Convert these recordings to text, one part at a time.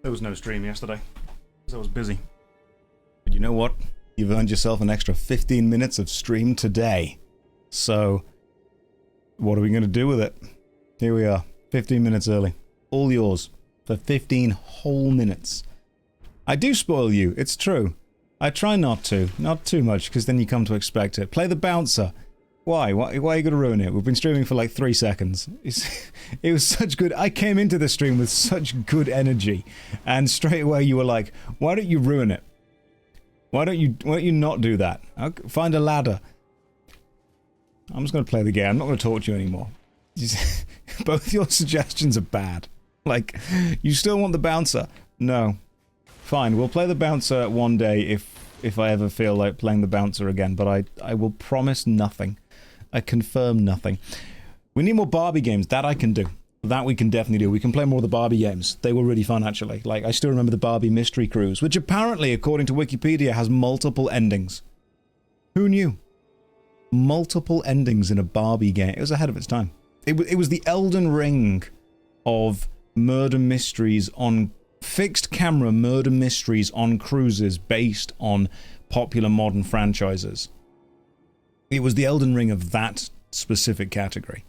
There was no stream yesterday, because I was busy. But you know what? You've earned yourself an extra 15 minutes of stream today. So, what are we going to do with it? Here we are, 15 minutes early. All yours, for 15 whole minutes. I do spoil you, it's true. I try not to, not too much, because then you come to expect it. Play the bouncer. Why? Why are you going to ruin it? We've been streaming for like 3 seconds. It was such good... I came into the stream with such good energy. And straight away you were like, why don't you ruin it? Why don't you not do that? Find a ladder. I'm just going to play the game. I'm not going to talk to you anymore. Both your suggestions are bad. Like, you still want the bouncer? No. Fine, we'll play the bouncer one day if I ever feel like playing the bouncer again. But I will promise nothing. I confirm nothing. We need more Barbie games. That I can do. That we can definitely do. We can play more of the Barbie games. They were really fun, actually. Like, I still remember the Barbie Mystery Cruise, which apparently, according to Wikipedia, has multiple endings. Who knew? Multiple endings in a Barbie game. It was ahead of its time. It was the Elden Ring of murder mysteries on... fixed camera murder mysteries on cruises based on popular modern franchises. It was the Elden Ring of that specific category.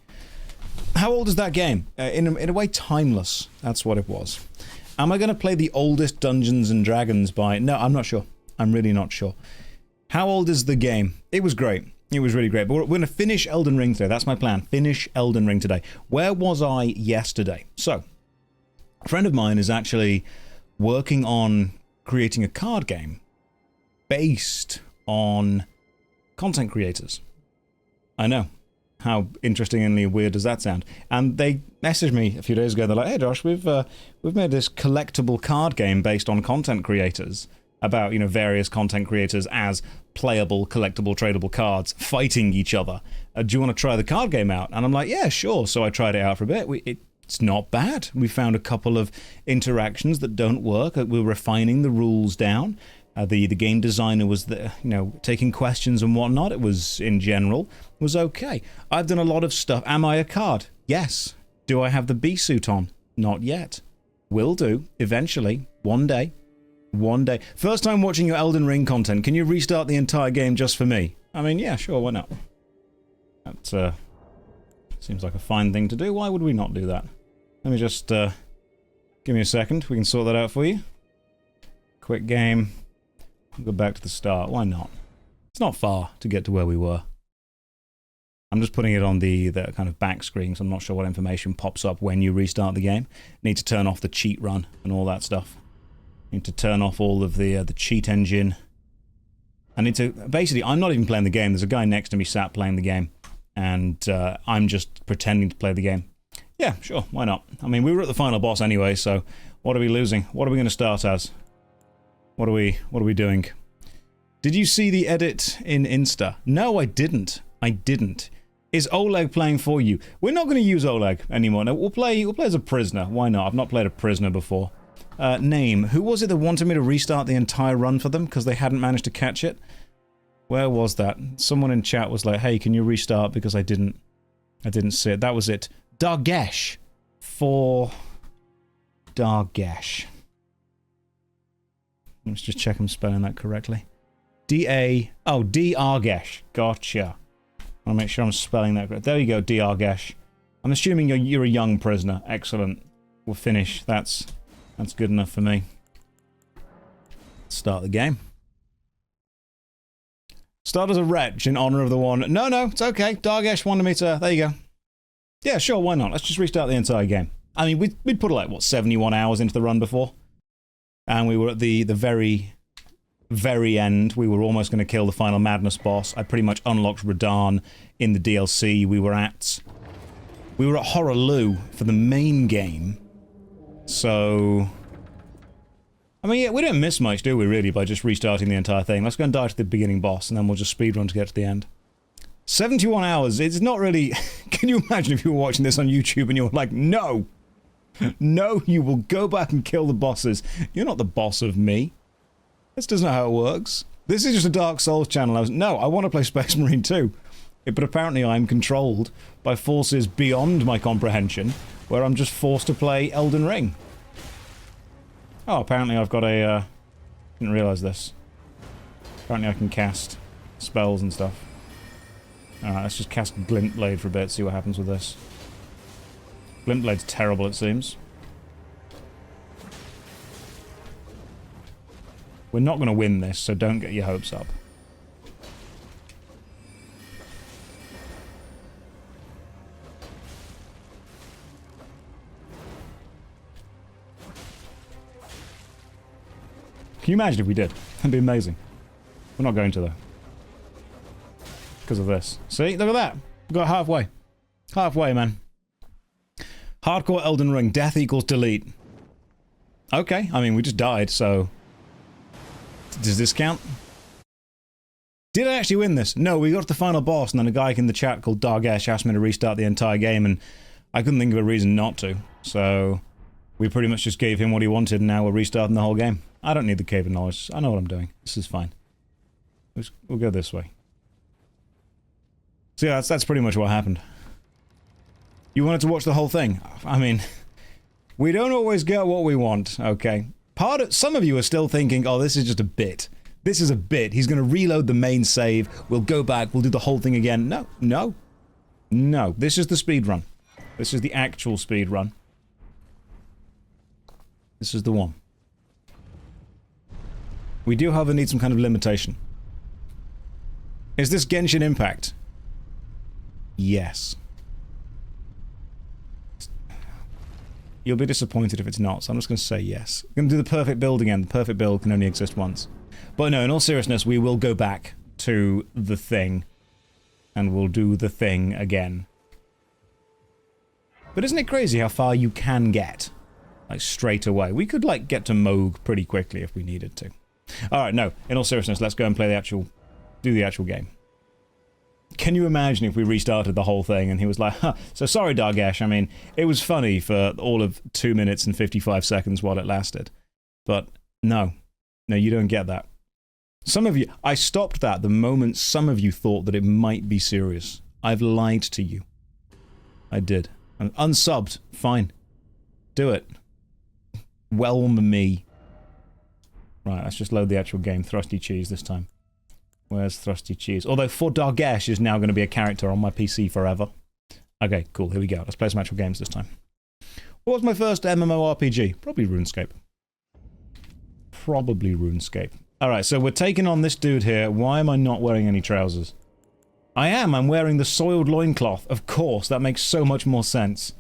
How old is that game? In a way, timeless. That's what it was. Am I going to play the oldest Dungeons and Dragons by... No, I'm not sure. I'm really not sure. How old is the game? It was great. It was really great. But we're going to finish Elden Ring today. That's my plan. Finish Elden Ring today. Where was I yesterday? So, a friend of mine is actually working on creating a card game based on content creators. I know. How interestingly weird does that sound? And they messaged me a few days ago. They're like, "Hey Josh, we've made this collectible card game based on content creators about, you know, various content creators as playable, collectible, tradable cards fighting each other. Do you want to try the card game out?" And I'm like, "Yeah, sure." So I tried it out for a bit. It's not bad. We found a couple of interactions that don't work. We're refining the rules down. The game designer was taking questions and whatnot. It was, in general, was okay. I've done a lot of stuff. Am I a card? Yes. Do I have the bee suit on? Not yet. Will do. Eventually. One day. One day. First time watching your Elden Ring content. Can you restart the entire game just for me? I mean, yeah, sure, why not? That seems like a fine thing to do. Why would we not do that? Let me just, give me a second. We can sort that out for you. Quick game. Go back to the start. Why not? It's not far to get to where we were. I'm just putting it on the kind of back screen, so I'm not sure what information pops up when you restart the game. Need to turn off the cheat run and all that stuff. Need to turn off all of the cheat engine. I need to... Basically, I'm not even playing the game. There's a guy next to me sat playing the game. And I'm just pretending to play the game. Yeah, sure, why not? I mean, we were at the final boss anyway, so what are we losing? What are we going to start as? What are we doing? Did you see the edit in Insta? No, I didn't. I didn't. Is Oleg playing for you? We're not going to use Oleg anymore. No, we'll play as a prisoner. Why not? I've not played a prisoner before. Name. Who was it that wanted me to restart the entire run for them because they hadn't managed to catch it? Where was that? Someone in chat was like, "Hey, can you restart?" Because I didn't see it. That was it. Dargesh. For Dargesh. Let's just check I'm spelling that correctly. D-A... Oh, D-Argesh. Gotcha. I want to make sure I'm spelling that correct. There you go, D-Argesh. I'm assuming you're a young prisoner. Excellent. We'll finish. That's good enough for me. Let's start the game. Start as a wretch in honor of the one... No, it's okay. Dargesh wanted me to... There you go. Yeah, sure, why not? Let's just restart the entire game. I mean, we'd put like, what, 71 hours into the run before? And we were at the very, very end. We were almost going to kill the final Madness boss. I pretty much unlocked Radahn in the DLC. We were at Horaloo for the main game. So... I mean, yeah, we don't miss much, do we, really, by just restarting the entire thing. Let's go and die to the beginning boss, and then we'll just speedrun to get to the end. 71 hours, it's not really... Can you imagine if you were watching this on YouTube and you were like, "No! No, you will go back and kill the bosses. You're not the boss of me." This doesn't know how it works. This is just a Dark Souls channel. No, I want to play Space Marine 2. But apparently I'm controlled by forces beyond my comprehension, where I'm just forced to play Elden Ring. Oh, apparently I've got a, didn't realise this. Apparently I can cast spells and stuff. Alright, let's just cast Glint Blade for a bit, see what happens with this. Glint Blade's terrible, it seems. We're not going to win this, so don't get your hopes up. Can you imagine if we did? That'd be amazing. We're not going to, though. Because of this. See? Look at that! We got halfway. Halfway, man. Hardcore Elden Ring. Death equals delete. Okay. I mean, we just died, so... Does this count? Did I actually win this? No, we got to the final boss, and then a guy in the chat called Dargesh asked me to restart the entire game, and I couldn't think of a reason not to. So... we pretty much just gave him what he wanted, and now we're restarting the whole game. I don't need the Cave of Knowledge. I know what I'm doing. This is fine. We'll go this way. So yeah, that's pretty much what happened. You wanted to watch the whole thing? I mean, we don't always get what we want, okay? Some of you are still thinking, oh, this is just a bit. This is a bit. He's going to reload the main save. We'll go back. We'll do the whole thing again. No, no. No. This is the speed run. This is the actual speed run. This is the one. We do, however, need some kind of limitation. Is this Genshin Impact? Yes. You'll be disappointed if it's not, so I'm just going to say yes. I'm going to do the perfect build again. The perfect build can only exist once. But no, in all seriousness, we will go back to the thing. And we'll do the thing again. But isn't it crazy how far you can get? Like, straight away. We could, like, get to Moog pretty quickly if we needed to. Alright, no. In all seriousness, let's go and play the actual... do the actual game. Can you imagine if we restarted the whole thing and he was like, huh, so sorry, Dargesh, I mean, it was funny for all of 2 minutes and 55 seconds while it lasted. But, no. No, you don't get that. Some of you... I stopped that the moment some of you thought that it might be serious. I've lied to you. I did. I'm unsubbed. Fine. Do it. Whelm me. Right, let's just load the actual game. Thrusty Cheese this time. Where's Thrusty Cheese? Although, for Dargesh is now going to be a character on my PC forever. Okay, cool. Here we go. Let's play some actual games this time. What was my first MMORPG? Probably RuneScape. Probably RuneScape. Alright, so we're taking on this dude here. Why am I not wearing any trousers? I am. I'm wearing the soiled loincloth. Of course, that makes so much more sense.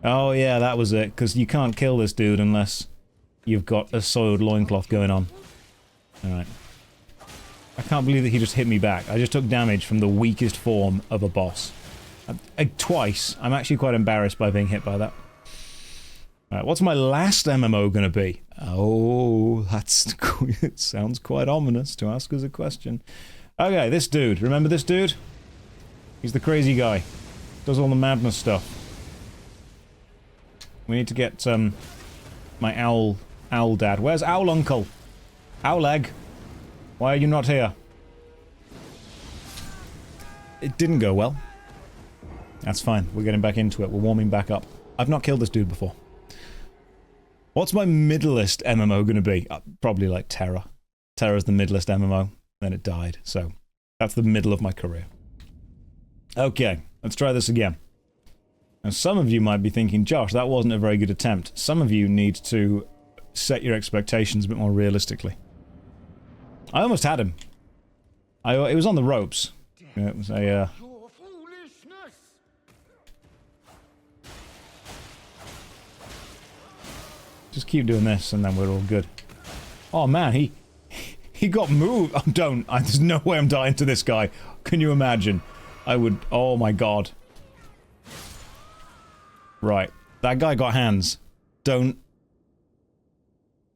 Oh yeah, that was it, because you can't kill this dude unless you've got a soiled loincloth going on. Alright. I can't believe that he just hit me back. I just took damage from the weakest form of a boss. Twice. I'm actually quite embarrassed by being hit by that. Alright, what's my last MMO gonna be? Oh, that's... it sounds quite ominous to ask us a question. Okay, this dude. Remember this dude? He's the crazy guy. Does all the madness stuff. We need to get, my owl dad. Where's owl uncle? Owl egg. Why are you not here? It didn't go well. That's fine. We're getting back into it. We're warming back up. I've not killed this dude before. What's my middlest MMO gonna be? Probably like Terra. Terra's the middlest MMO. Then it died. So, that's the middle of my career. Okay, let's try this again. Now, some of you might be thinking, Josh, that wasn't a very good attempt. Some of you need to set your expectations a bit more realistically. I almost had him. It was on the ropes. It was a, Just keep doing this and then we're all good. Oh man, he got moved. Oh, don't. There's no way I'm dying to this guy. Can you imagine? I would... oh my god. Right. That guy got hands. Don't...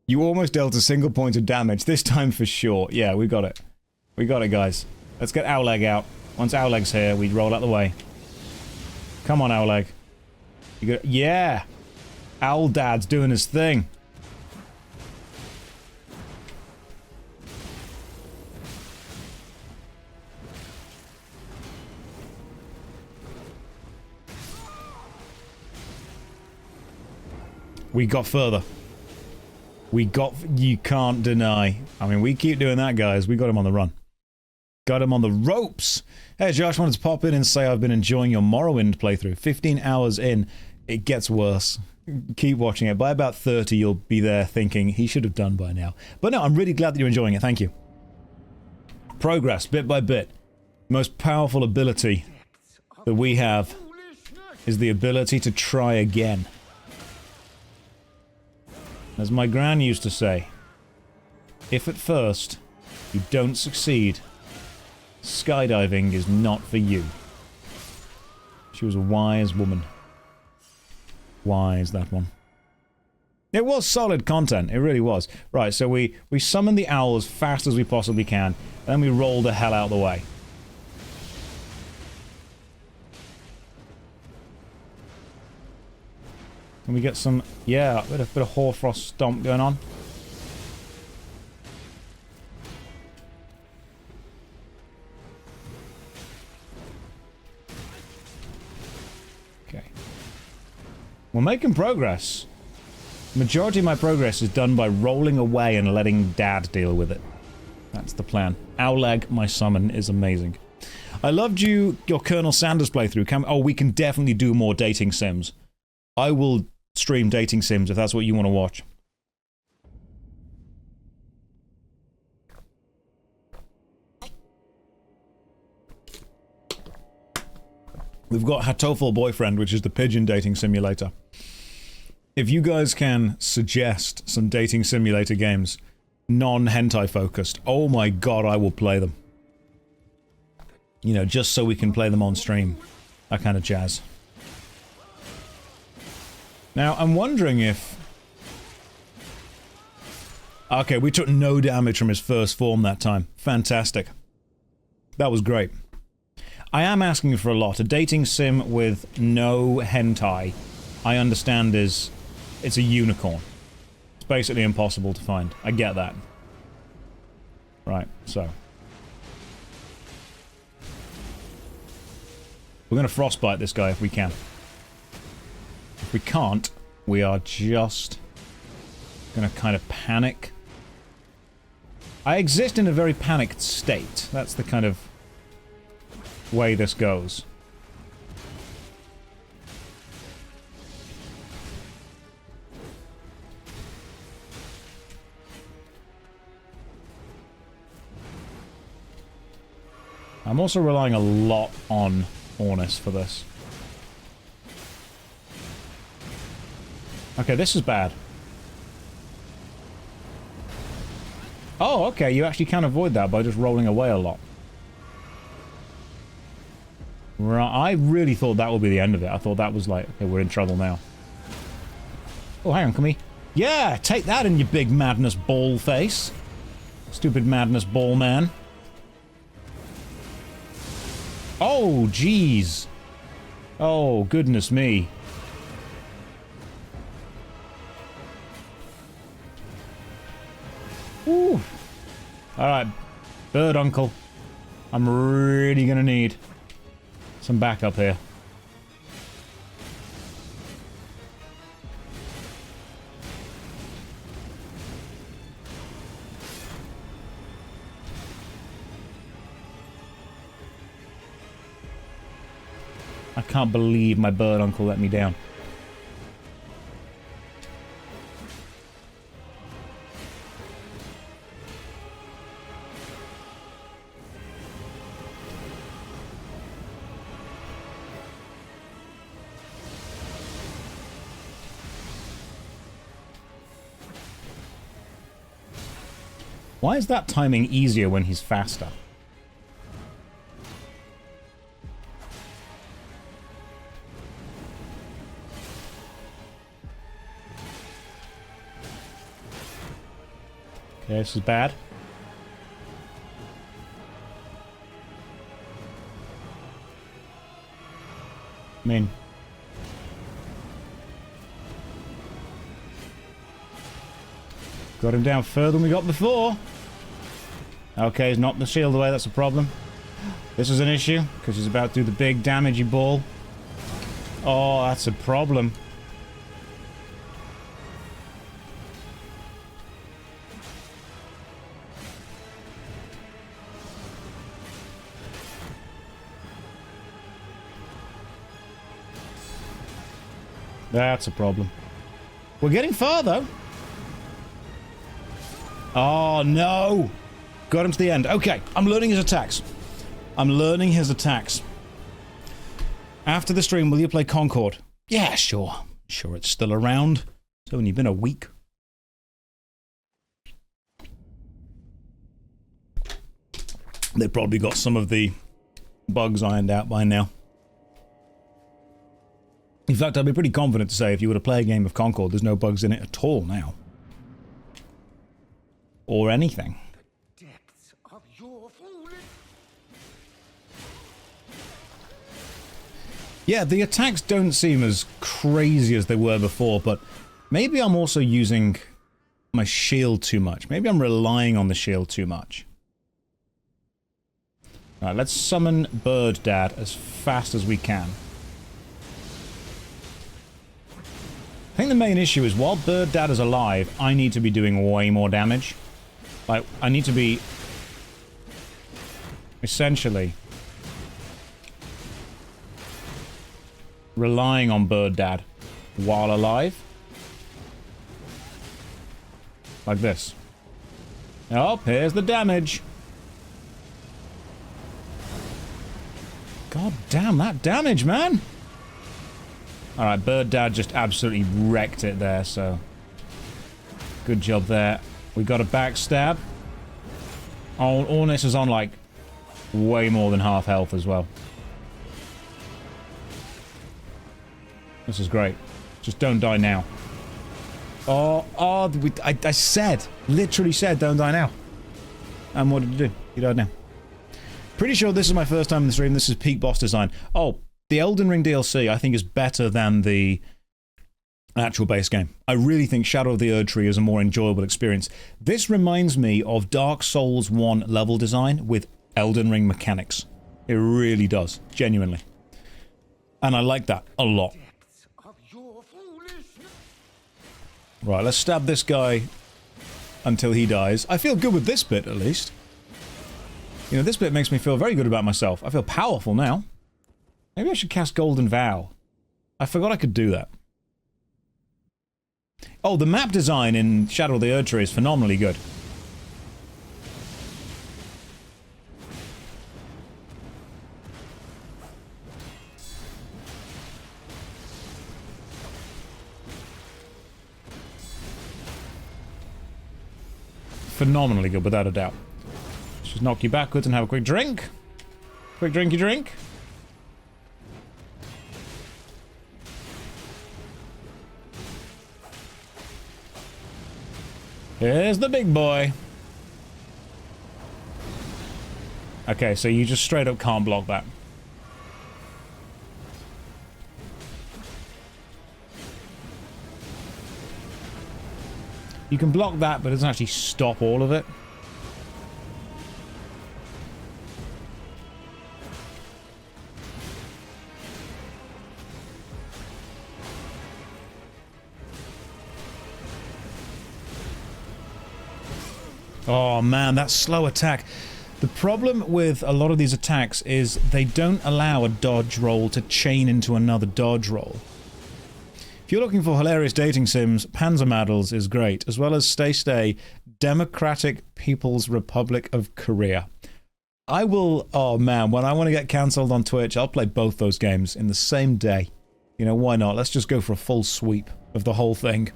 You almost dealt a single point of damage. This time for sure. Yeah, we got it. We got it, guys. Let's get Owleg out. Once Owleg's here, we roll out the way. Come on, Owleg. You got... yeah! Owl Dad's doing his thing. We got further. We got... You can't deny. I mean, we keep doing that, guys. We got him on the run. Got him on the ropes. Hey, Josh, wanted to pop in and say I've been enjoying your Morrowind playthrough. 15 hours in, it gets worse. Keep watching it. By about 30, you'll be there thinking, he should have done by now. But no, I'm really glad that you're enjoying it. Thank you. Progress, bit by bit. Most powerful ability that we have is the ability to try again. As my gran used to say, if at first you don't succeed, skydiving is not for you. She was a wise woman. Wise, that one. It was solid content, it really was. Right, so we summon the owl as fast as we possibly can, and then we roll the hell out of the way. And we get some, yeah, a bit of Hoarfrost stomp going on. Okay. We're making progress. Majority of my progress is done by rolling away and letting Dad deal with it. That's the plan. Owlag, my summon, is amazing. I loved your Colonel Sanders playthrough. Oh, we can definitely do more dating sims. I will stream dating sims if that's what you want to watch. We've got Hatoful Boyfriend, which is the pigeon dating simulator. If you guys can suggest some dating simulator games, non-hentai focused, oh my god, I will play them. You know, just so we can play them on stream. That kind of jazz. Now, I'm wondering if... Okay, we took no damage from his first form that time. Fantastic. That was great. I am asking for a lot. A dating sim with no hentai, I understand is... It's a unicorn. It's basically impossible to find. I get that. Right, so... We're gonna frostbite this guy if we can. If we can't, we are just gonna kind of panic. I exist in a very panicked state. That's the kind of way this goes. I'm also relying a lot on Ornis for this. Okay, this is bad. Oh, okay, you actually can avoid that by just rolling away a lot. Right, I really thought that would be the end of it. I thought that was like, okay, we're in trouble now. Oh, hang on, can we... Yeah, take that in, you big madness ball face. Stupid madness ball man. Oh, jeez. Oh, goodness me. Woo. Alright, bird uncle. I'm really gonna need some backup here. I can't believe my bird uncle let me down. Why is that timing easier when he's faster? Okay, this is bad. I mean... Got him down further than we got before. Okay, he's knocked the shield away, that's a problem. This is an issue, because he's about to do the big damagey ball. Oh, that's a problem. That's a problem. We're getting far, though. Oh, no. Got him to the end. Okay, I'm learning his attacks. I'm learning his attacks. After the stream, will you play Concord? Yeah, sure. Sure, it's still around. It's only been a week. They've probably got some of the bugs ironed out by now. In fact, I'd be pretty confident to say if you were to play a game of Concord, there's no bugs in it at all now. Or anything. The depths of your foolish... Yeah, the attacks don't seem as crazy as they were before, but maybe I'm also using my shield too much. Maybe I'm relying on the shield too much. Alright, let's summon Bird Dad as fast as we can. I think the main issue is while Bird Dad is alive, I need to be doing way more damage. Like, I need to be essentially relying on Bird Dad while alive. Like this. Oh, here's the damage. God damn that damage, man! Alright, Bird Dad just absolutely wrecked it there, so... Good job there. We got a backstab. Oh, Ornis is on, like, way more than half health as well. This is great. Just don't die now. Oh, I said, literally said, don't die now. And what did you do? You died now. Pretty sure this is my first time in the stream. This is peak boss design. Oh, the Elden Ring DLC, I think, is better than the actual base game. I really think Shadow of the Erdtree is a more enjoyable experience. This reminds me of Dark Souls 1 level design with Elden Ring mechanics. It really does, genuinely. And I like that a lot. Right, let's stab this guy until he dies. I feel good with this bit, at least. You know, this bit makes me feel very good about myself. I feel powerful now. Maybe I should cast Golden Vow. I forgot I could do that. Oh, the map design in Shadow of the Erdtree is phenomenally good. Phenomenally good, without a doubt. Let's just knock you backwards and have a quick drink. Quick drinky drink. Here's the big boy. Okay, so you just straight up can't block that. You can block that, but it doesn't actually stop all of it. Oh man, that slow attack. The problem with a lot of these attacks is they don't allow a dodge roll to chain into another dodge roll. If you're looking for hilarious dating sims, Panzer Models is great, as well as Stay, Democratic People's Republic of Korea. I will, oh man, when I want to get cancelled on Twitch, I'll play both those games in the same day. You know, why not? Let's just go for a full sweep of the whole thing.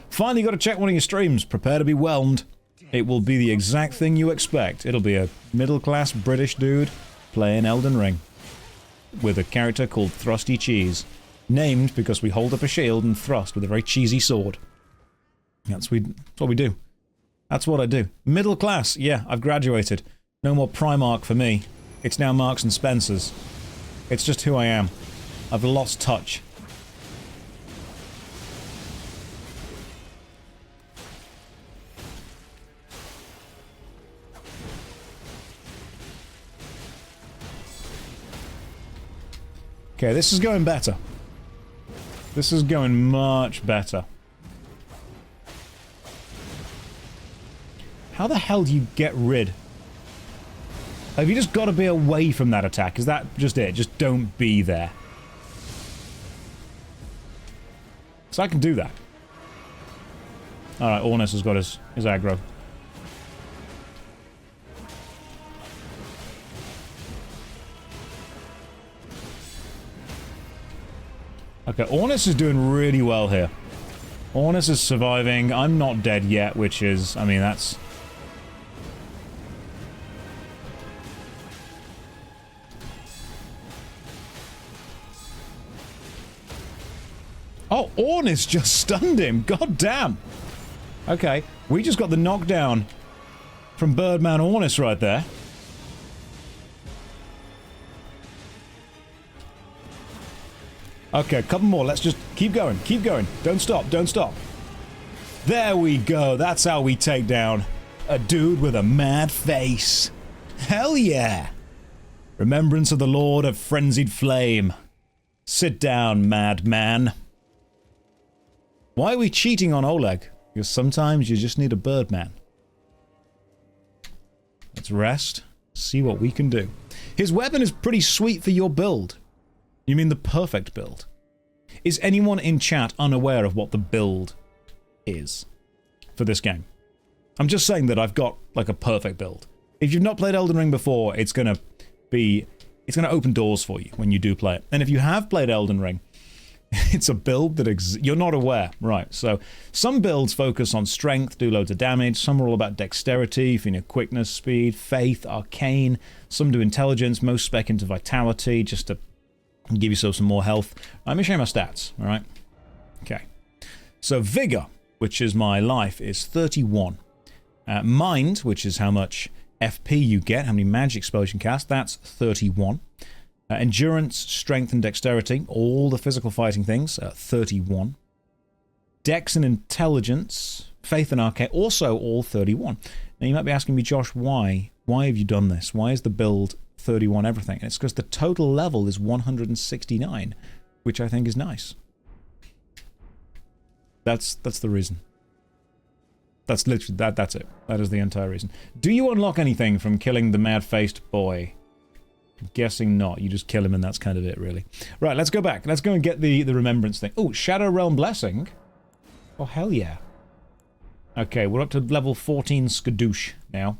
Finally got to check one of your streams. Prepare to be whelmed. It will be the exact thing you expect. It'll be a middle-class British dude playing Elden Ring with a character called Thrusty Cheese, named because we hold up a shield and thrust with a very cheesy sword. That's what we do. That's what I do. Middle class, yeah, I've graduated. No more Primark for me. It's now Marks and Spencer's. It's just who I am. I've lost touch. Okay, this is going better. This is going much better. How the hell do you get rid? Have you just got to be away from that attack? Is that just it? Just don't be there. So I can do that. Alright, Ornus has got his aggro. Okay, Ornus is doing really well here. Ornus is surviving. I'm not dead yet, which is... I mean, that's... Oh, Ornus just stunned him! God damn! Okay, we just got the knockdown from Birdman Ornus right there. Okay, a couple more. Let's just keep going. Keep going. Don't stop. Don't stop. There we go. That's how we take down a dude with a mad face. Hell yeah. Remembrance of the Lord of Frenzied Flame. Sit down, madman. Why are we cheating on Oleg? Because sometimes you just need a Birdman. Let's rest. See what we can do. His weapon is pretty sweet for your build. You mean the perfect build? Is anyone in chat unaware of what the build is for this game? I'm just saying that I've got, like, a perfect build. If you've not played Elden Ring before, it's gonna open doors for you when you do play it. And if you have played Elden Ring, it's a build that you're not aware. Right, so some builds focus on strength, do loads of damage. Some are all about dexterity, quickness, speed, faith, arcane. Some do intelligence, most spec into vitality, just to give yourself some more health. Let me show you my stats, alright? Okay. So Vigor, which is my life, is 31. Mind, which is how much FP you get, how many magic spells you can cast, that's 31. Endurance, strength, and dexterity, all the physical fighting things, 31. Dex and intelligence, faith and arcane, also all 31. Now you might be asking me, Josh, why? Why have you done this? Why is the build 31 everything? And it's because the total level is 169, which I think is nice. That's the reason. That's literally that's it. That is the entire reason. Do you unlock anything from killing the mad-faced boy? I'm guessing not. You just kill him and that's kind of it, really. Right, let's go back. Let's go and get the remembrance thing. Oh, Shadow Realm Blessing. Oh, hell yeah. Okay, we're up to level 14 Skadoosh now.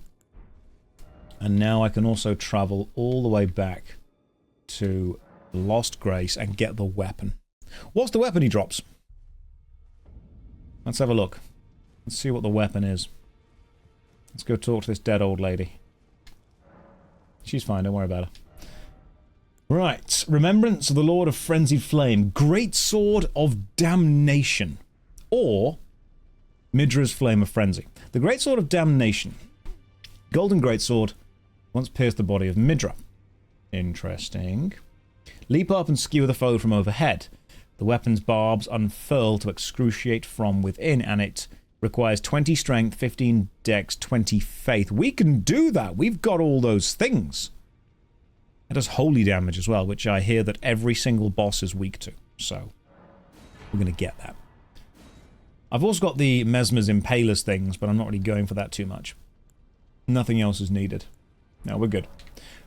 And now I can also travel all the way back to Lost Grace and get the weapon. What's the weapon he drops? Let's have a look. Let's see what the weapon is. Let's go talk to this dead old lady. She's fine, don't worry about her. Right. Remembrance of the Lord of Frenzied Flame. Great Sword of Damnation. Or Midra's Flame of Frenzy. The Great Sword of Damnation. Golden Greatsword. Once pierced the body of Midra. Interesting. Leap up and skewer the foe from overhead. The weapon's barbs unfurl to excruciate from within, and it requires 20 strength, 15 dex, 20 faith. We can do that. We've got all those things. It does holy damage as well, which I hear that every single boss is weak to. So, we're going to get that. I've also got the Mesmer's Impalers things, but I'm not really going for that too much. Nothing else is needed. No, we're good.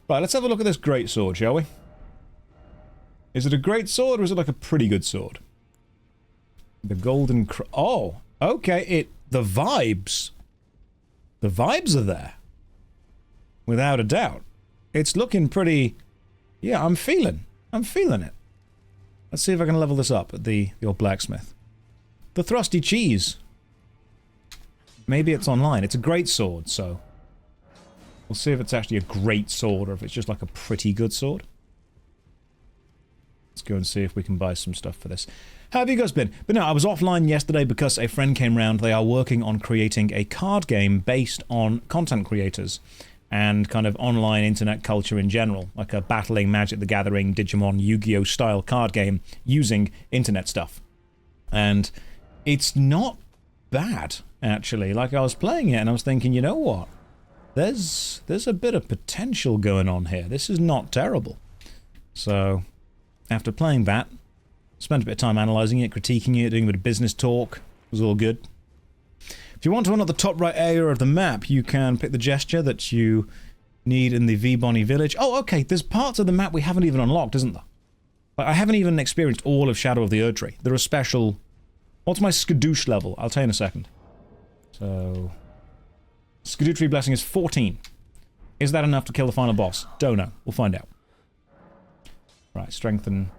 Right, let's have a look at this great sword, shall we? Is it a great sword, or is it like a pretty good sword? The golden... Oh! Okay, the vibes. The vibes are there. Without a doubt. It's looking pretty... Yeah, I'm feeling it. Let's see if I can level this up at the old blacksmith. The thrusty cheese. Maybe it's online. It's a great sword, so... We'll see if it's actually a great sword, or if it's just like a pretty good sword. Let's go and see if we can buy some stuff for this. How have you guys been? But no, I was offline yesterday because a friend came round. They are working on creating a card game based on content creators and kind of online internet culture in general, like a battling Magic the Gathering, Digimon, Yu-Gi-Oh style card game using internet stuff. And it's not bad, actually. Like, I was playing it and I was thinking, you know what? There's a bit of potential going on here. This is not terrible. So, after playing that, spent a bit of time analysing it, critiquing it, doing a bit of business talk. It was all good. If you want to unlock the top right area of the map, you can pick the gesture that you need in the V-Bonnie village. Oh, okay, there's parts of the map we haven't even unlocked, isn't there? Like, I haven't even experienced all of Shadow of the Erdtree. There are special What's my skadoosh level? I'll tell you in a second. So... Skadootree Blessing is 14. Is that enough to kill the final boss? Don't know. We'll find out. Right, strengthen.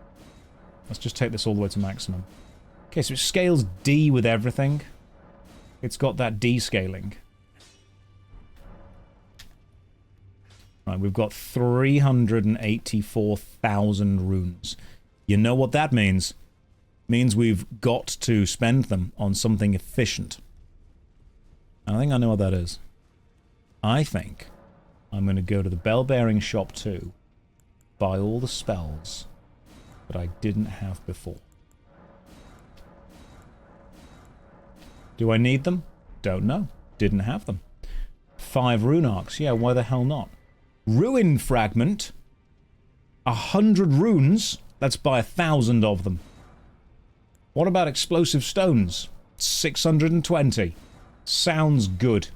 Let's just take this all the way to maximum. Okay, so it scales D with everything. It's got that D scaling. Right, we've got 384,000 runes. You know what that means? Means we've got to spend them on something efficient. I think I know what that is. I think I'm going to go to the bell-bearing shop too, buy all the spells that I didn't have before. Do I need them? Don't know. Didn't have them. 5 rune arcs. Yeah, why the hell not? Ruin fragment. 100 runes. Let's buy 1,000 of them. What about explosive stones? 620. Sounds good.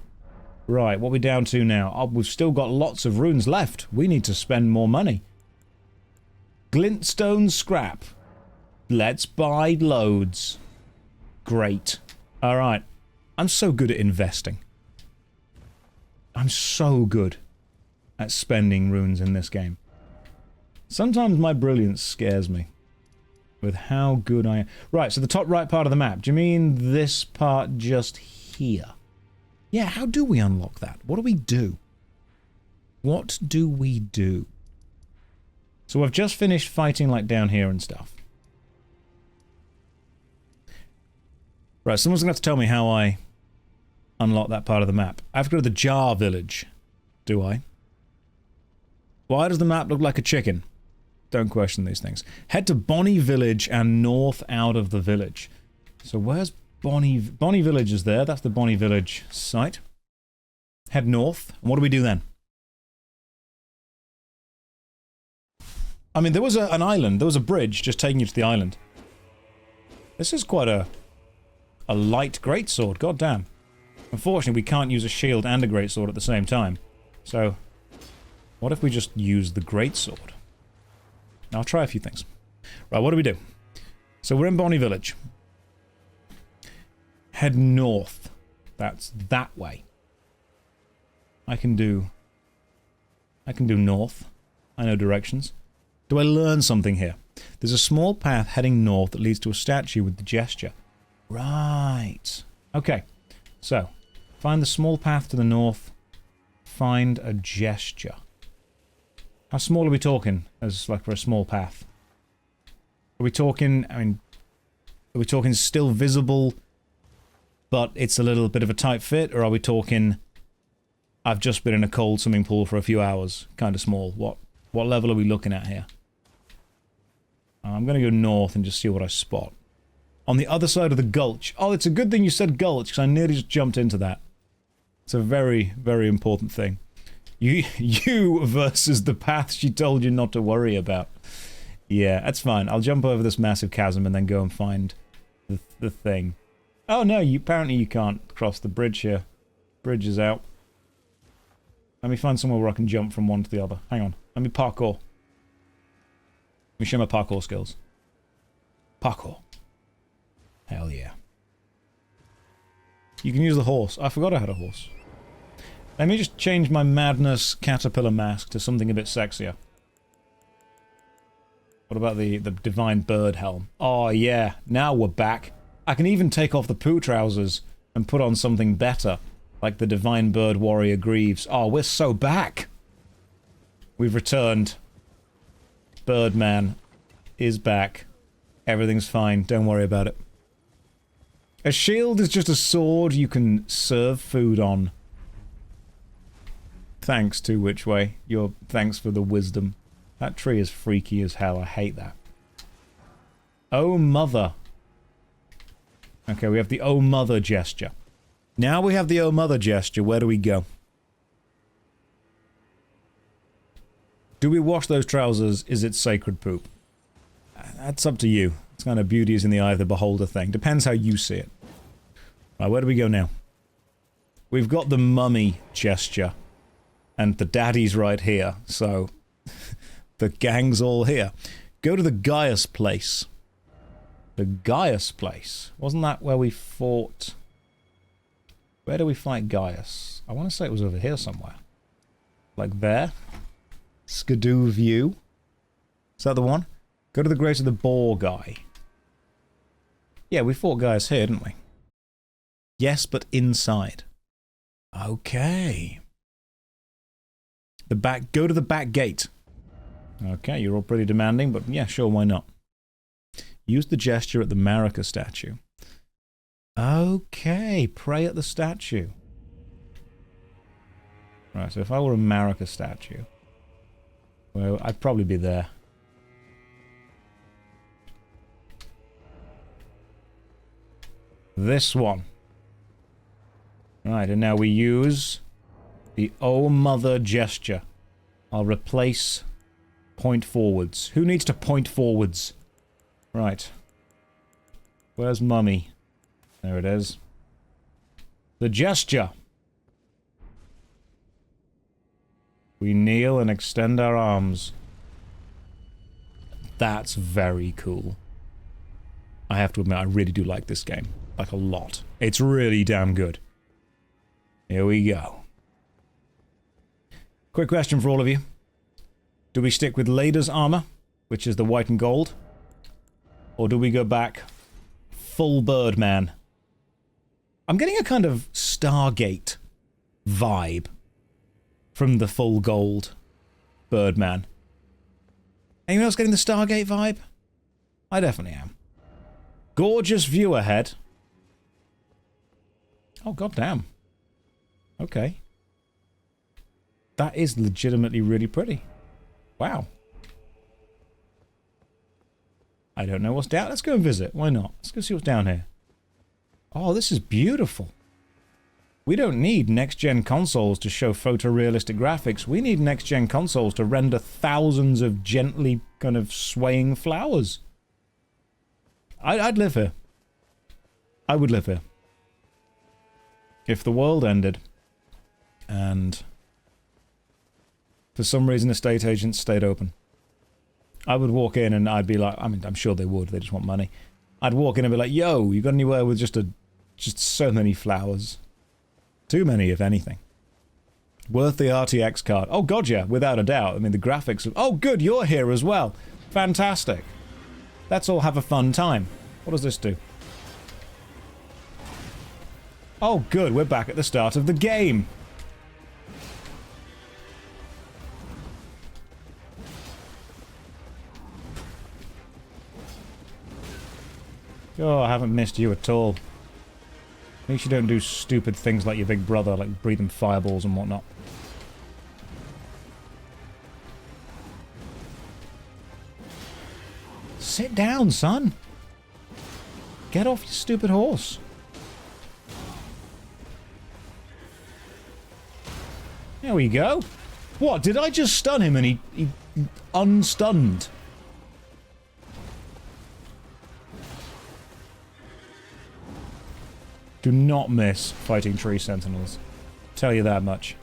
Right, what are we down to now? Oh, we've still got lots of runes left. We need to spend more money. Glintstone scrap. Let's buy loads. Great. Alright. I'm so good at investing. I'm so good at spending runes in this game. Sometimes my brilliance scares me with how good I am. Right, so the top right part of the map. Do you mean this part just here? Yeah, how do we unlock that? What do we do? What do we do? So I've just finished fighting like down here and stuff. Right, someone's going to have to tell me how I unlock that part of the map. I have to go to the Jar Village. Do I? Why does the map look like a chicken? Don't question these things. Head to Bonnie Village and north out of the village. So where's Bonnie Village is there. That's the Bonnie Village site. Head north. And what do we do then? I mean, there was an island. There was a bridge just taking you to the island. This is quite a light greatsword. God damn. Unfortunately, we can't use a shield and a greatsword at the same time. So, what if we just use the greatsword? I'll try a few things. Right, what do we do? So we're in Bonnie Village. Head north. That's that way. I can do north. I know directions. Do I learn something here? There's a small path heading north that leads to a statue with the gesture. Right. Okay. So, find the small path to the north. Find a gesture. How small are we talking as like for a small path? Are we talking, I mean, are we talking still visible, but it's a little bit of a tight fit, or are we talking I've just been in a cold swimming pool for a few hours, kind of small? What level are we looking at here? I'm going to go north and just see what I spot. On the other side of the gulch. Oh, it's a good thing you said gulch, because I nearly just jumped into that. It's a very, very important thing. You versus the path she told you not to worry about. Yeah, that's fine. I'll jump over this massive chasm and then go and find the thing. Oh no, apparently you can't cross the bridge here. Bridge is out. Let me find somewhere where I can jump from one to the other. Hang on. Let me parkour. Let me show my parkour skills. Parkour. Hell yeah. You can use the horse. I forgot I had a horse. Let me just change my madness caterpillar mask to something a bit sexier. What about the divine bird helm? Oh yeah, now we're back. I can even take off the poo trousers and put on something better, like the divine bird warrior greaves. Oh, we're so back. We've returned. Birdman is back. Everything's fine. Don't worry about it. A shield is just a sword you can serve food on. Thanks, Two Which Way. Thanks for the wisdom. That tree is freaky as hell. I hate that. Oh, mother. Okay, we have the oh, mother gesture. Now we have the oh, mother gesture. Where do we go? Do we wash those trousers? Is it sacred poop? That's up to you. It's kind of beauty is in the eye of the beholder thing. Depends how you see it. Right, where do we go now? We've got the mummy gesture. And the daddy's right here, so the gang's all here. Go to the Gaius place. The Gaius place. Wasn't that where we fought... Where do we fight Gaius? I want to say it was over here somewhere. Like there. Skidoo View. Is that the one? Go to the Grace of the Boar guy. Yeah, we fought Gaius here, didn't we? Yes, but inside. Okay. The back... Go to the back gate. Okay, you're all pretty demanding, but yeah, sure, why not? Use the gesture at the Marika statue. Okay, pray at the statue. Right, so if I were a Marika statue, well, I'd probably be there. This one. Right, and now we use the Oh Mother gesture. I'll replace point forwards. Who needs to point forwards? Right. Where's Mummy? There it is. The gesture. We kneel and extend our arms. That's very cool. I have to admit, I really do like this game. Like a lot. It's really damn good. Here we go. Quick question for all of you. Do we stick with Lada's armor, which is the white and gold? Or do we go back full Birdman? I'm getting a kind of Stargate vibe from the full gold Birdman. Anyone else getting the Stargate vibe? I definitely am. Gorgeous view ahead. Oh, goddamn. Okay. That is legitimately really pretty. Wow. I don't know what's down. Let's go and visit. Why not? Let's go see what's down here. Oh, this is beautiful. We don't need next-gen consoles to show photorealistic graphics. We need next-gen consoles to render thousands of gently kind of swaying flowers. I'd live here. I would live here. If the world ended, and for some reason estate agents stayed open, I would walk in and I'd be like, I mean, I'm sure they would, they just want money. I'd walk in and be like, yo, you got anywhere with just so many flowers? Too many, if anything. Worth the RTX card. Oh god, yeah, without a doubt. I mean, the graphics... Oh, good, you're here as well. Fantastic. Let's all have a fun time. What does this do? Oh, good, we're back at the start of the game. Oh, I haven't missed you at all. At least you don't do stupid things like your big brother, like breathing fireballs and whatnot. Sit down, son. Get off your stupid horse. There we go. What, did I just stun him and he unstunned? Do not miss fighting tree sentinels. Tell you that much.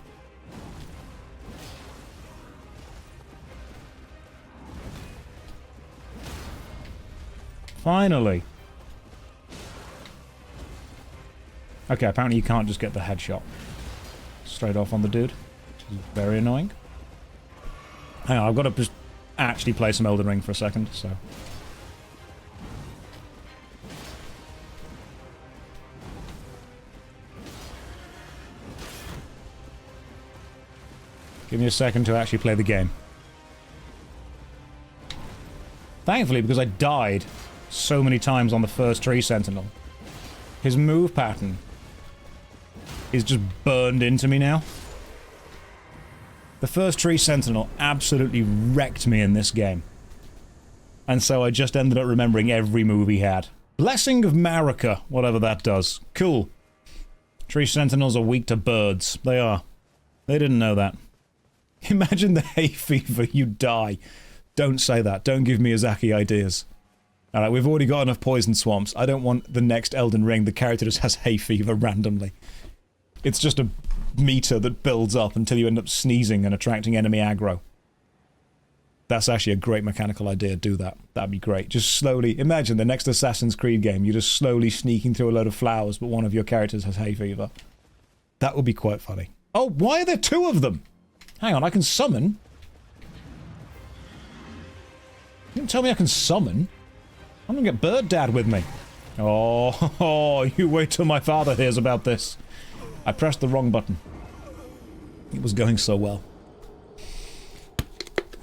Finally. Okay, apparently you can't just get the headshot straight off on the dude, which is very annoying. Hang on, I've got to just actually play some Elden Ring for a second, so... Give me a second to actually play the game. Thankfully, because I died so many times on the first tree sentinel, his move pattern is just burned into me now. The first tree sentinel absolutely wrecked me in this game. And so I just ended up remembering every move he had. Blessing of Marika, whatever that does. Cool. Tree sentinels are weak to birds. They are. They didn't know that. Imagine the hay fever, you die. Don't say that. Don't give Miyazaki ideas. Alright, we've already got enough poison swamps. I don't want the next Elden Ring, the character just has hay fever randomly. It's just a meter that builds up until you end up sneezing and attracting enemy aggro. That's actually a great mechanical idea. Do that. That'd be great. Just slowly... Imagine the next Assassin's Creed game, you're just slowly sneaking through a load of flowers, but one of your characters has hay fever. That would be quite funny. Oh, why are there two of them? Hang on, I can summon? You didn't tell me I can summon? I'm gonna get Bird Dad with me. Oh, you wait till my father hears about this. I pressed the wrong button. It was going so well.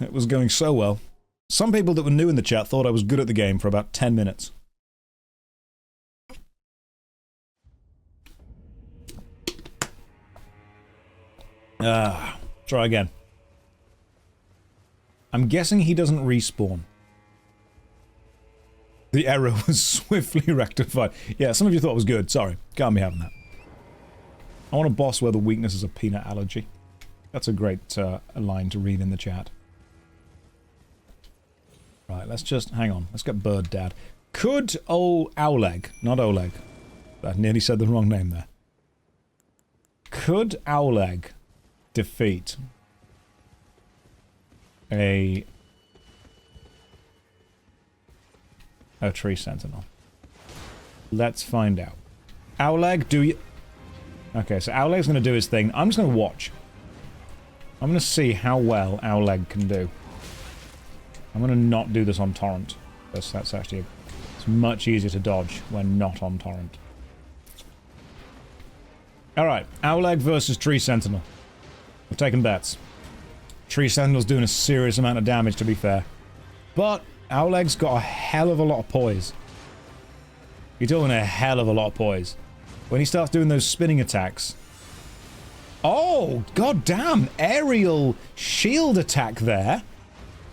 It was going so well. Some people that were new in the chat thought I was good at the game for about 10 minutes. Try again. I'm guessing he doesn't respawn. The error was swiftly rectified. Yeah, some of you thought it was good. Sorry. Can't be having that. I want a boss where the weakness is a peanut allergy. That's a great line to read in the chat. Right, let's just... Hang on. Let's get Bird Dad. Could Oleg... Not Oleg. I nearly said the wrong name there. Could Oleg defeat a tree sentinel? Let's find out. Oleg, do you... Okay, so Oleg's going to do his thing. I'm just going to watch. I'm going to see how well Oleg can do. I'm going to not do this on torrent. That's actually... It's much easier to dodge when not on torrent. Alright, Oleg versus Tree Sentinel. We're taking bets. Tree Sentinel's doing a serious amount of damage, to be fair. But Oleg's got a hell of a lot of poise. You're doing a hell of a lot of poise. When he starts doing those spinning attacks... Oh, goddamn! Aerial shield attack there.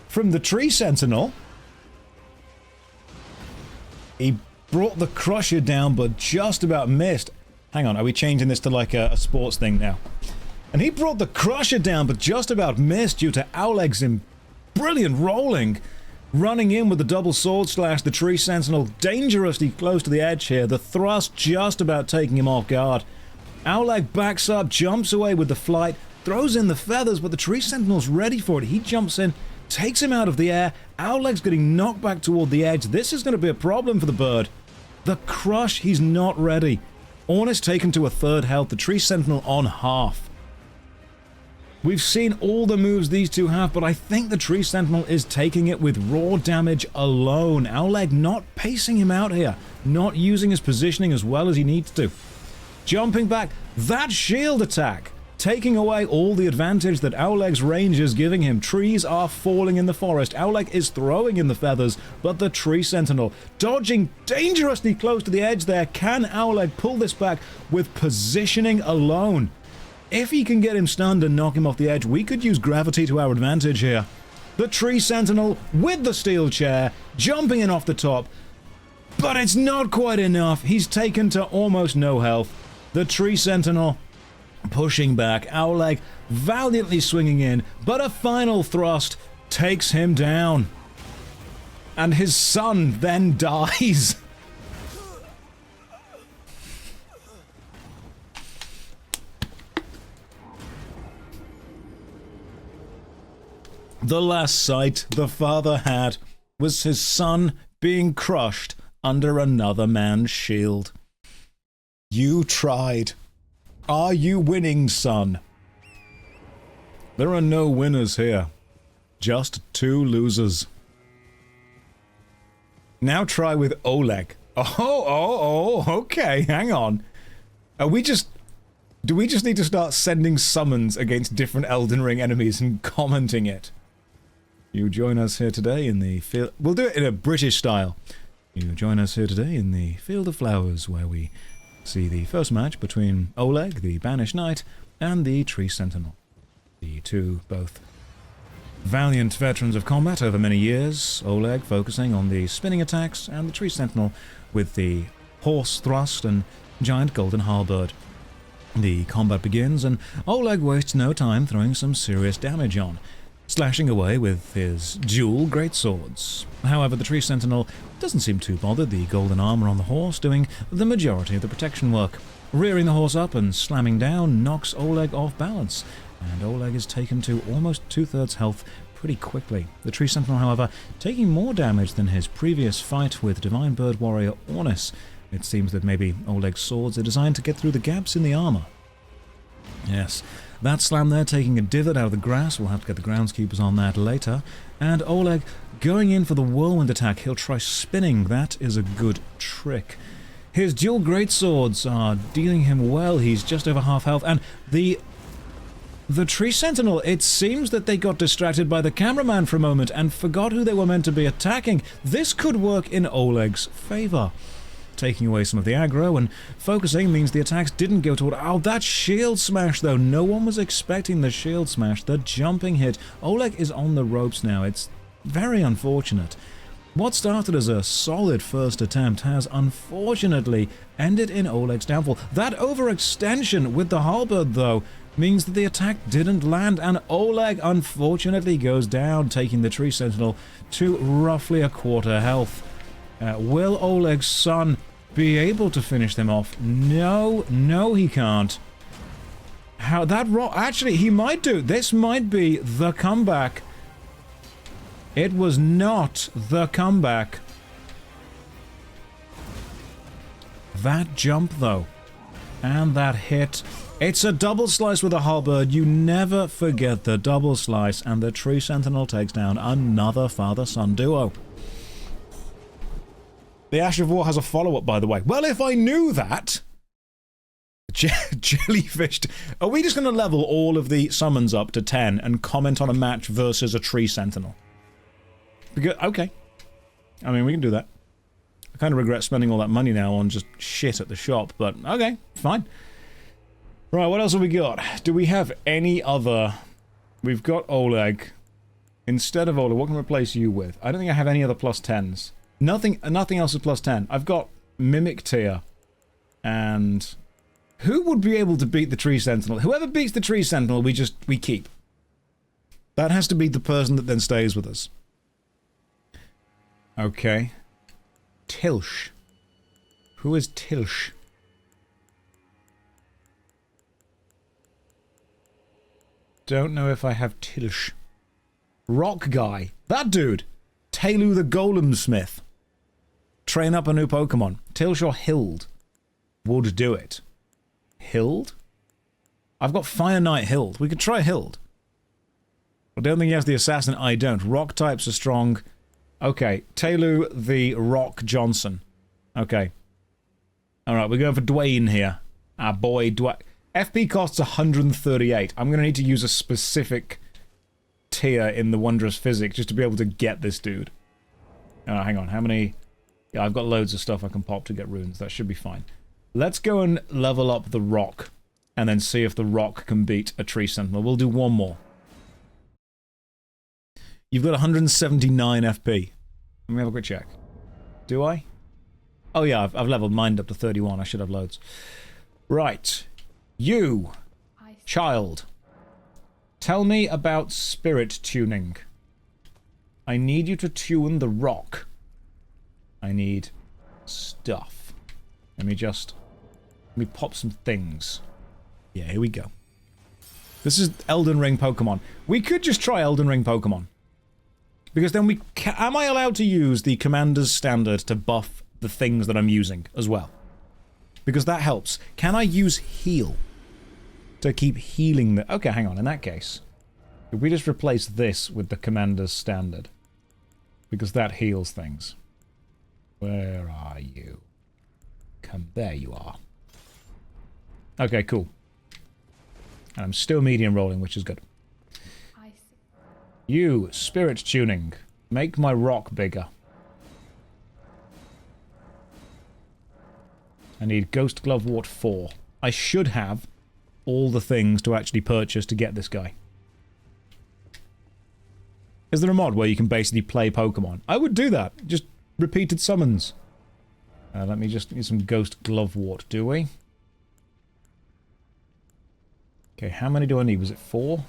From the Tree Sentinel. He brought the Crusher down, but just about missed. Hang on, are we changing this to like a sports thing now? And he brought the Crusher down, but just about missed due to Oleg's brilliant rolling. Running in with the double sword slash, the Tree Sentinel dangerously close to the edge here. The thrust just about taking him off guard. Oleg backs up, jumps away with the flight, throws in the feathers, but the Tree Sentinel's ready for it. He jumps in, takes him out of the air. Oleg's getting knocked back toward the edge. This is going to be a problem for the bird. The crush, he's not ready. Ornn is taken to a third health, the Tree Sentinel on half. We've seen all the moves these two have, but I think the Tree Sentinel is taking it with raw damage alone. Oleg not pacing him out here, not using his positioning as well as he needs to. Jumping back, that shield attack, taking away all the advantage that Oleg's range is giving him. Trees are falling in the forest. Oleg is throwing in the feathers, but the Tree Sentinel dodging dangerously close to the edge there. Can Oleg pull this back with positioning alone? If he can get him stunned and knock him off the edge, we could use gravity to our advantage here. The Tree Sentinel with the steel chair, jumping in off the top. But it's not quite enough. He's taken to almost no health. The Tree Sentinel pushing back. Oleg valiantly swinging in, but a final thrust takes him down. And his son then dies. The last sight the father had was his son being crushed under another man's shield. You tried. Are you winning, son? There are no winners here. Just two losers. Now try with Oleg. Oh, okay, hang on. Do we just need to start sending summons against different Elden Ring enemies and commenting it? You join us here today in the field... We'll do it in a British style. You join us here today in the Field of Flowers, where we see the first match between Oleg, the Banished Knight, and the Tree Sentinel. The two both valiant veterans of combat over many years, Oleg focusing on the spinning attacks, and the Tree Sentinel with the horse thrust and giant golden halberd. The combat begins, and Oleg wastes no time throwing some serious damage on, slashing away with his dual greatswords. However, the Tree Sentinel doesn't seem too bothered, the golden armor on the horse doing the majority of the protection work. Rearing the horse up and slamming down knocks Oleg off balance, and Oleg is taken to almost 2/3 health pretty quickly. The Tree Sentinel, however, taking more damage than his previous fight with Divine Bird Warrior Ornis. It seems that maybe Oleg's swords are designed to get through the gaps in the armor. Yes, that slam there taking a divot out of the grass. We'll have to get the groundskeepers on that later. And Oleg going in for the whirlwind attack. He'll try spinning. That is a good trick. His dual greatswords are dealing him well. He's just over half health. And the Tree Sentinel, it seems that they got distracted by the cameraman for a moment and forgot who they were meant to be attacking. This could work in Oleg's favor. Taking away some of the aggro and focusing means the attacks didn't go toward... Oh, that shield smash, though. No one was expecting the shield smash. The jumping hit. Oleg is on the ropes now. It's very unfortunate. What started as a solid first attempt has unfortunately ended in Oleg's downfall. That overextension with the halberd, though, means that the attack didn't land, and Oleg unfortunately goes down, taking the Tree Sentinel to roughly a quarter health. Will Oleg's son be able to finish them off? No, no he can't. How that actually, he might do. This might be the comeback. It was not the comeback. That jump, though, and that hit. It's a double slice with a halberd. You never forget the double slice, and the Tree Sentinel takes down another father-son duo. The Ash of War has a follow-up, by the way. Well, if I knew that... Jellyfish... Are we just going to level all of the summons up to 10 and comment on a match versus a Tree Sentinel? Because, okay. I mean, we can do that. I kind of regret spending all that money now on just shit at the shop, but okay, fine. Right, what else have we got? Do we have any other... We've got Oleg. Instead of Oleg, what can we replace you with? I don't think I have any other plus 10s. Nothing else is plus 10. I've got Mimic Tier. And... who would be able to beat the Tree Sentinel? Whoever beats the Tree Sentinel, we keep. That has to be the person that then stays with us. Okay. Tilsh. Who is Tilsh? Don't know if I have Tilsh. Rock guy. That dude. Taelu the Golem Smith. Train up a new Pokemon. Tilsh or Hild would do it. Hild? I've got Fire Knight Hild. We could try Hild. I don't think he has the assassin. I don't. Rock types are strong. Okay. Taelu the Rock Johnson. Okay. Alright, we're going for Dwayne here. Our boy Dwayne. FP costs 138. I'm going to need to use a specific tier in the Wondrous Physics just to be able to get this dude. Hang on. How many... Yeah, I've got loads of stuff I can pop to get runes. That should be fine. Let's go and level up the Rock. And then see if the Rock can beat a Tree Sentinel. We'll do one more. You've got 179 FP. Let me have a quick check. Do I? Oh yeah, I've leveled mine up to 31. I should have loads. Right. You, child. Tell me about spirit tuning. I need you to tune the Rock. I need stuff. Let me pop some things. Yeah, here we go. This is Elden Ring Pokemon. We could just try Elden Ring Pokemon. Because then we am I allowed to use the Commander's Standard to buff the things that I'm using as well? Because that helps. Can I use heal to keep healing the... Okay, hang on. In that case, if we just replace this with the Commander's Standard, because that heals things. Where are you? Come, there you are. Okay, cool. And I'm still medium rolling, which is good. I see. You, spirit tuning. Make my rock bigger. I need Ghost Glove Wart 4. I should have all the things to actually purchase to get this guy. Is there a mod where you can basically play Pokemon? I would do that. Just repeated summons. Let me just need some Ghost Glove Wart, do we? Okay, how many do I need? Was it 4?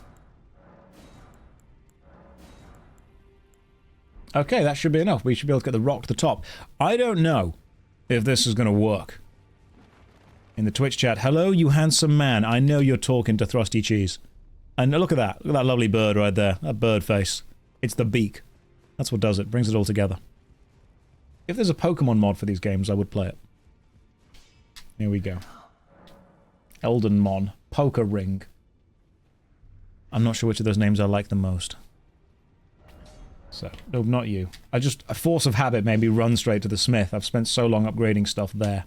Okay, that should be enough. We should be able to get the rock to the top. I don't know if this is going to work. In the Twitch chat, hello, you handsome man. I know you're talking to Thrusty Cheese. And look at that. Look at that lovely bird right there. That bird face. It's the beak. That's what does it. Brings it all together. If there's a Pokemon mod for these games, I would play it. Here we go. Elden Mon. Poker Ring. I'm not sure which of those names I like the most. So, no, not you. A force of habit made me run straight to the smith. I've spent so long upgrading stuff there.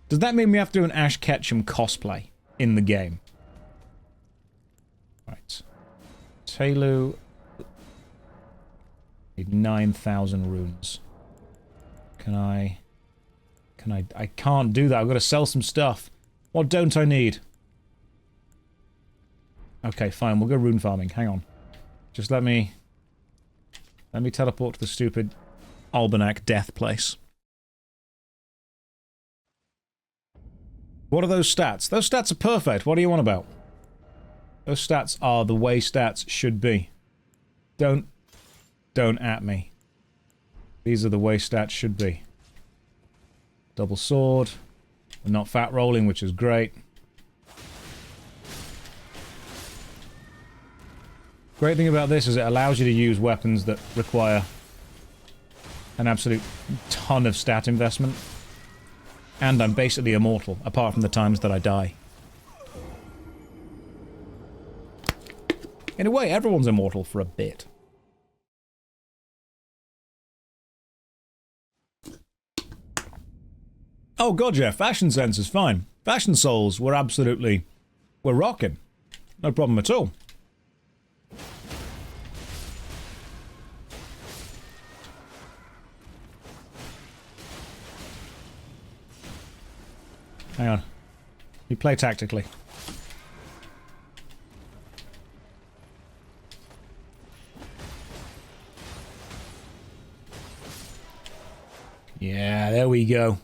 Does that mean we have to do an Ash Ketchum cosplay in the game? Right. Telu. Need 9,000 runes. I can't do that. I've got to sell some stuff. What don't I need? Okay, fine. We'll go rune farming. Hang on. Just let me teleport to the stupid Albernac death place. What are those stats? Those stats are perfect. What do you want about? Those stats are the way stats should be. Don't at me. These are the way stats should be. Double sword. We're not fat rolling, which is great. Great thing about this is it allows you to use weapons that require an absolute ton of stat investment. And I'm basically immortal, apart from the times that I die. In a way, everyone's immortal for a bit. Oh god, yeah, Fashion Sense is fine. Fashion Souls, we're rocking. No problem at all. Hang on. We play tactically. Yeah, there we go.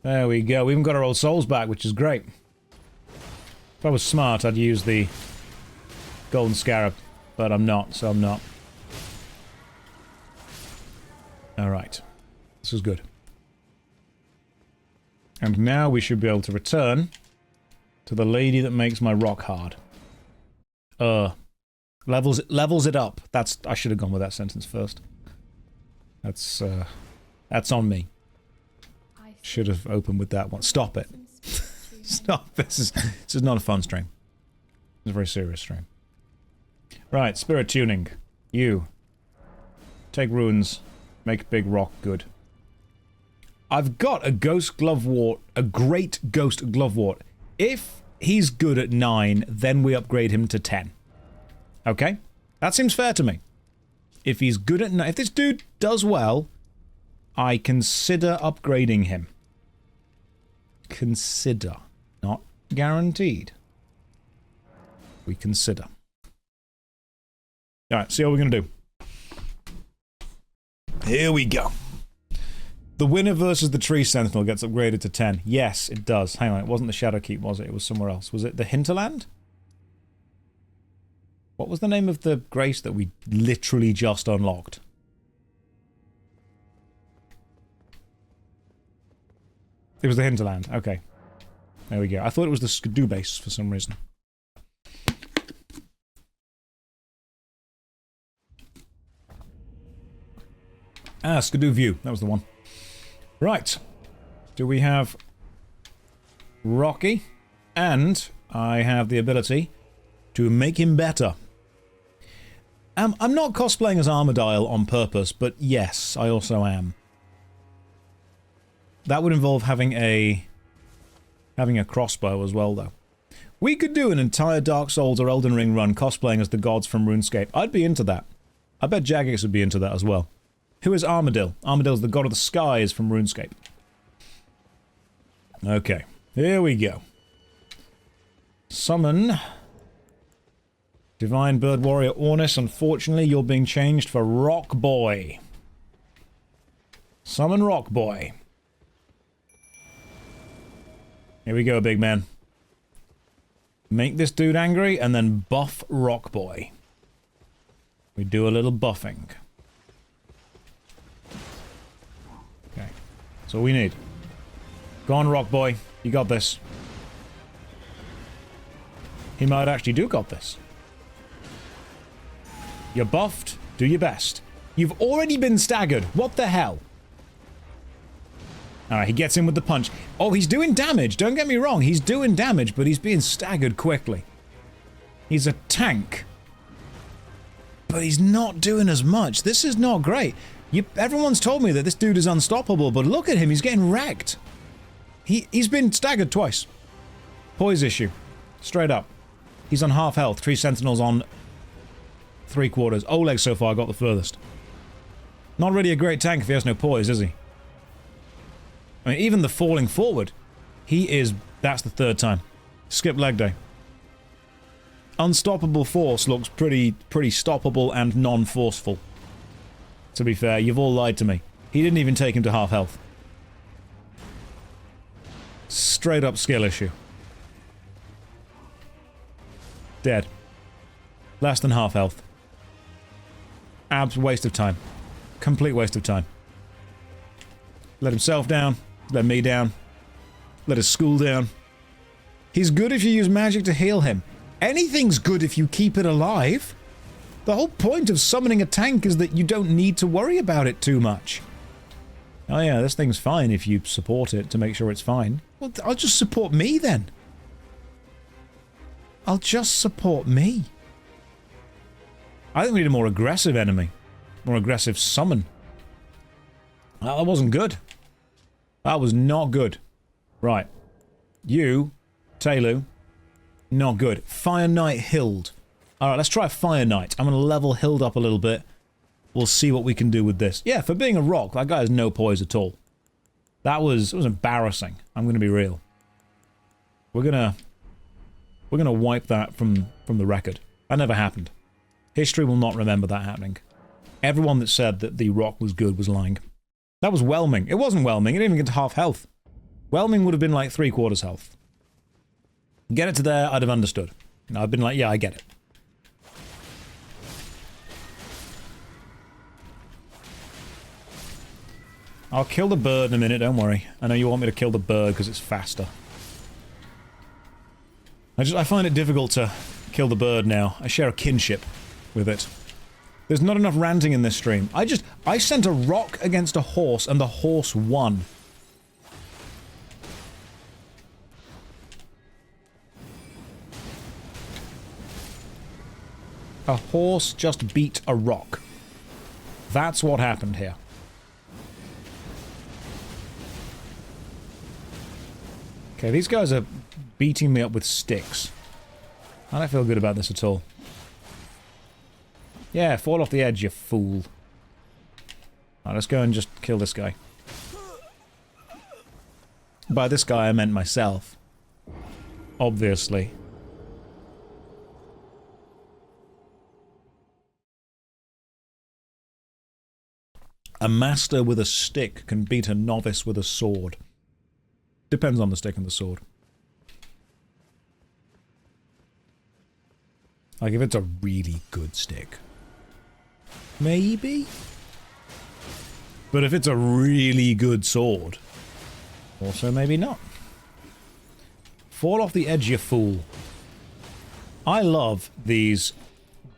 There we go. We even got our old souls back, which is great. If I was smart, I'd use the golden scarab, but I'm not, so I'm not. Alright. This is good. And now we should be able to return to the lady that makes my rock hard. Levels it up. I should have gone with that sentence first. That's on me. Should have opened with that one. Stop it. Stop. This is not a fun stream. It's a very serious stream. Right, spirit tuning. You. Take runes. Make big rock good. I've got a ghost glovewort, a great ghost glovewort. If he's good at 9, then we upgrade him to 10. Okay? That seems fair to me. If he's good at 9, if this dude does well, I consider upgrading him. Consider. Not guaranteed. We consider. Alright, see what we're gonna do. Here we go. The winner versus the tree sentinel gets upgraded to 10. Yes, it does. Hang on, it wasn't the Shadow Keep, was it? It was somewhere else. Was it the Hinterland? What was the name of the grace that we literally just unlocked? It was the Hinterland. Okay. There we go. I thought it was the Skidoo base for some reason. Ah, Skidoo View. That was the one. Right. Do we have Rocky? And I have the ability to make him better. I'm not cosplaying as Armadile on purpose, but yes, I also am. That would involve having a crossbow as well, though. We could do an entire Dark Souls or Elden Ring run cosplaying as the gods from RuneScape. I'd be into that. I bet Jagex would be into that as well. Who is Armadil? Armadil's the god of the skies from RuneScape. Okay, here we go. Summon Divine Bird Warrior Ornis. Unfortunately, you're being changed for Rock Boy. Summon Rock Boy. Here we go, big man. Make this dude angry and then buff Rock Boy. We do a little buffing. Okay. That's all we need. Go on, Rock Boy. You got this. He might actually do got this. You're buffed. Do your best. You've already been staggered. What the hell? Alright, he gets in with the punch. Oh, he's doing damage. Don't get me wrong. He's doing damage, but he's being staggered quickly. He's a tank. But he's not doing as much. This is not great. Everyone's told me that this dude is unstoppable, but look at him. He's getting wrecked. He's been staggered twice. Poise issue. Straight up. He's on half health. 3 Sentinels on 3/4. Oleg so far got the furthest. Not really a great tank if he has no poise, is he? I mean, even the falling forward, he is... That's the 3rd time. Skip leg day. Unstoppable force looks pretty stoppable and non-forceful. To be fair, you've all lied to me. He didn't even take him to half health. Straight up skill issue. Dead. Less than half health. Abs waste of time. Complete waste of time. Let himself down. Let me down. Let his school down. He's good if you use magic to heal him. Anything's good if you keep it alive. The whole point of summoning a tank is that you don't need to worry about it too much. Oh yeah, this thing's fine if you support it to make sure it's fine. Well, I'll just support me then. I'll just support me. I think we need a more aggressive enemy. More aggressive summon. That wasn't good. That was not good. Right. You, Telu, not good. Fire Knight Hild. Alright, let's try Fire Knight. I'm going to level Hild up a little bit. We'll see what we can do with this. Yeah, for being a rock, that guy has no poise at all. It was embarrassing. I'm going to be real. We're gonna wipe that from the record. That never happened. History will not remember that happening. Everyone that said that the rock was good was lying. That was whelming. It wasn't whelming. It didn't even get to half health. Whelming would have been like 3/4 health. Get it to there, I'd have understood. You know, I've been like, yeah, I get it. I'll kill the bird in a minute, don't worry. I know you want me to kill the bird because it's faster. I find it difficult to kill the bird now. I share a kinship with it. There's not enough ranting in this stream. I sent a rock against a horse and the horse won. A horse just beat a rock. That's what happened here. Okay, these guys are beating me up with sticks. I don't feel good about this at all. Yeah, fall off the edge, you fool. Alright, let's go and just kill this guy. By this guy, I meant myself. Obviously. A master with a stick can beat a novice with a sword. Depends on the stick and the sword. Like, if it's a really good stick. Maybe? But if it's a really good sword, also maybe not. Fall off the edge, you fool. I love these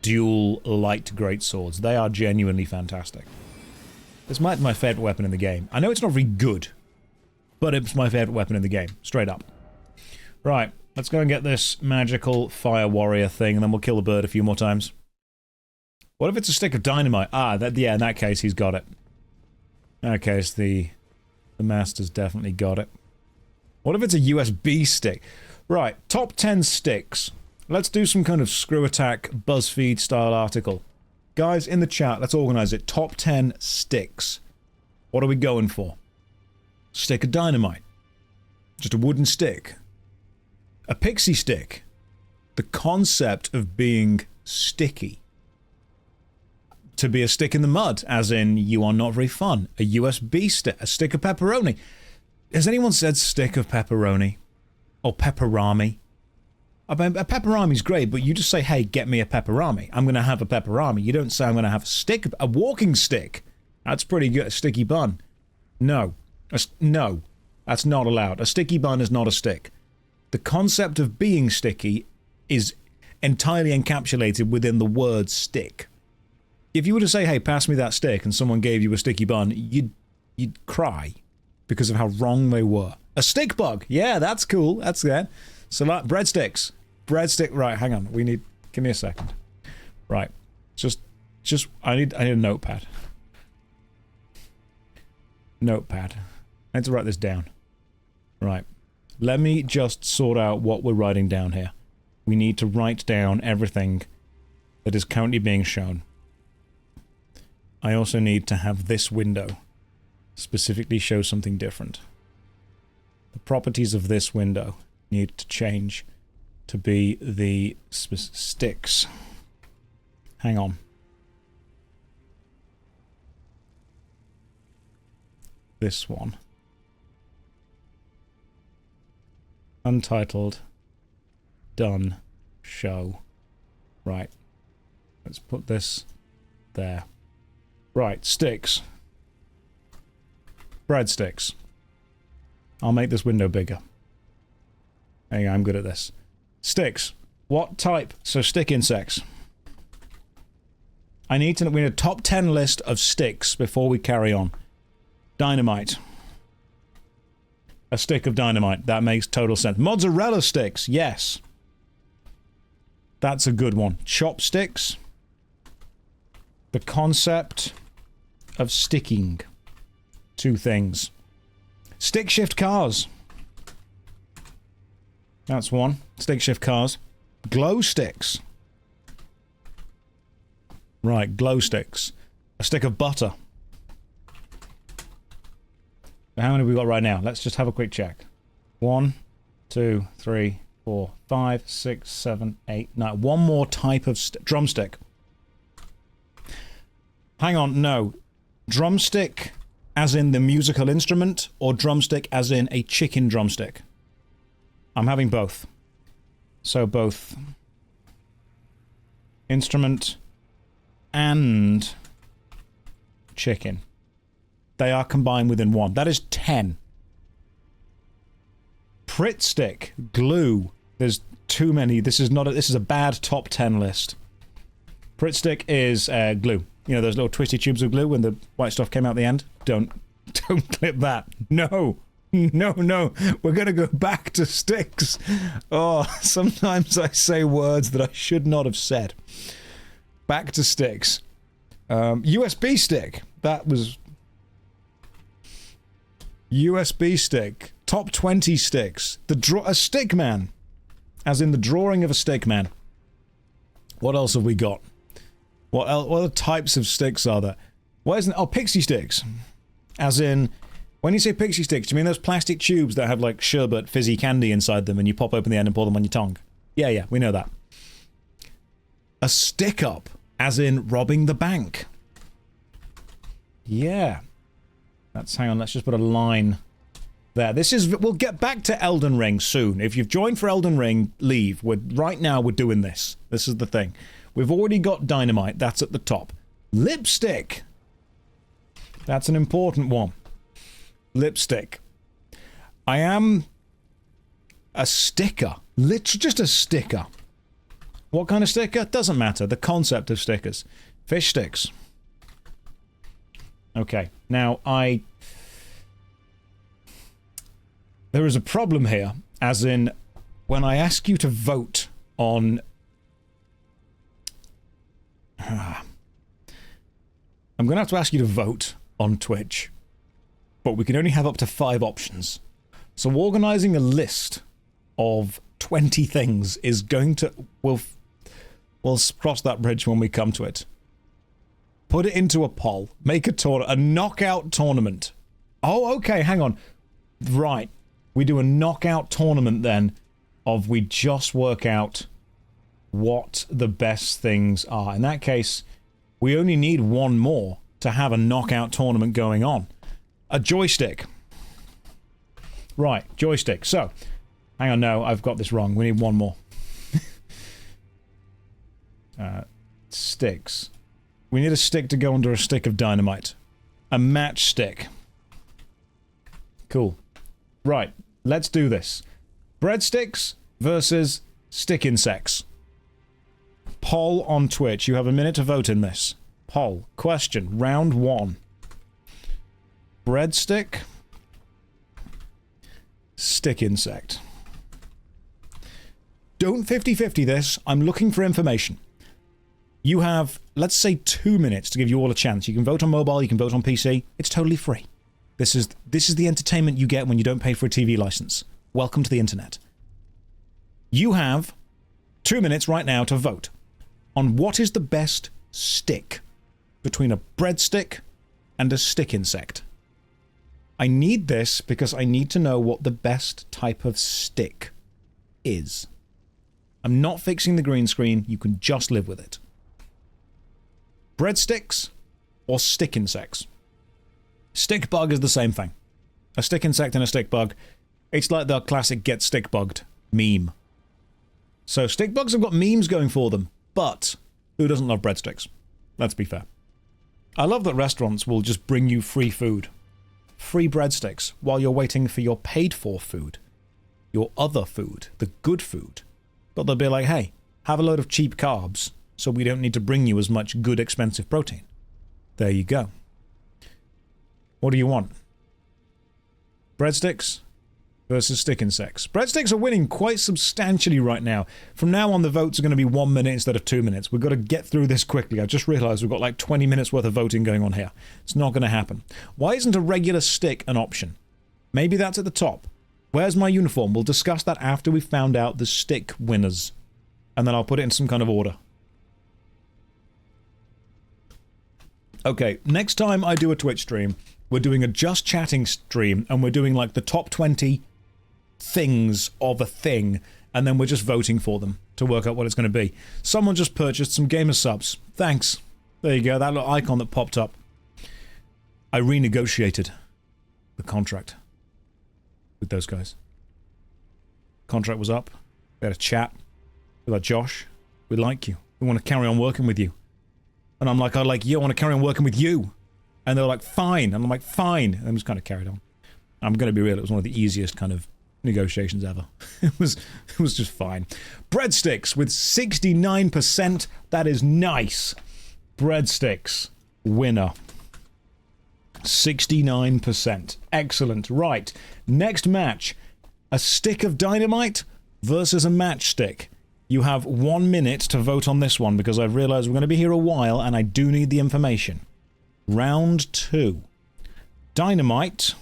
dual light greatswords. They are genuinely fantastic. This might be my favourite weapon in the game. I know it's not very good, but it's my favourite weapon in the game. Straight up. Right, let's go and get this magical fire warrior thing, and then we'll kill the bird a few more times. What if it's a stick of dynamite? Ah, yeah, in that case, he's got it. In that case, the master's definitely got it. What if it's a USB stick? Right, top 10 sticks. Let's do some kind of screw attack, BuzzFeed style article. Guys, in the chat, let's organise it. Top 10 sticks. What are we going for? Stick of dynamite. Just a wooden stick. A pixie stick. The concept of being sticky. To be a stick in the mud, as in you are not very fun. A USB stick. A stick of pepperoni. Has anyone said stick of pepperoni? Or pepperami? I mean, a pepperami's great, but you just say, hey, get me a pepperami. I'm going to have a pepperami. You don't say I'm going to have a stick. A walking stick. That's pretty good. A sticky bun. No. No. That's not allowed. A sticky bun is not a stick. The concept of being sticky is entirely encapsulated within the word stick. if you were to say, hey, pass me that stick, and someone gave you a sticky bun, you'd cry because of how wrong they were. A stick bug! Yeah, that's cool. That's that. So, breadsticks. Breadstick. Right, hang on. Give me a second. Right. Just, I need a notepad. Notepad. I need to write this down. Right. Let me just sort out what we're writing down here. We need to write down everything that is currently being shown. I also need to have this window specifically show something different. The properties of this window need to change to be the sticks. Hang on. This one. Untitled. Done. Show. Right. Let's put this there. Right, sticks. Breadsticks. I'll make this window bigger. There you go, I'm good at this. Sticks. What type? So stick insects. We need a top 10 list of sticks before we carry on. Dynamite. A stick of dynamite. That makes total sense. Mozzarella sticks. Yes. That's a good one. Chopsticks. The concept of sticking. Two things. Stick shift cars. That's one. Stick shift cars. Glow sticks. Right, glow sticks. A stick of butter. How many have we got right now? Let's just have a quick check. 1, 2, 3, 4, 5, 6, 7, 8, 9. One more type of drumstick. Hang on, no. Drumstick as in the musical instrument, or drumstick as in a chicken drumstick? I'm having both. So both instrument and chicken. They are combined within one. That is 10. Prit stick, glue. There's too many. This is a bad top 10 list. Prit stick is glue. You know those little twisty tubes of glue when the white stuff came out the end? Don't clip that. No. No. We're gonna go back to sticks. Oh, sometimes I say words that I should not have said. Back to sticks. USB stick. That was... USB stick. Top 20 sticks. A stick man. As in the drawing of a stick man. What else have we got? What other types of sticks are there? Why isn't... Oh, pixie sticks. As in... When you say pixie sticks, do you mean those plastic tubes that have, like, sherbet, fizzy candy inside them and you pop open the end and pour them on your tongue? Yeah, we know that. A stick-up. As in robbing the bank. Yeah. Hang on, let's just put a line there. We'll get back to Elden Ring soon. If you've joined for Elden Ring, leave. Right now we're doing this. This is the thing. We've already got dynamite. That's at the top. Lipstick. That's an important one. Lipstick. I am a sticker. Literally just a sticker. What kind of sticker? Doesn't matter. The concept of stickers. Fish sticks. Okay. Now, there is a problem here, as in, when I ask you to vote on... I'm going to have to ask you to vote on Twitch. But we can only have up to 5 options. So organising a list of 20 things is going to... We'll cross that bridge when we come to it. Put it into a poll. Make a knockout tournament. Oh, okay, hang on. Right. We do a knockout tournament then of we just work out what the best things are. In that case, we only need one more to have a knockout tournament going on. A joystick. Right, joystick. So, hang on, no, I've got this wrong. We need one more. Sticks. We need a stick to go under a stick of dynamite. A matchstick. Cool. Right, let's do this. Breadsticks versus stick insects. Poll on Twitch. You have a minute to vote in this. Poll. Question. Round 1. Breadstick. Stick insect. Don't 50-50 this. I'm looking for information. You have, let's say, 2 minutes to give you all a chance. You can vote on mobile, you can vote on PC. It's totally free. This is the entertainment you get when you don't pay for a TV license. Welcome to the internet. You have 2 minutes right now to vote on what is the best stick between a breadstick and a stick insect. I need this because I need to know what the best type of stick is. I'm not fixing the green screen. You can just live with it. Breadsticks or stick insects? Stick bug is the same thing. A stick insect and a stick bug. It's like the classic get stick bugged meme. So stick bugs have got memes going for them, but who doesn't love breadsticks? Let's be fair. I love that restaurants will just bring you free food. Free breadsticks while you're waiting for your paid for food. Your other food. The good food. But they'll be like, hey, have a load of cheap carbs so we don't need to bring you as much good expensive protein. There you go. What do you want? Breadsticks versus stick insects. Breadsticks are winning quite substantially right now. From now on, the votes are going to be 1 minute instead of 2 minutes. We've got to get through this quickly. I just realized we've got like 20 minutes worth of voting going on here. It's not going to happen. Why isn't a regular stick an option? Maybe that's at the top. Where's my uniform? We'll discuss that after we've found out the stick winners. And then I'll put it in some kind of order. Okay, next time I do a Twitch stream, we're doing a just chatting stream, and we're doing like the top 20 things of a thing, and then we're just voting for them to work out what it's going to be. Someone just purchased some gamer subs. Thanks. There you go, that little icon that popped up. I renegotiated the contract with those guys. Contract was up. We had a chat. We're like, Josh, we like you. We want to carry on working with you. And I'm like, I like you. I want to carry on working with you. And they were like, fine. And I'm like, fine. And then just kind of carried on. I'm going to be real. It was one of the easiest kind of negotiations ever. It was just fine. Breadsticks with 69%. That is nice. Breadsticks. Winner. 69%. Excellent. Right. Next match. A stick of dynamite versus a matchstick. You have 1 minute to vote on this one because I've realized we're going to be here a while and I do need the information. Round 2. Dynamite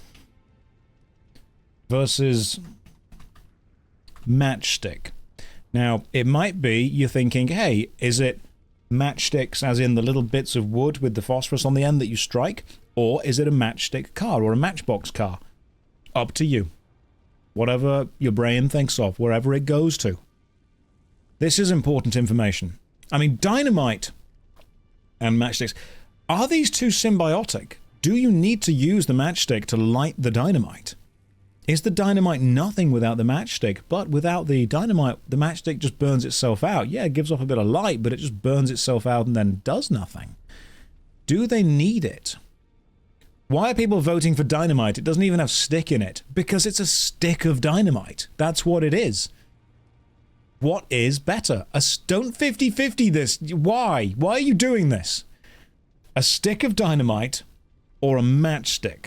versus matchstick. Now, it might be you're thinking, hey, is it matchsticks as in the little bits of wood with the phosphorus on the end that you strike? Or is it a matchstick car or a matchbox car? Up to you. Whatever your brain thinks of, wherever it goes to. This is important information. I mean, dynamite and matchsticks, are these two symbiotic? Do you need to use the matchstick to light the dynamite? Is the dynamite nothing without the matchstick? But without the dynamite, the matchstick just burns itself out. Yeah, it gives off a bit of light, but it just burns itself out and then does nothing. Do they need it? Why are people voting for dynamite? It doesn't even have stick in it. Because it's a stick of dynamite. That's what it is. What is better? Don't 50-50 this. Why? Why are you doing this? A stick of dynamite or a matchstick?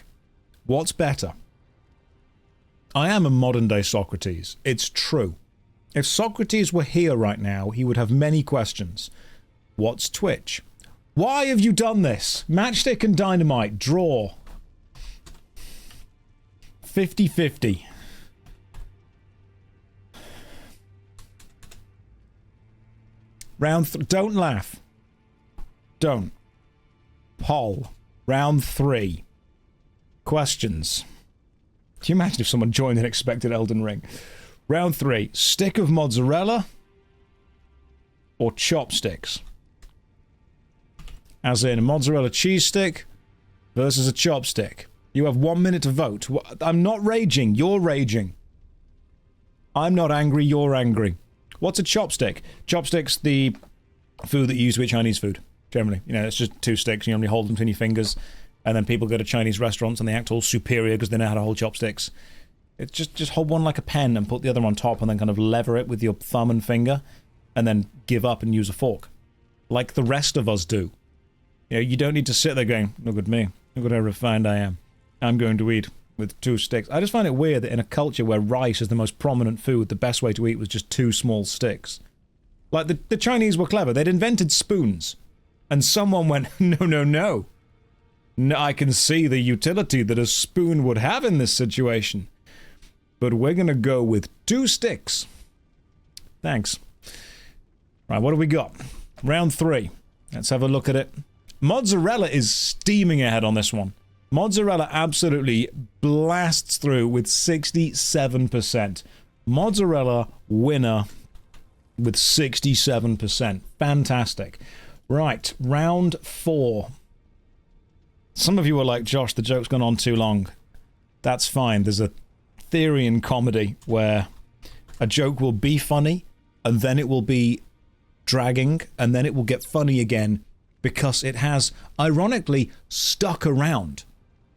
What's better? I am a modern-day Socrates. It's true. If Socrates were here right now, he would have many questions. What's Twitch? Why have you done this? Matchstick and dynamite. Draw. 50-50. Don't laugh. Don't. Poll. Round 3. Questions. Can you imagine if someone joined and expected Elden Ring? Round 3. Stick of mozzarella or chopsticks? As in a mozzarella cheese stick versus a chopstick. You have 1 minute to vote. I'm not raging. You're raging. I'm not angry. You're angry. What's a chopstick? Chopsticks, the food that you use to eat Chinese food, generally. You know, it's just 2 sticks, you only hold them between your fingers, and then people go to Chinese restaurants and they act all superior because they know how to hold chopsticks. It's just hold one like a pen and put the other on top and then kind of lever it with your thumb and finger, and then give up and use a fork. Like the rest of us do. You know, you don't need to sit there going, look at me, look at how refined I am. I'm going to eat with 2 sticks. I just find it weird that in a culture where rice is the most prominent food, the best way to eat was just 2 small sticks. Like, the Chinese were clever. They'd invented spoons. And someone went, no, no, no. No, I can see the utility that a spoon would have in this situation. But we're gonna go with 2 sticks. Thanks. Right, what do we got? Round 3. Let's have a look at it. Mozzarella is steaming ahead on this one. Mozzarella absolutely blasts through with 67%. Mozzarella winner with 67%. Fantastic. Right, round 4. Some of you are like, Josh, the joke's gone on too long. That's fine. There's a theory in comedy where a joke will be funny, and then it will be dragging, and then it will get funny again because it has, ironically, stuck around.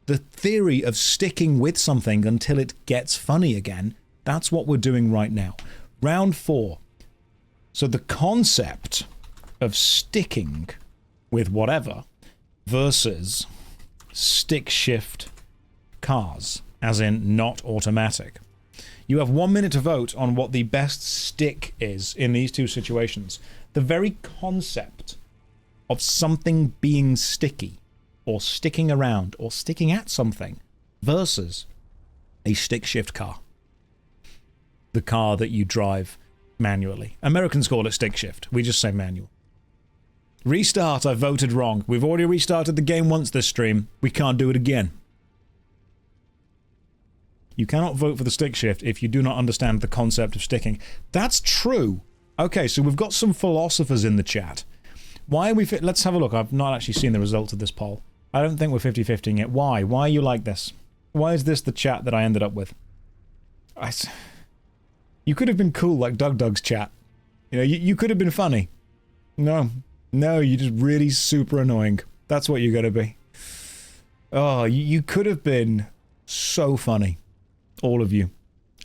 The theory of sticking with something until it gets funny again, that's what we're doing right now. Round 4. So the concept of sticking with whatever versus stick shift cars, as in not automatic. You have 1 minute to vote on what the best stick is in these 2 situations. The very concept of something being sticky, or sticking around, or sticking at something, versus a stick shift car. The car that you drive manually. Americans call it stick shift. We just say manual. Restart, I voted wrong. We've already restarted the game once this stream. We can't do it again. You cannot vote for the stick shift if you do not understand the concept of sticking. That's true. Okay, so we've got some philosophers in the chat. Why are we... Let's have a look. I've not actually seen the results of this poll. I don't think we're 50-50ing it. Why? Why are you like this? Why is this the chat that I ended up with? You could have been cool like Doug's chat. You know, you could have been funny. No. No, you're just really super annoying. That's what you're gonna be. Oh, you could have been so funny. All of you.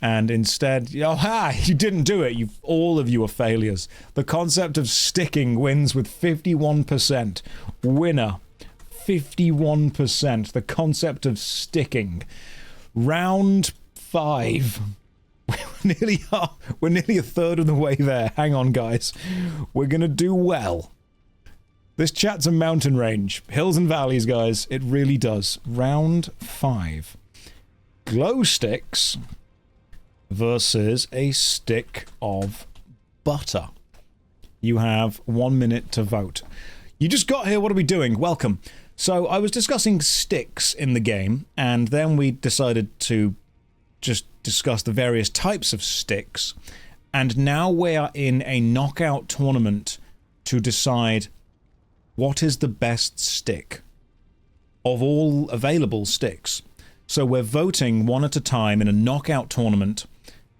And instead, oh ha! You didn't do it. All of you are failures. The concept of sticking wins with 51%. Winner. 51%. The concept of sticking. Round 5. We're nearly a third of the way there. Hang on, guys. We're gonna do well. This chat's a mountain range. Hills and valleys, guys. It really does. Round 5. Glow sticks versus a stick of butter. You have 1 minute to vote. You just got here, what are we doing? Welcome. So I was discussing sticks in the game, and then we decided to just discuss the various types of sticks, and now we are in a knockout tournament to decide what is the best stick of all available sticks. So we're voting one at a time in a knockout tournament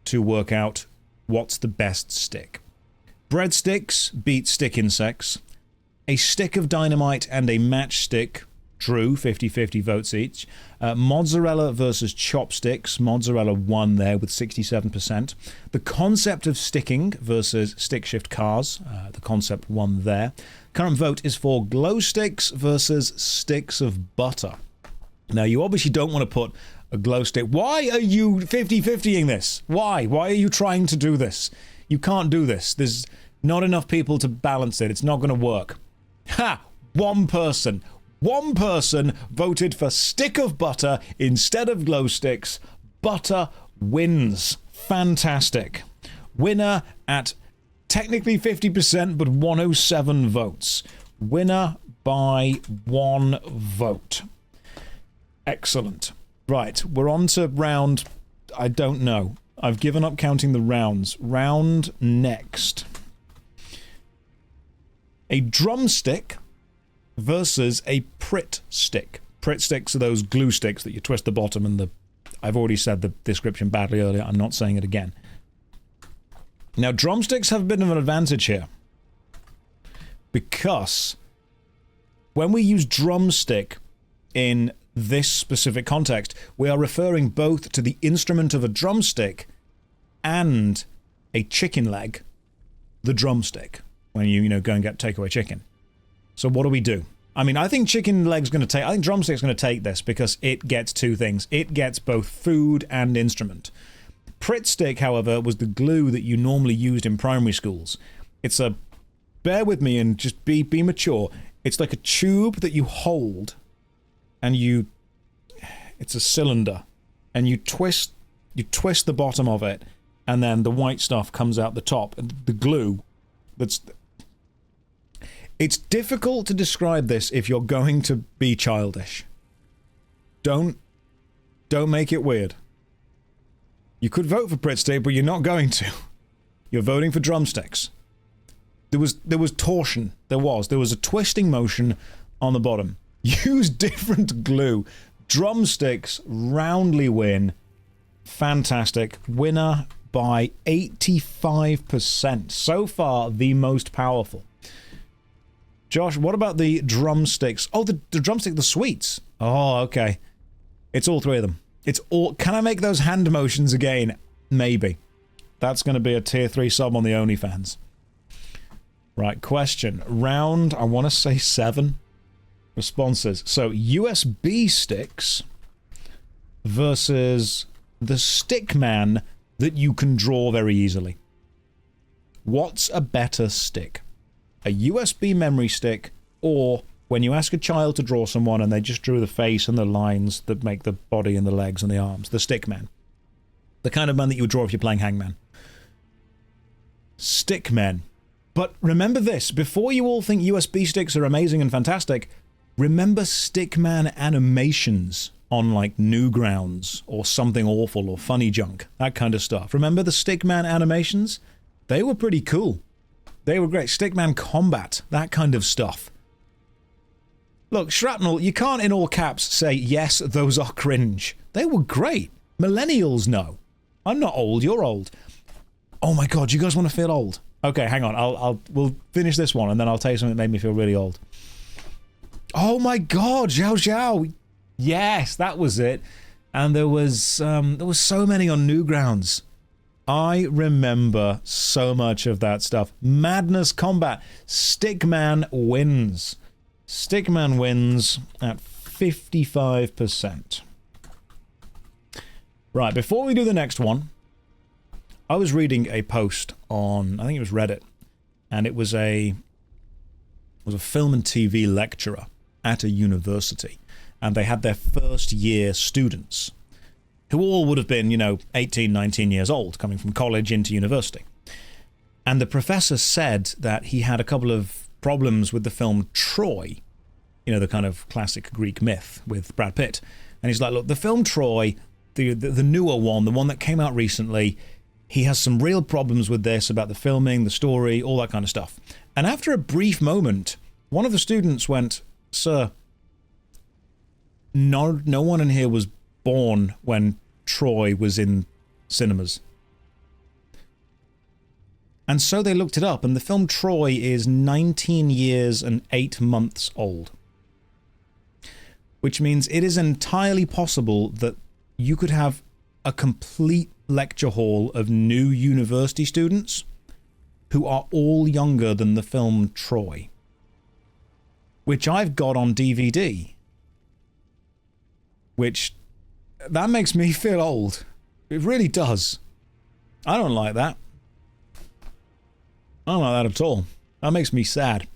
to work out what's the best stick. Breadsticks beat stick insects. A stick of dynamite and a matchstick drew 50-50 votes each. Mozzarella versus chopsticks. Mozzarella won there with 67%. The concept of sticking versus stick shift cars. The concept won there. Current vote is for glow sticks versus sticks of butter. Now, you obviously don't want to put a glow stick. Why are you 50-50ing this? Why? Why are you trying to do this? You can't do this. There's not enough people to balance it. It's not going to work. Ha! One person voted for stick of butter instead of glow sticks. Butter wins. Fantastic. Winner at technically 50%, but 107 votes. Winner by 1 vote. Excellent. Right, we're on to round... I don't know. I've given up counting the rounds. Round next. A drumstick versus a Pritt stick. Pritt sticks are those glue sticks that you twist the bottom and the... I've already said the description badly earlier. I'm not saying it again. Now, drumsticks have a bit of an advantage here. Because when we use drumstick in this specific context, we are referring both to the instrument of a drumstick and a chicken leg, the drumstick, when you go and get takeaway chicken. So what do? I mean, I think chicken leg's going to take... I think drumstick's going to take this because it gets two things. It gets both food and instrument. Pritt stick, however, was the glue that you normally used in primary schools. It's a... Bear with me and just be mature. It's like a tube that you hold and you... It's a cylinder. And you twist the bottom of it and then the white stuff comes out the top. And the glue that's... It's difficult to describe this if you're going to be childish. Don't make it weird. You could vote for Pritt stick, but you're not going to. You're voting for drumsticks. There was torsion. There was a twisting motion on the bottom. Use different glue. Drumsticks roundly win. Fantastic. Winner by 85%. So far, the most powerful. Josh, what about the drumsticks? Oh, the drumstick, the sweets. Oh, okay. It's all three of them. It's all... Can I make those hand motions again? Maybe. That's going to be a tier 3 sub on the OnlyFans. Right, question. Round, I want to say 7 responses. So, USB sticks versus the stickman that you can draw very easily. What's a better stick? A USB memory stick, or when you ask a child to draw someone and they just drew the face and the lines that make the body and the legs and the arms, the stick man. The kind of man that you would draw if you're playing Hangman. Stick men. But remember this, before you all think USB sticks are amazing and fantastic, remember stickman animations on like Newgrounds or Something Awful or Funny Junk, that kind of stuff. Remember the stickman animations? They were pretty cool. They were great. Stickman combat, that kind of stuff. Look, Shrapnel, you can't in all caps say, yes, those are cringe. They were great. Millennials know. I'm not old, you're old. Oh my god, you guys want to feel old? Okay, hang on, we'll finish this one and then I'll tell you something that made me feel really old. Oh my god, Xiao Xiao! Yes, that was it. And there was so many on Newgrounds. I remember so much of that stuff. Madness Combat. Stickman wins. Stickman wins at 55%. Right, before we do the next one, I was reading a post on, I think it was Reddit, and it was a film and TV lecturer at a university, and they had their first year students, who all would have been, 18, 19 years old, coming from college into university. And the professor said that he had a couple of problems with the film Troy, the kind of classic Greek myth with Brad Pitt. And he's like, look, the film Troy, the newer one, the one that came out recently, he has some real problems with this, about the filming, the story, all that kind of stuff. And after a brief moment, one of the students went, sir, no one in here was born when Troy was in cinemas. And so they looked it up, and the film Troy is 19 years and 8 months old. Which means it is entirely possible that you could have a complete lecture hall of new university students who are all younger than the film Troy. Which I've got on DVD. Which... that makes me feel old. It really does. I don't like that. I don't like that at all. That makes me sad.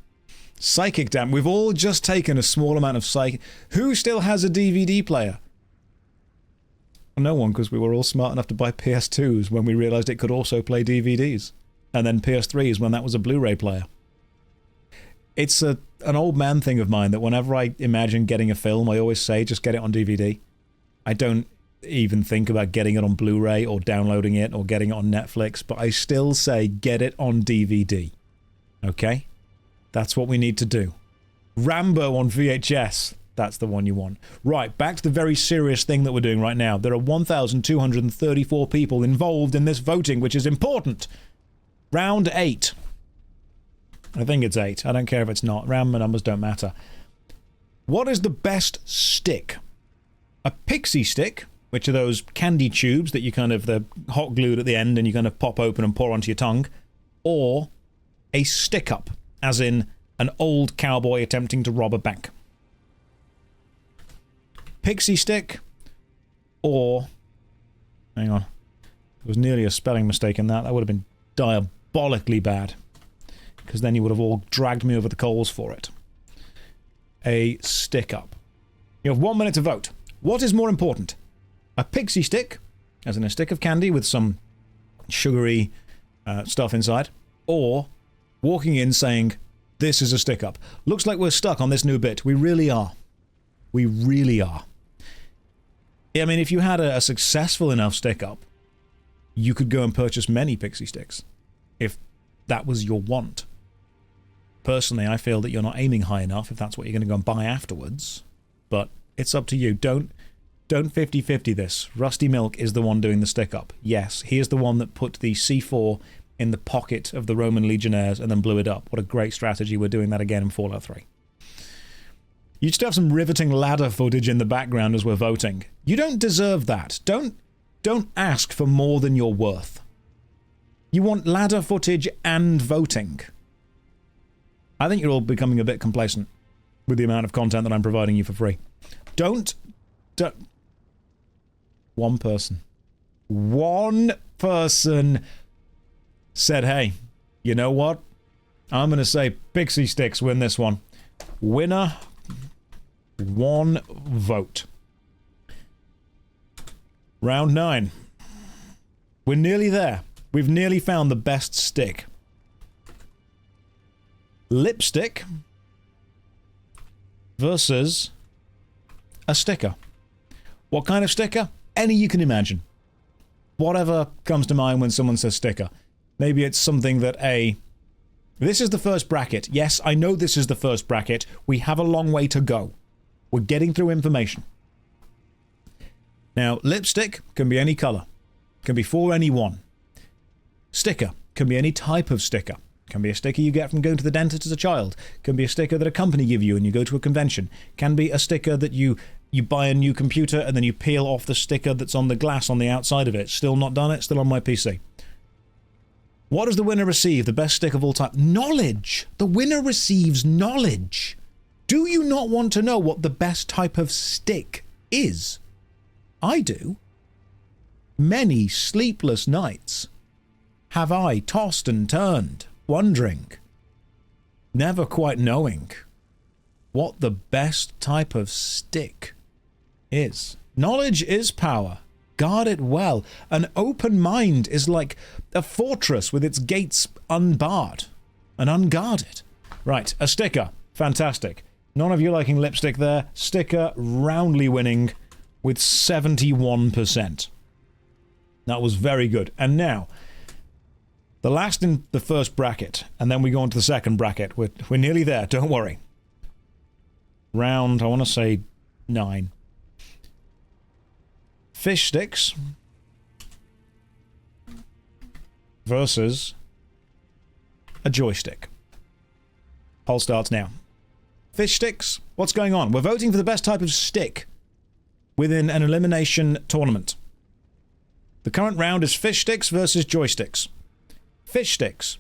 Psychic Damn. We've all just taken a small amount of psychic... Who still has a DVD player? No one, because we were all smart enough to buy PS2s when we realised it could also play DVDs. And then PS3s when that was a Blu-ray player. It's an old man thing of mine that whenever I imagine getting a film, I always say, just get it on DVD. I don't even think about getting it on Blu-ray or downloading it or getting it on Netflix, but I still say get it on DVD. Okay? That's what we need to do. Rambo on VHS. That's the one you want. Right, back to the very serious thing that we're doing right now. There are 1,234 people involved in this voting, which is important. Round 8. I think it's 8. I don't care if it's not. Round numbers don't matter. What is the best stick? A pixie stick, which are those candy tubes that you kind of, they're hot glued at the end and you kind of pop open and pour onto your tongue, or a stick-up, as in an old cowboy attempting to rob a bank. Pixie stick or... Hang on. There was nearly a spelling mistake in that. That would have been diabolically bad. Because then you would have all dragged me over the coals for it. A stick up. You have 1 minute to vote. What is more important? A pixie stick, as in a stick of candy with some sugary stuff inside, or walking in saying, this is a stick up. Looks like we're stuck on this new bit. We really are. We really are. I mean, if you had a successful enough stick up, you could go and purchase many pixie sticks, if that was your want. Personally, I feel that you're not aiming high enough if that's what you're going to go and buy afterwards, but it's up to you. Don't 50-50 this. Rusty Milk is the one doing the stick up. Yes, he is the one that put the C4 in the pocket of the Roman legionnaires and then blew it up. What a great strategy. We're doing that again in Fallout 3. You just have some riveting ladder footage in the background as we're voting. You don't deserve that. Don't ask for more than you're worth. You want ladder footage and voting. I think you're all becoming a bit complacent with the amount of content that I'm providing you for free. Don't... One person said, hey, you know what? I'm going to say Pixie Sticks win this one. Winner, 1 vote. Round 9. We're nearly there. We've nearly found the best stick. Lipstick versus a sticker. What kind of sticker? Any you can imagine. Whatever comes to mind when someone says sticker. Maybe it's something that This is the first bracket. Yes, I know this is the first bracket. We have a long way to go. We're getting through information. Now, lipstick can be any color. Can be for anyone. Sticker can be any type of sticker. Can be a sticker you get from going to the dentist as a child. Can be a sticker that a company give you and you go to a convention. Can be a sticker that you buy a new computer and then you peel off the sticker that's on the glass on the outside of it. Still not done it, still on my PC. What does the winner receive? The best stick of all time? Knowledge! The winner receives knowledge! Do you not want to know what the best type of stick is? I do. Many sleepless nights have I tossed and turned, wondering, never quite knowing what the best type of stick is. Knowledge is power. Guard it well. An open mind is like a fortress with its gates unbarred and unguarded. Right, a sticker. Fantastic. None of you liking lipstick there. Sticker roundly winning with 71%. That was very good. And now, the last in the first bracket, and then we go on to the second bracket. We're nearly there, don't worry. Round, I want to say 9. Fish sticks versus a joystick. Poll starts now. Fish sticks, what's going on? We're voting for the best type of stick within an elimination tournament. The current round is fish sticks versus joysticks. Fish sticks,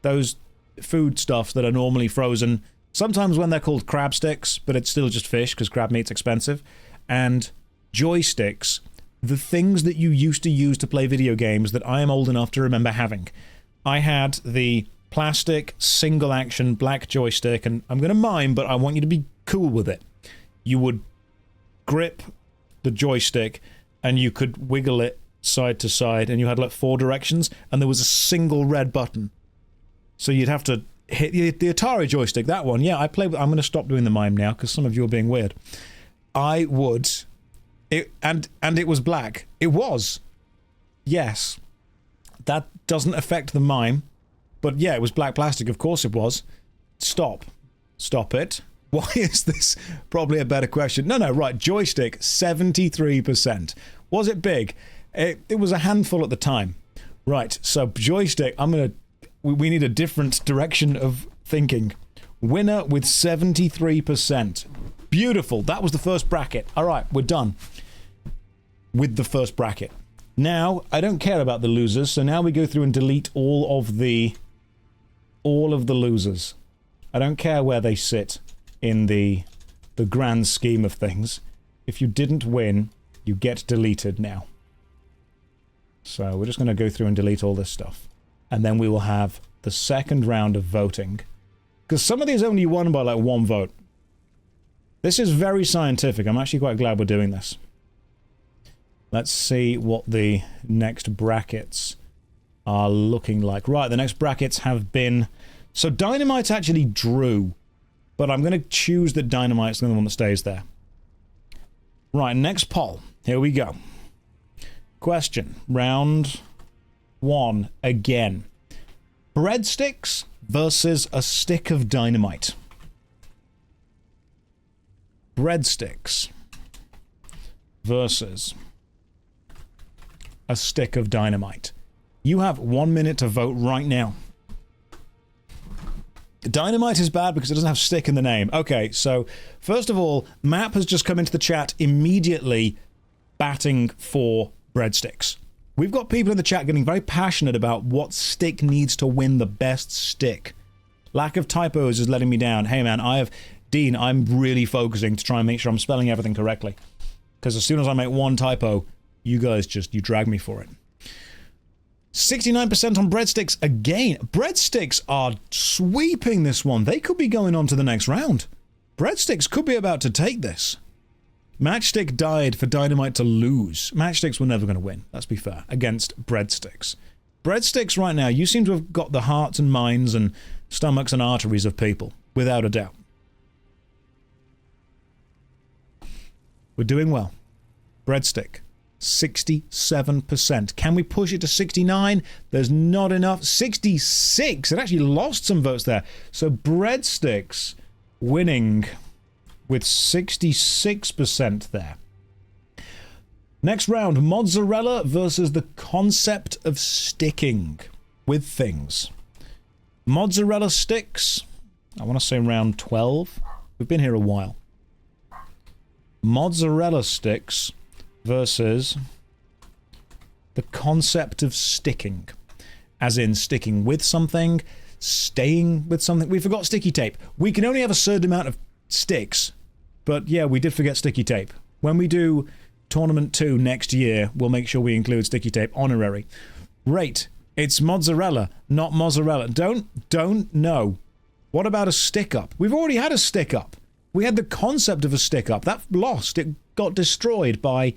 those food stuffs that are normally frozen, sometimes when they're called crab sticks, but it's still just fish because crab meat's expensive, and joysticks, the things that you used to use to play video games that I am old enough to remember having. I had the plastic single-action black joystick, and I'm going to mime, but I want you to be cool with it. You would grip the joystick, and you could wiggle it side to side, and you had like 4 directions, and there was a single red button. So you'd have to hit the Atari joystick, that one. Yeah, I played with... I'm going to stop doing the mime now, because some of you are being weird. I would... And it was black. It was. Yes. That doesn't affect the mime. But yeah, it was black plastic. Of course it was. Stop. Stop it. Why is this probably a better question? No, right. Joystick, 73%. Was it big? It was a handful at the time. Right. So joystick, we need a different direction of thinking. Winner with 73%. Beautiful. That was the first bracket. All right, we're done with the first bracket. Now, I don't care about the losers, so now we go through and delete all of the losers. I don't care where they sit in the grand scheme of things. If you didn't win, you get deleted now. So we're just going to go through and delete all this stuff. And then we will have the second round of voting. Because some of these only won by like 1 vote. This is very scientific. I'm actually quite glad we're doing this. Let's see what the next brackets are looking like. Right, the next brackets have been... So Dynamite actually drew. But I'm going to choose that Dynamite's the one that stays there. Right, next poll. Here we go. Question. Round 1 again. Breadsticks versus a stick of dynamite. Breadsticks versus a stick of dynamite. You have 1 minute to vote right now. Dynamite is bad because it doesn't have stick in the name. Okay, so first of all, Map has just come into the chat immediately batting for breadsticks. We've got people in the chat getting very passionate about what stick needs to win the best stick. Lack of typos is letting me down. Hey man, Dean, I'm really focusing to try and make sure I'm spelling everything correctly. Because as soon as I make one typo, you guys you drag me for it. 69% on breadsticks again. Breadsticks are sweeping this one. They could be going on to the next round. Breadsticks could be about to take this. Matchstick died for Dynamite to lose. Matchsticks were never going to win, let's be fair, against breadsticks. Breadsticks right now, you seem to have got the hearts and minds and stomachs and arteries of people, without a doubt. We're doing well. Breadstick. 67%. Can we push it to 69? There's not enough. 66! It actually lost some votes there. So breadsticks winning with 66% there. Next round, mozzarella versus the concept of sticking with things. Mozzarella sticks. I want to say round 12. We've been here a while. Mozzarella sticks versus the concept of sticking. As in sticking with something, staying with something. We forgot sticky tape. We can only have a certain amount of sticks. But yeah, we did forget sticky tape. When we do Tournament 2 next year, we'll make sure we include sticky tape honorary. Rate. It's mozzarella, not mozzarella. Don't know. What about a stick-up? We've already had a stick-up. We had the concept of a stick-up. That lost. It got destroyed by,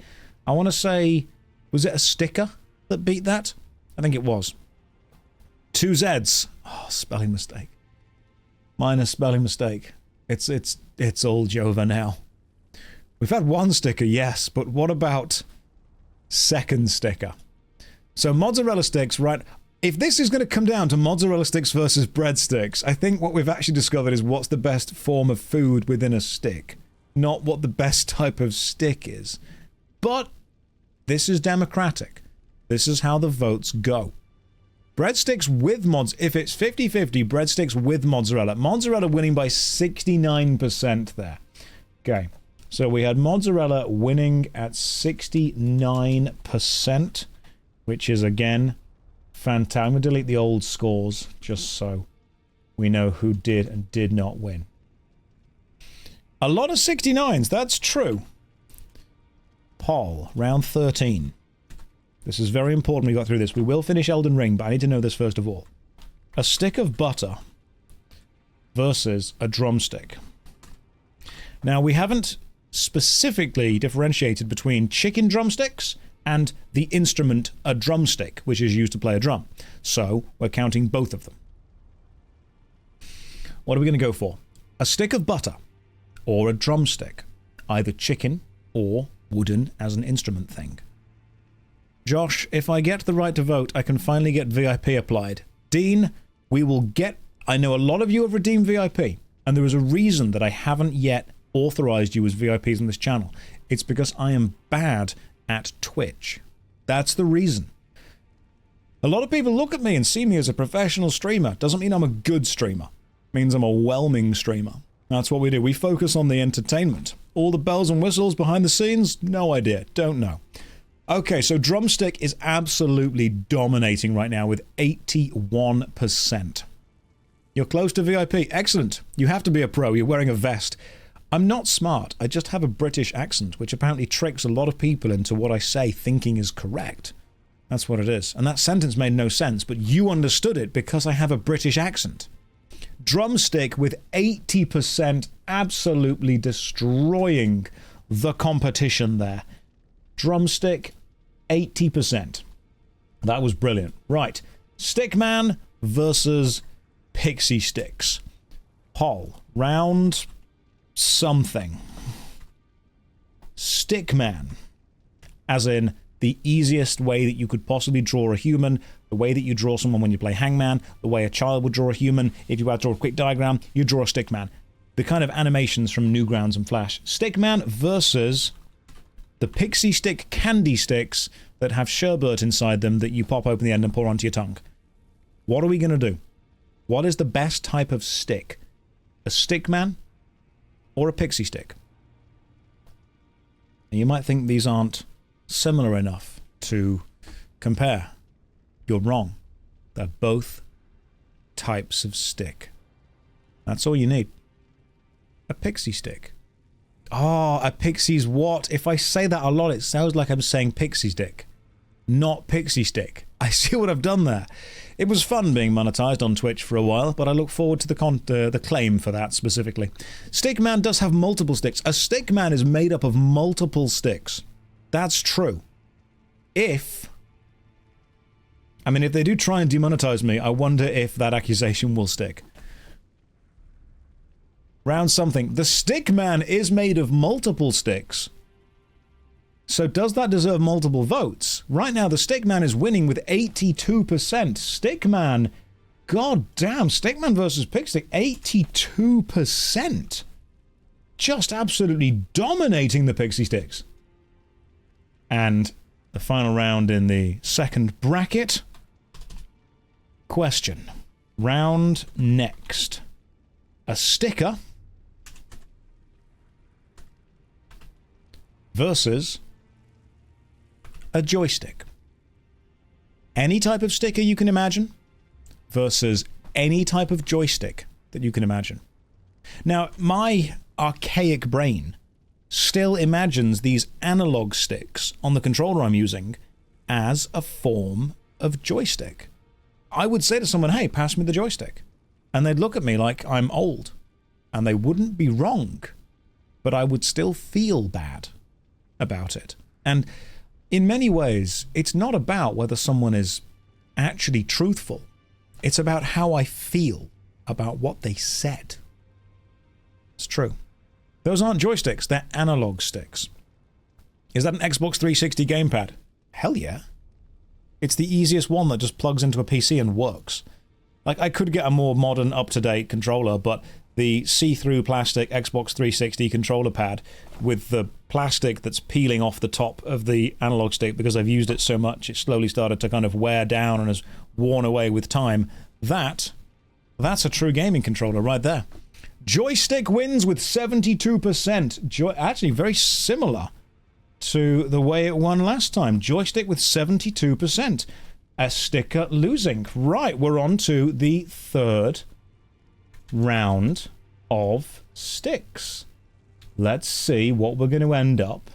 I want to say, was it a sticker that beat that? I think it was. 2 Zs. Oh, spelling mistake. Minor spelling mistake. It's all Jova now. We've had 1 sticker, yes, but what about second sticker? So mozzarella sticks, right? If this is going to come down to mozzarella sticks versus breadsticks, I think what we've actually discovered is what's the best form of food within a stick, not what the best type of stick is. But this is democratic. This is how the votes go. Breadsticks with mods, if it's 50-50, breadsticks with mozzarella. Mozzarella winning by 69% there. Okay, so we had mozzarella winning at 69%, which is, again, fantastic. I'm going to delete the old scores, just so we know who did and did not win. A lot of 69s, that's true. Poll, round 13. This is very important we got through this. We will finish Elden Ring, but I need to know this first of all. A stick of butter versus a drumstick. Now, we haven't specifically differentiated between chicken drumsticks and the instrument a drumstick, which is used to play a drum. So, we're counting both of them. What are we going to go for? A stick of butter or a drumstick? Either chicken or wooden as an instrument thing. Josh, if I get the right to vote, I can finally get VIP applied. Dean, we will get... I know a lot of you have redeemed VIP, and there is a reason that I haven't yet authorized you as VIPs on this channel. It's because I am bad at Twitch. That's the reason. A lot of people look at me and see me as a professional streamer. Doesn't mean I'm a good streamer. It means I'm a whelming streamer. That's what we do. We focus on the entertainment. All the bells and whistles behind the scenes? No idea. Don't know. Okay, so drumstick is absolutely dominating right now with 81%. You're close to VIP. Excellent. You have to be a pro. You're wearing a vest. I'm not smart. I just have a British accent, which apparently tricks a lot of people into what I say thinking is correct. That's what it is. And that sentence made no sense, but you understood it because I have a British accent. Drumstick with 80% absolutely destroying the competition there. Drumstick, 80%. That was brilliant. Right. Stickman versus Pixie Sticks. Poll. Round something. Stickman. As in the easiest way that you could possibly draw a human, the way that you draw someone when you play Hangman, the way a child would draw a human. If you had to draw a quick diagram, you draw a Stickman. The kind of animations from Newgrounds and Flash. Stickman versus the Pixie Stick candy sticks that have sherbet inside them that you pop open the end and pour onto your tongue. What are we going to do? What is the best type of stick? A Stickman or a Pixie Stick? And you might think these aren't similar enough to compare. You're wrong. They're both types of stick. That's all you need. A Pixie Stick. Oh, a Pixie's what? If I say that a lot, it sounds like I'm saying Pixie's dick, not Pixie Stick. I see what I've done there. It was fun being monetized on Twitch for a while, but I look forward to the claim for that specifically. Stickman does have multiple sticks. A Stickman is made up of multiple sticks. That's true. If they do try and demonetize me, I wonder if that accusation will stick. Round something. The Stickman is made of multiple sticks. So does that deserve multiple votes? Right now, the Stickman is winning with 82%. Stickman, god damn, Stickman versus Pixstick, 82%. Just absolutely dominating the Pixie Sticks. And the final round in the second bracket. Question. Round next. A sticker versus a joystick. Any type of sticker you can imagine versus any type of joystick that you can imagine. Now, my archaic brain still imagines these analog sticks on the controller I'm using as a form of joystick. I would say to someone, hey, pass me the joystick. And they'd look at me like I'm old. And they wouldn't be wrong. But I would still feel bad about it. And in many ways, it's not about whether someone is actually truthful. It's about how I feel about what they said. It's true. Those aren't joysticks, they're analog sticks. Is that an Xbox 360 gamepad? Hell yeah. It's the easiest one that just plugs into a PC and works. Like, I could get a more modern, up-to-date controller, but the see-through plastic Xbox 360 controller pad with the plastic that's peeling off the top of the analog stick because I've used it so much it slowly started to kind of wear down and has worn away with time. That's a true gaming controller right there. Joystick wins with 72%. Actually, very similar to the way it won last time. Joystick with 72%. A sticker losing. Right, we're on to the third round of sticks. Let's see what we're going to end up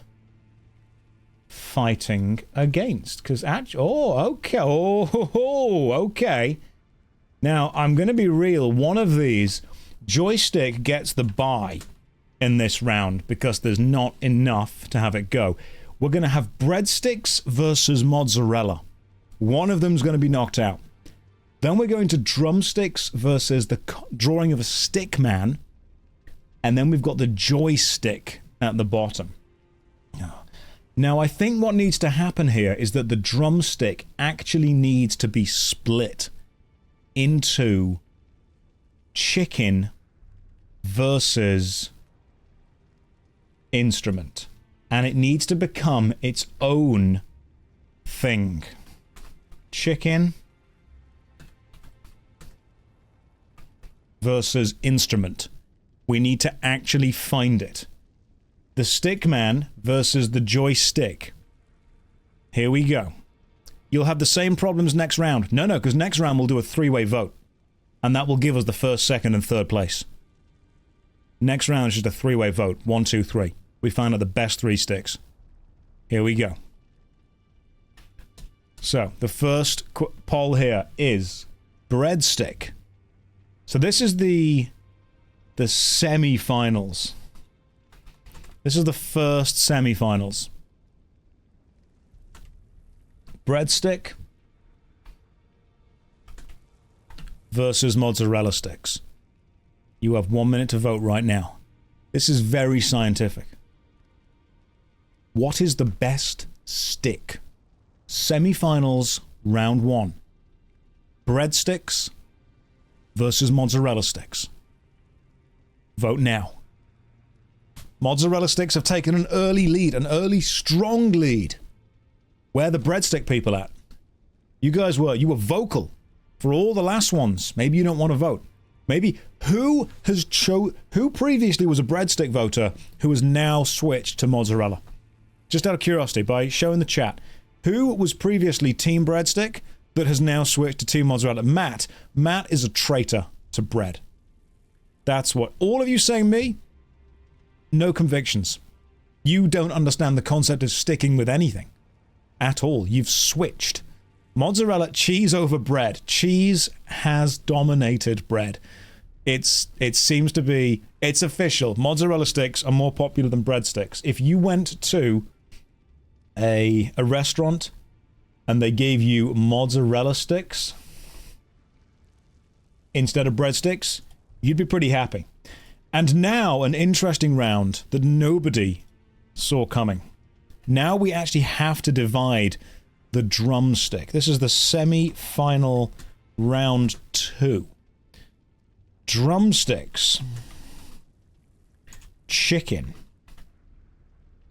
fighting against. Because actually, okay. Now, I'm going to be real. One of these, joystick gets the bye in this round because there's not enough to have it go. We're going to have breadsticks versus mozzarella. One of them's going to be knocked out. Then we're going to drumsticks versus the drawing of a stick man. And then we've got the joystick at the bottom. Now, I think what needs to happen here is that the drumstick actually needs to be split into chicken versus instrument. And it needs to become its own thing. Chicken versus instrument. We need to actually find it. The stickman versus the joystick. Here we go. You'll have the same problems next round. No, because next round we'll do a three-way vote. And that will give us the first, second, and third place. Next round is just a three-way vote. 1, 2, 3. We find out the best 3 sticks. Here we go. So, the first poll here is breadstick. So this is the semi-finals. This is the first semi-finals. Breadstick versus mozzarella sticks. You have 1 minute to vote right now. This is very scientific. What is the best stick? Semi-finals, round 1. Breadsticks versus mozzarella sticks. Vote now. Mozzarella sticks have taken an early lead, an early strong lead. Where are the breadstick people at? You were vocal for all the last ones. Maybe you don't want to vote. Maybe who previously was a breadstick voter who has now switched to mozzarella? Just out of curiosity, by showing the chat, who was previously team breadstick that has now switched to team mozzarella? Matt. Matt is a traitor to bread. That's what all of you saying me. No convictions. You don't understand the concept of sticking with anything at all. You've switched. Mozzarella, cheese over bread. Cheese has dominated bread. It seems to be, it's official. Mozzarella sticks are more popular than breadsticks. If you went to a restaurant and they gave you mozzarella sticks instead of breadsticks, you'd be pretty happy. And now an interesting round that nobody saw coming. Now we actually have to divide the drumstick. This is the semi-final round 2. Drumsticks. Chicken.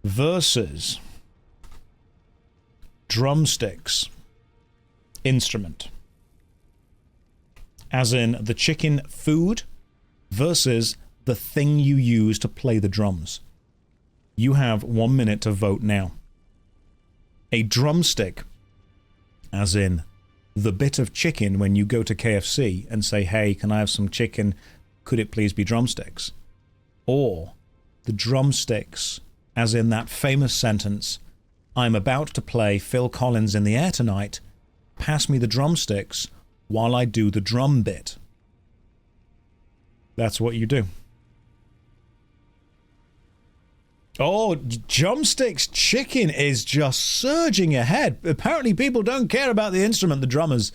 Versus drumsticks. Instrument. As in the chicken food versus the thing you use to play the drums. You have 1 minute to vote now. A drumstick, as in the bit of chicken when you go to KFC and say, hey, can I have some chicken? Could it please be drumsticks? Or the drumsticks, as in that famous sentence, I'm about to play Phil Collins in the Air Tonight, pass me the drumsticks while I do the drum bit. That's what you do. Oh, drumsticks chicken is just surging ahead. Apparently people don't care about the instrument, the drummers.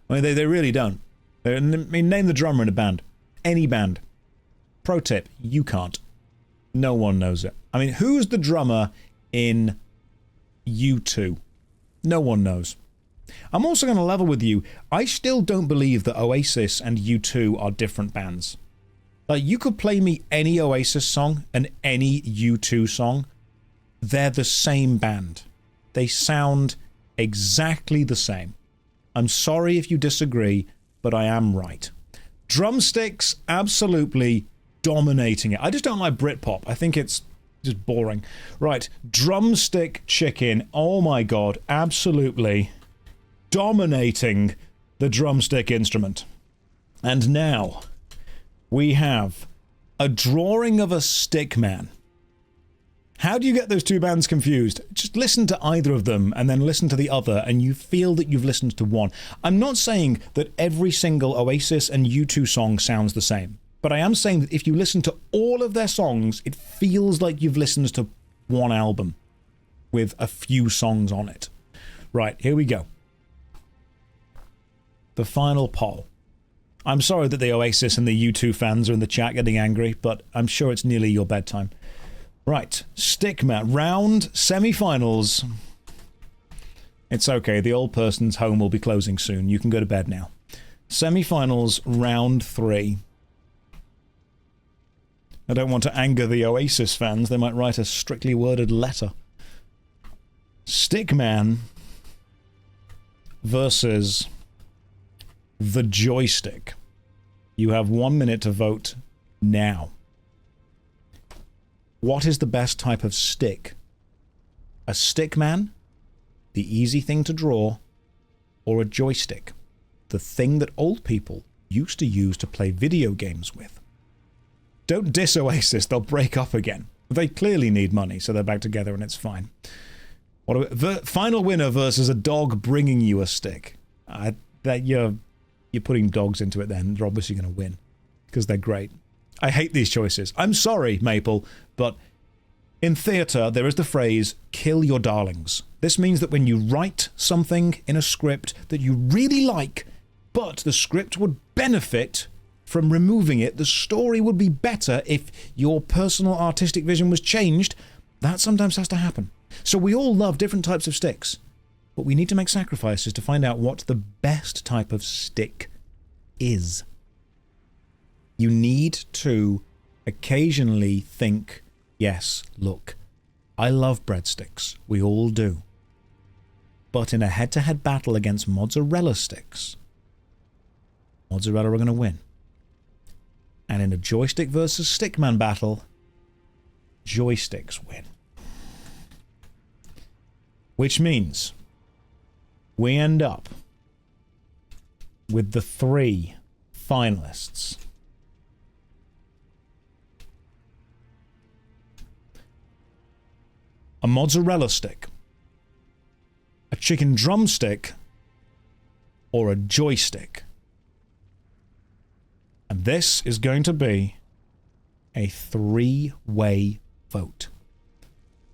I mean, they really don't. I mean, name the drummer in a band. Any band. Pro tip, you can't. No one knows it. I mean, who's the drummer in U2? No one knows. I'm also going to level with you. I still don't believe that Oasis and U2 are different bands. Like, you could play me any Oasis song and any U2 song. They're the same band. They sound exactly the same. I'm sorry if you disagree, but I am right. Drumsticks, absolutely dominating it. I just don't like Britpop. I think it's just boring. Right, drumstick chicken. Oh my god, absolutely dominating the drumstick instrument. And now we have a drawing of a stick man. How do you get those two bands confused? Just listen to either of them and then listen to the other and you feel that you've listened to one. I'm not saying that every single Oasis and U2 song sounds the same, but I am saying that if you listen to all of their songs, it feels like you've listened to one album with a few songs on it. Right, here we go. The final poll. I'm sorry that the Oasis and the U2 fans are in the chat getting angry, but I'm sure it's nearly your bedtime. Right, Stickman, round semi-finals. It's okay, the old person's home will be closing soon. You can go to bed now. Semi-finals, round 3. I don't want to anger the Oasis fans. They might write a strictly worded letter. Stickman versus the joystick. You have 1 minute to vote now. What is the best type of stick? A stickman, the easy thing to draw, or a joystick, the thing that old people used to use to play video games with. Don't diss Oasis, they'll break up again. They clearly need money, so they're back together and it's fine. Final winner versus a dog bringing you a stick. You're putting dogs into it then, they're obviously going to win. Because they're great. I hate these choices. I'm sorry, Maple, but in theatre there is the phrase, kill your darlings. This means that when you write something in a script that you really like, but the script would benefit from removing it, the story would be better if your personal artistic vision was changed, that sometimes has to happen. So we all love different types of sticks, but we need to make sacrifices to find out what the best type of stick is. You need to occasionally think, yes, look, I love breadsticks, we all do. But in a head-to-head battle against mozzarella sticks, mozzarella are going to win. And in a joystick versus stickman battle, joysticks win. Which means we end up with the 3 finalists. A mozzarella stick, a chicken drumstick, or a joystick. And this is going to be a 3-way vote.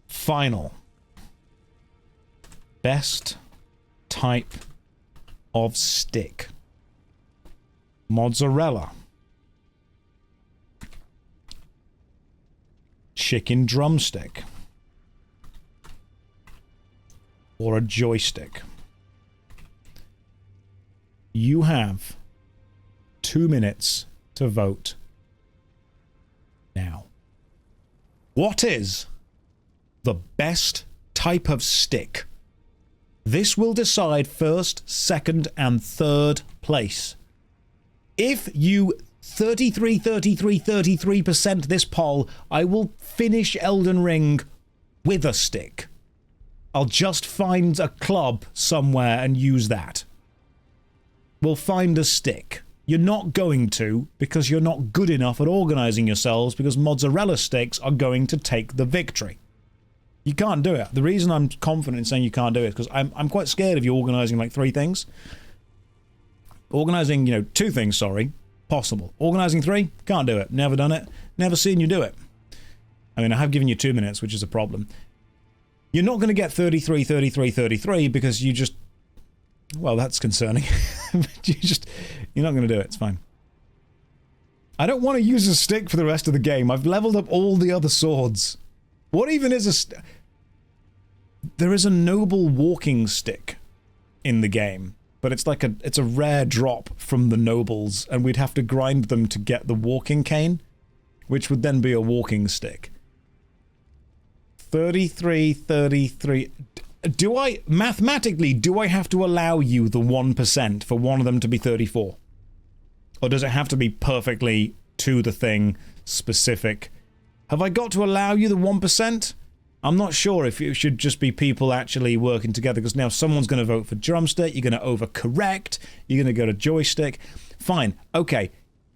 Final. Best type of stick. Mozzarella. Chicken drumstick. Or a joystick. You have 2 minutes to vote now. What is the best type of stick? This will decide first, second, and third place. If you 33% this poll, I will finish Elden Ring with a stick. I'll just find a club somewhere and use that. We'll find a stick. You're not going to, because you're not good enough at organising yourselves, because mozzarella sticks are going to take the victory. You can't do it. The reason I'm confident in saying you can't do it is because I'm quite scared of you organising like 3 things. Organising, 2 things, sorry, possible. Organising 3, can't do it. Never done it. Never seen you do it. I mean, I have given you 2 minutes, which is a problem. You're not going to get 33 because you just... Well, that's concerning. You're not going to do it. It's fine. I don't want to use a stick for the rest of the game. I've leveled up all the other swords. What even is a stick? There is a noble walking stick in the game, but it's like it's a rare drop from the nobles, and we'd have to grind them to get the walking cane, which would then be a walking stick. 33. Mathematically, do I have to allow you the 1% for one of them to be 34? Or does it have to be perfectly to the thing, specific? Have I got to allow you the 1%? I'm not sure if it should just be people actually working together, because now someone's going to vote for drumstick, you're going to overcorrect, you're going to go to joystick. Fine, okay.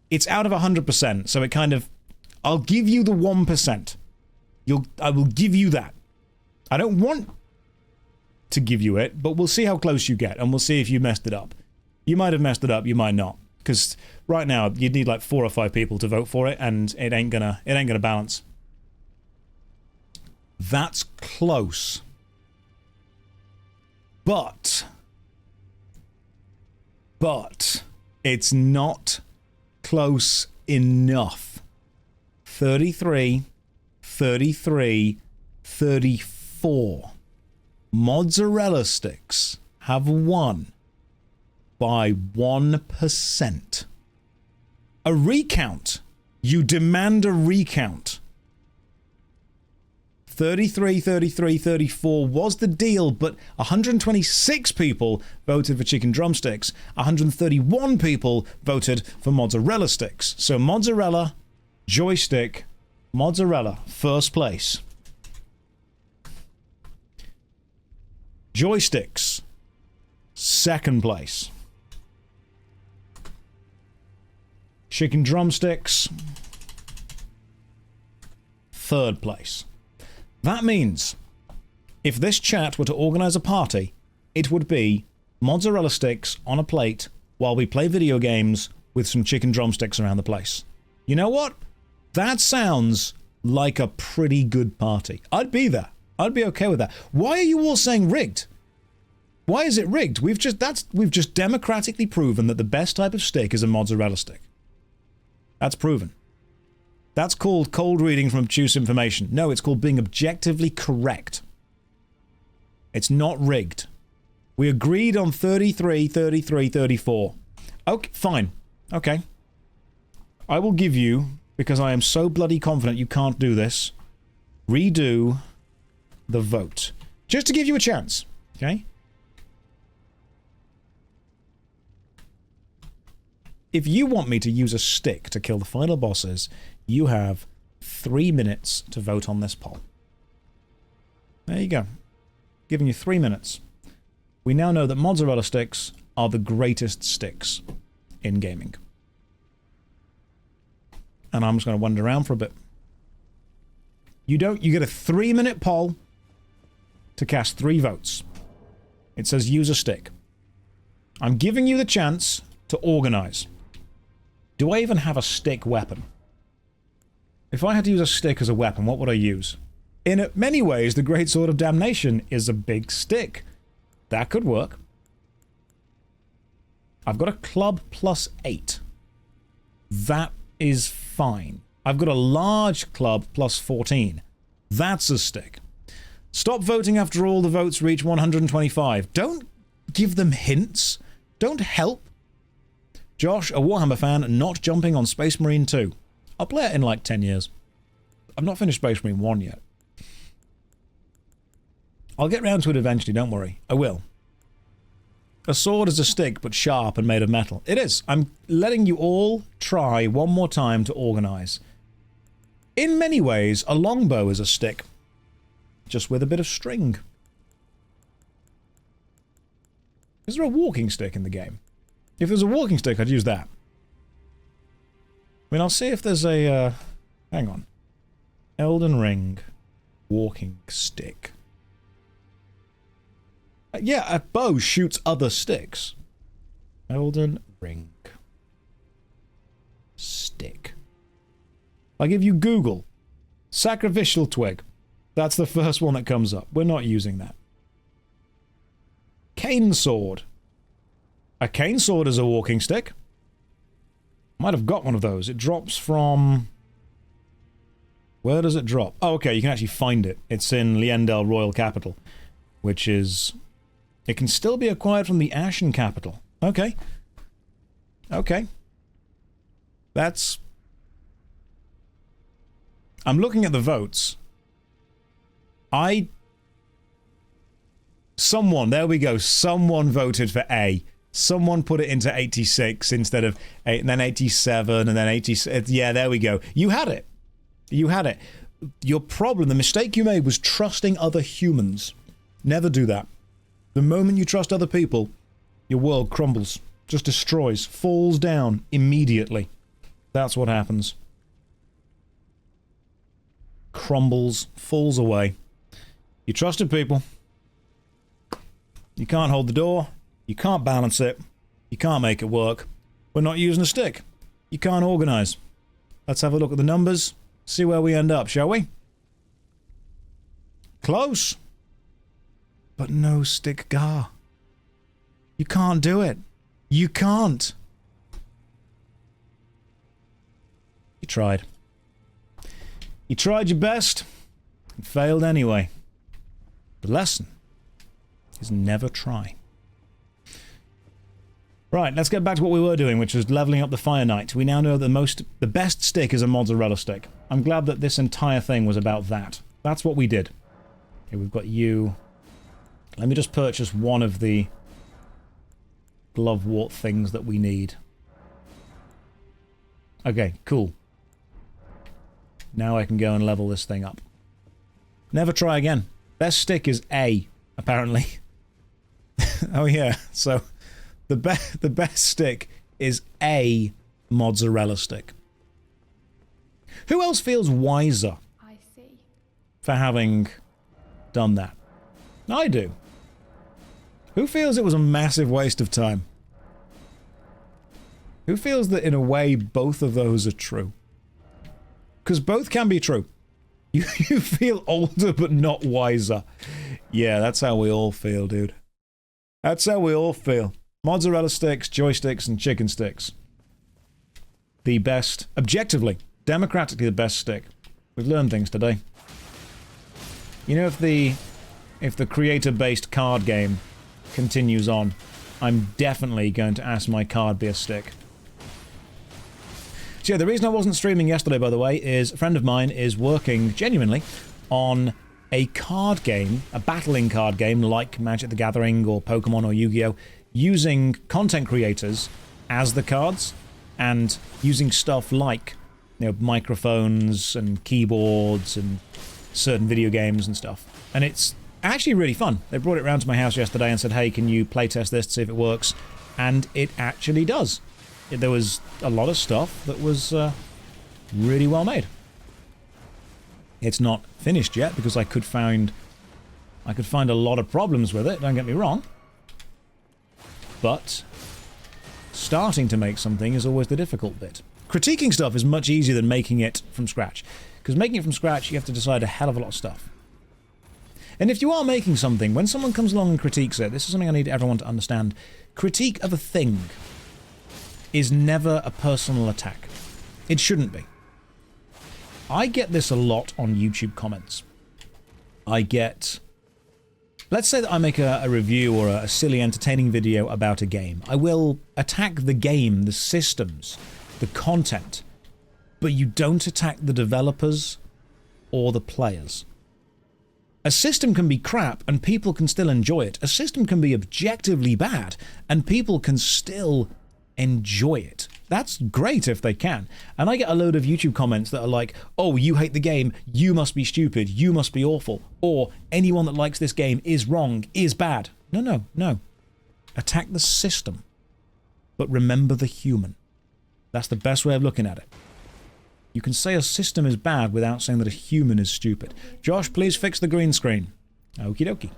It's out of 100%, so it kind of... I'll give you the 1%. I will give you that. I don't want to give you it, but we'll see how close you get, and we'll see if you messed it up. You might have messed it up, you might not. Because right now, you'd need like 4 or 5 people to vote for it, and it ain't gonna balance. That's close. But it's not close enough. 34. Mozzarella sticks have won by 1%. A recount. You demand a recount. 34 was the deal, but 126 people voted for chicken drumsticks. 131 people voted for mozzarella sticks. So mozzarella, joystick, mozzarella, first place. Joysticks, second place. Chicken drumsticks. 3rd place. That means, if this chat were to organize a party, it would be mozzarella sticks on a plate while we play video games with some chicken drumsticks around the place. You know what? That sounds like a pretty good party. I'd be there. I'd be okay with that. Why are you all saying rigged? Why is it rigged? We've just democratically proven that the best type of stick is a mozzarella stick. That's proven. That's called cold reading from obtuse information. No, it's called being objectively correct. It's not rigged. We agreed on 33, 33, 34. Okay, fine. Okay. I will give you, because I am so bloody confident you can't do this, redo the vote. Just to give you a chance. Okay? If you want me to use a stick to kill the final bosses, you have 3 minutes to vote on this poll. There you go. Giving you 3 minutes. We now know that mozzarella sticks are the greatest sticks in gaming. And I'm just going to wander around for a bit. You get a 3-minute poll to cast 3 votes. It says use a stick. I'm giving you the chance to organize. Do I even have a stick weapon? If I had to use a stick as a weapon, what would I use? In many ways, the Great Sword of Damnation is a big stick. That could work. I've got a club plus 8. That is fine. I've got a large club plus 14. That's a stick. Stop voting after all the votes reach 125. Don't give them hints. Don't help. Josh, a Warhammer fan, not jumping on Space Marine 2. I'll play it in like 10 years. I've not finished Space Marine 1 yet. I'll get round to it eventually, don't worry. I will. A sword is a stick, but sharp and made of metal. It is. I'm letting you all try one more time to organize. In many ways, a longbow is a stick. Just with a bit of string. Is there a walking stick in the game? If there's a walking stick, I'd use that. I mean, I'll see if there's a, hang on. Elden Ring. Walking stick. Yeah, a bow shoots other sticks. Elden Ring. Stick. I give you Google. Sacrificial twig. That's the first one that comes up. We're not using that. Cane sword. A cane sword is a walking stick. Might have got one of those. It drops from... Where does it drop? Oh, okay, you can actually find it. It's in Liendel Royal Capital, which is... It can still be acquired from the Ashen Capital. Okay. Okay. That's... I'm looking at the votes. Someone, there we go, someone voted for A. Someone put it into 86 instead of 8, and then 87, and then 86. Yeah, there we go. You had it. You had it. Your problem, the mistake you made was trusting other humans. Never do that. The moment you trust other people, your world crumbles. Just destroys. Falls down immediately. That's what happens. Crumbles. Falls away. You trusted people. You can't hold the door. You can't balance it. You can't make it work. We're not using a stick. You can't organize. Let's have a look at the numbers. See where we end up, shall we? Close. But no stick gar. You can't do it. You can't. You tried. You tried your best and failed anyway. The lesson is never try. Right, let's get back to what we were doing, which was leveling up the Fire Knight. We now know that the best stick is a mozzarella stick. I'm glad that this entire thing was about that. That's what we did. Okay, we've got you. Let me just purchase one of the glovewort things that we need. Okay, cool. Now I can go and level this thing up. Never try again. Best stick is A, apparently. Oh yeah, so the best stick is A mozzarella stick. Who else feels wiser I see. for having done that? I do. Who feels it was a massive waste of time? Who feels that in a way both of those are true? Because both can be true. You feel older but not wiser. Yeah, that's how we all feel, dude. That's how we all feel. Mozzarella sticks, joysticks, and chicken sticks. The best, objectively, democratically the best stick. We've learned things today. You know, if the creator-based card game continues on, I'm definitely going to ask my card be a stick. So yeah, the reason I wasn't streaming yesterday, by the way, is a friend of mine is working, genuinely, on a card game, a battling card game like Magic the Gathering or Pokemon or Yu-Gi-Oh! Using content creators as the cards, and using stuff like, you know, microphones and keyboards and certain video games and stuff. And it's actually really fun. They brought it around to my house yesterday and said, hey, can you playtest this to see if it works? And it actually does. There was a lot of stuff that was really well made. It's not finished yet because I could find a lot of problems with it, don't get me wrong. But starting to make something is always the difficult bit. Critiquing stuff is much easier than making it from scratch. Because making it from scratch, you have to decide a hell of a lot of stuff. And if you are making something, when someone comes along and critiques it, this is something I need everyone to understand. Critique of a thing is never a personal attack. It shouldn't be. I get this a lot on YouTube comments. I get... Let's say that I make a review or a silly entertaining video about a game. I will attack the game, the systems, the content, but you don't attack the developers or the players. A system can be crap and people can still enjoy it. A system can be objectively bad and people can still enjoy it. That's great if they can. And I get a load of YouTube comments that are like, oh, you hate the game, you must be stupid, you must be awful, or anyone that likes this game is wrong, is bad. No. Attack the system. But remember the human. That's the best way of looking at it. You can say a system is bad without saying that a human is stupid. Josh, please fix the green screen. Okie dokie.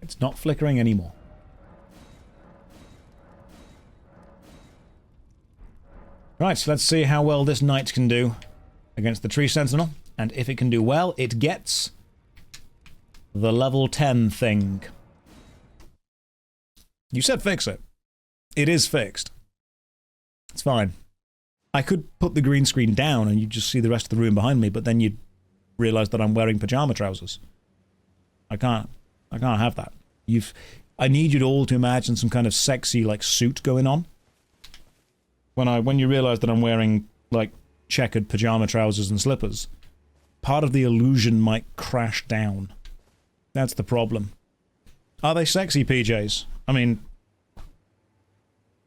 It's not flickering anymore. Right, so let's see how well this knight can do against the tree sentinel. And if it can do well, it gets the level 10 thing. You said fix it. It is fixed. It's fine. I could put the green screen down and you'd just see the rest of the room behind me, but then you'd realize that I'm wearing pajama trousers. I can't have that. I need you all to imagine some kind of sexy, like, suit going on. When you realize that I'm wearing, like, checkered pajama trousers and slippers, part of the illusion might crash down. That's the problem. Are they sexy PJs? I mean, of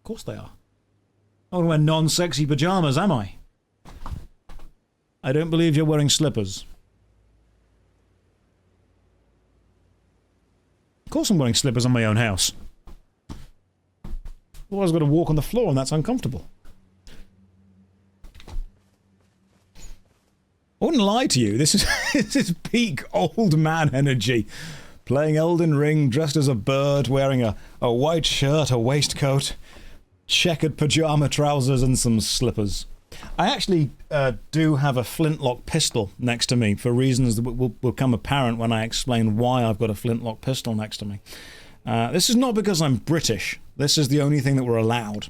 course they are. I wouldn't wear non-sexy pajamas, am I? I don't believe you're wearing slippers. Of course I'm wearing slippers on my own house. Otherwise I've got to walk on the floor and that's uncomfortable. I wouldn't lie to you, this is peak old man energy. Playing Elden Ring, dressed as a bird, wearing a white shirt, a waistcoat, checkered pajama trousers and some slippers. I actually do have a flintlock pistol next to me for reasons that will become apparent when I explain why I've got a flintlock pistol next to me. This is not because I'm British. This is the only thing that we're allowed.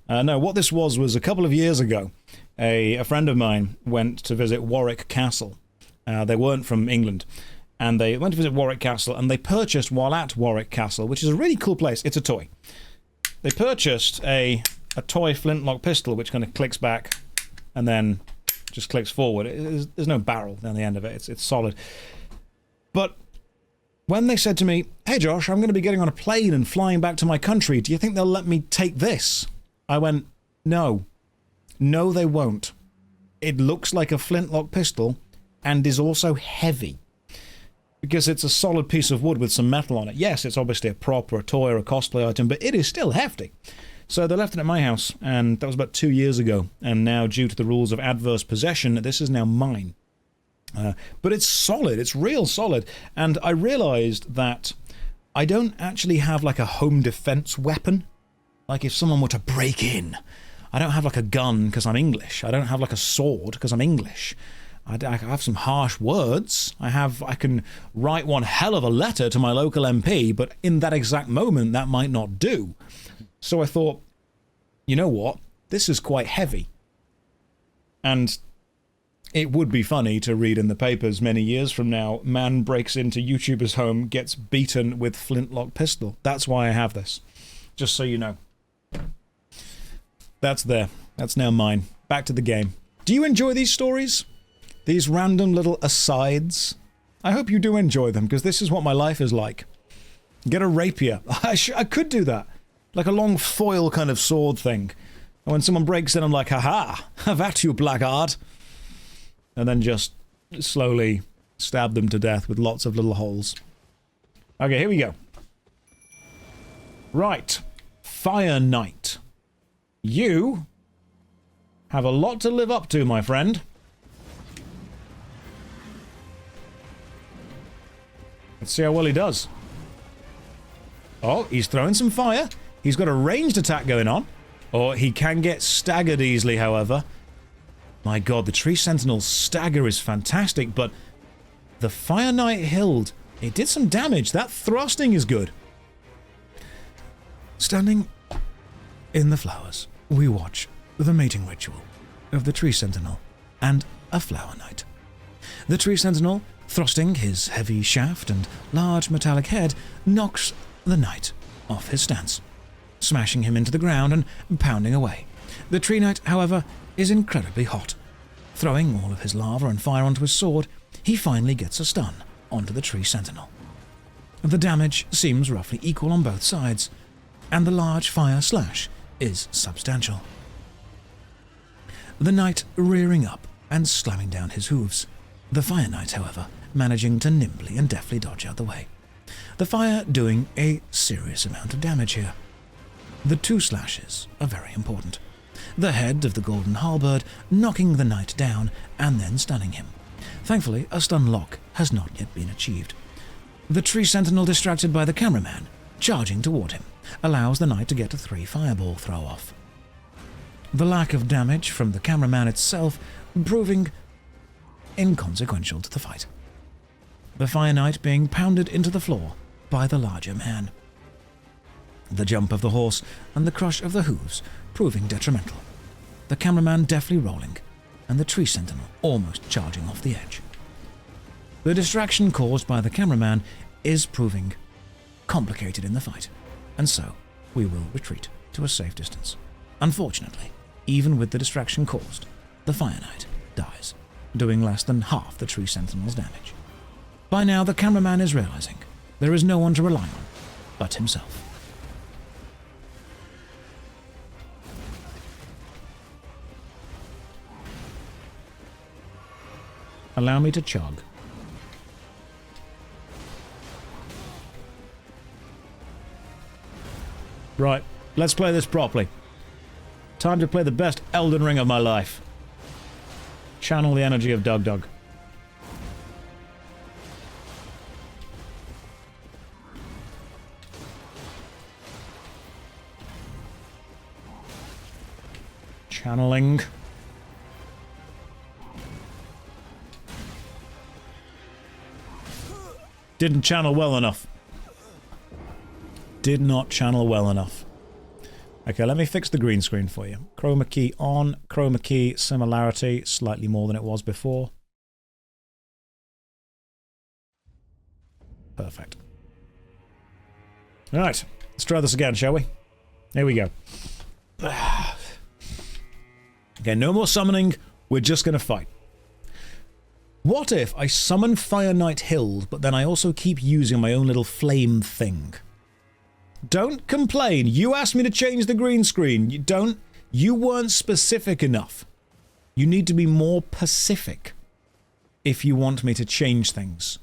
No, what this was a couple of years ago, a friend of mine went to visit Warwick Castle. They weren't from England. And they went to visit Warwick Castle, and they purchased, while at Warwick Castle, which is a really cool place, it's a toy. They purchased a toy flintlock pistol, which kind of clicks back and then just clicks forward. There's no barrel down the end of it. It's solid. But when they said to me, hey Josh, I'm going to be getting on a plane and flying back to my country, do you think they'll let me take this? I went, no. No, they won't. It looks like a flintlock pistol and is also heavy. because it's a solid piece of wood with some metal on it. Yes, it's obviously a prop or a toy or a cosplay item, but it is still hefty. So they left it at my house, and that was about 2 years ago, and now due to the rules of adverse possession, this is now mine. But it's solid, it's real solid, and I realised that I don't actually have like a home defence weapon. Like if someone were to break in, I don't have like a gun because I'm English. I don't have like a sword because I'm English. I have some harsh words. I can write one hell of a letter to my local MP, but in that exact moment, that might not do. So I thought, you know what? This is quite heavy. And it would be funny to read in the papers many years from now, man breaks into YouTuber's home, gets beaten with flintlock pistol. That's why I have this. Just so you know. That's there. That's now mine. Back to the game. Do you enjoy these stories? These random little asides? I hope you do enjoy them, because this is what my life is like. Get a rapier. I could do that. Like a long foil kind of sword thing. And when someone breaks in, I'm like, haha, have at you, blackguard. And then just slowly stab them to death with lots of little holes. Okay, here we go. Right. Fire Knight. You have a lot to live up to, my friend. Let's see how well he does. Oh, he's throwing some fire. He's got a ranged attack going on. Or he can get staggered easily, however. My god, the Tree Sentinel's stagger is fantastic, but the Fire Knight Hild, it did some damage. That thrusting is good. Standing in the flowers, we watch the mating ritual of the Tree Sentinel and a Flower Knight. The Tree Sentinel, thrusting his heavy shaft and large metallic head, knocks the knight off his stance, smashing him into the ground and pounding away. The Tree Knight, however, is incredibly hot. Throwing all of his lava and fire onto his sword, he finally gets a stun onto the Tree Sentinel. The damage seems roughly equal on both sides, and the large fire slash is substantial. The knight rearing up and slamming down his hooves. The Fire Knight, however, managing to nimbly and deftly dodge out the way. The fire doing a serious amount of damage here. The two slashes are very important. The head of the golden halberd knocking the knight down and then stunning him. Thankfully, a stun lock has not yet been achieved. The Tree Sentinel, distracted by the cameraman, charging toward him, allows the knight to get a 3 fireball throw off. The lack of damage from the cameraman itself proving inconsequential to the fight. The Fire Knight being pounded into the floor by the larger man. The jump of the horse and the crush of the hooves proving detrimental. The cameraman deftly rolling, and the Tree Sentinel almost charging off the edge. The distraction caused by the cameraman is proving complicated in the fight, and so we will retreat to a safe distance. Unfortunately, even with the distraction caused, the Fire Knight dies, doing less than half the Tree Sentinel's damage. By now, the cameraman is realizing there is no one to rely on but himself. Allow me to chug. Right, let's play this properly. Time to play the best Elden Ring of my life. Channel the energy of Doug Doug. Channeling. Didn't channel well enough. Did not channel well enough. Okay, let me fix the green screen for you. Chroma key on, chroma key similarity, slightly more than it was before. Perfect. Alright, let's try this again, shall we? Here we go. Okay, no more summoning, we're just gonna fight. What if I summon Fire Knight Hild, but then I also keep using my own little flame thing? Don't complain. You asked me to change the green screen. You weren't specific enough. You need to be more specific if you want me to change things.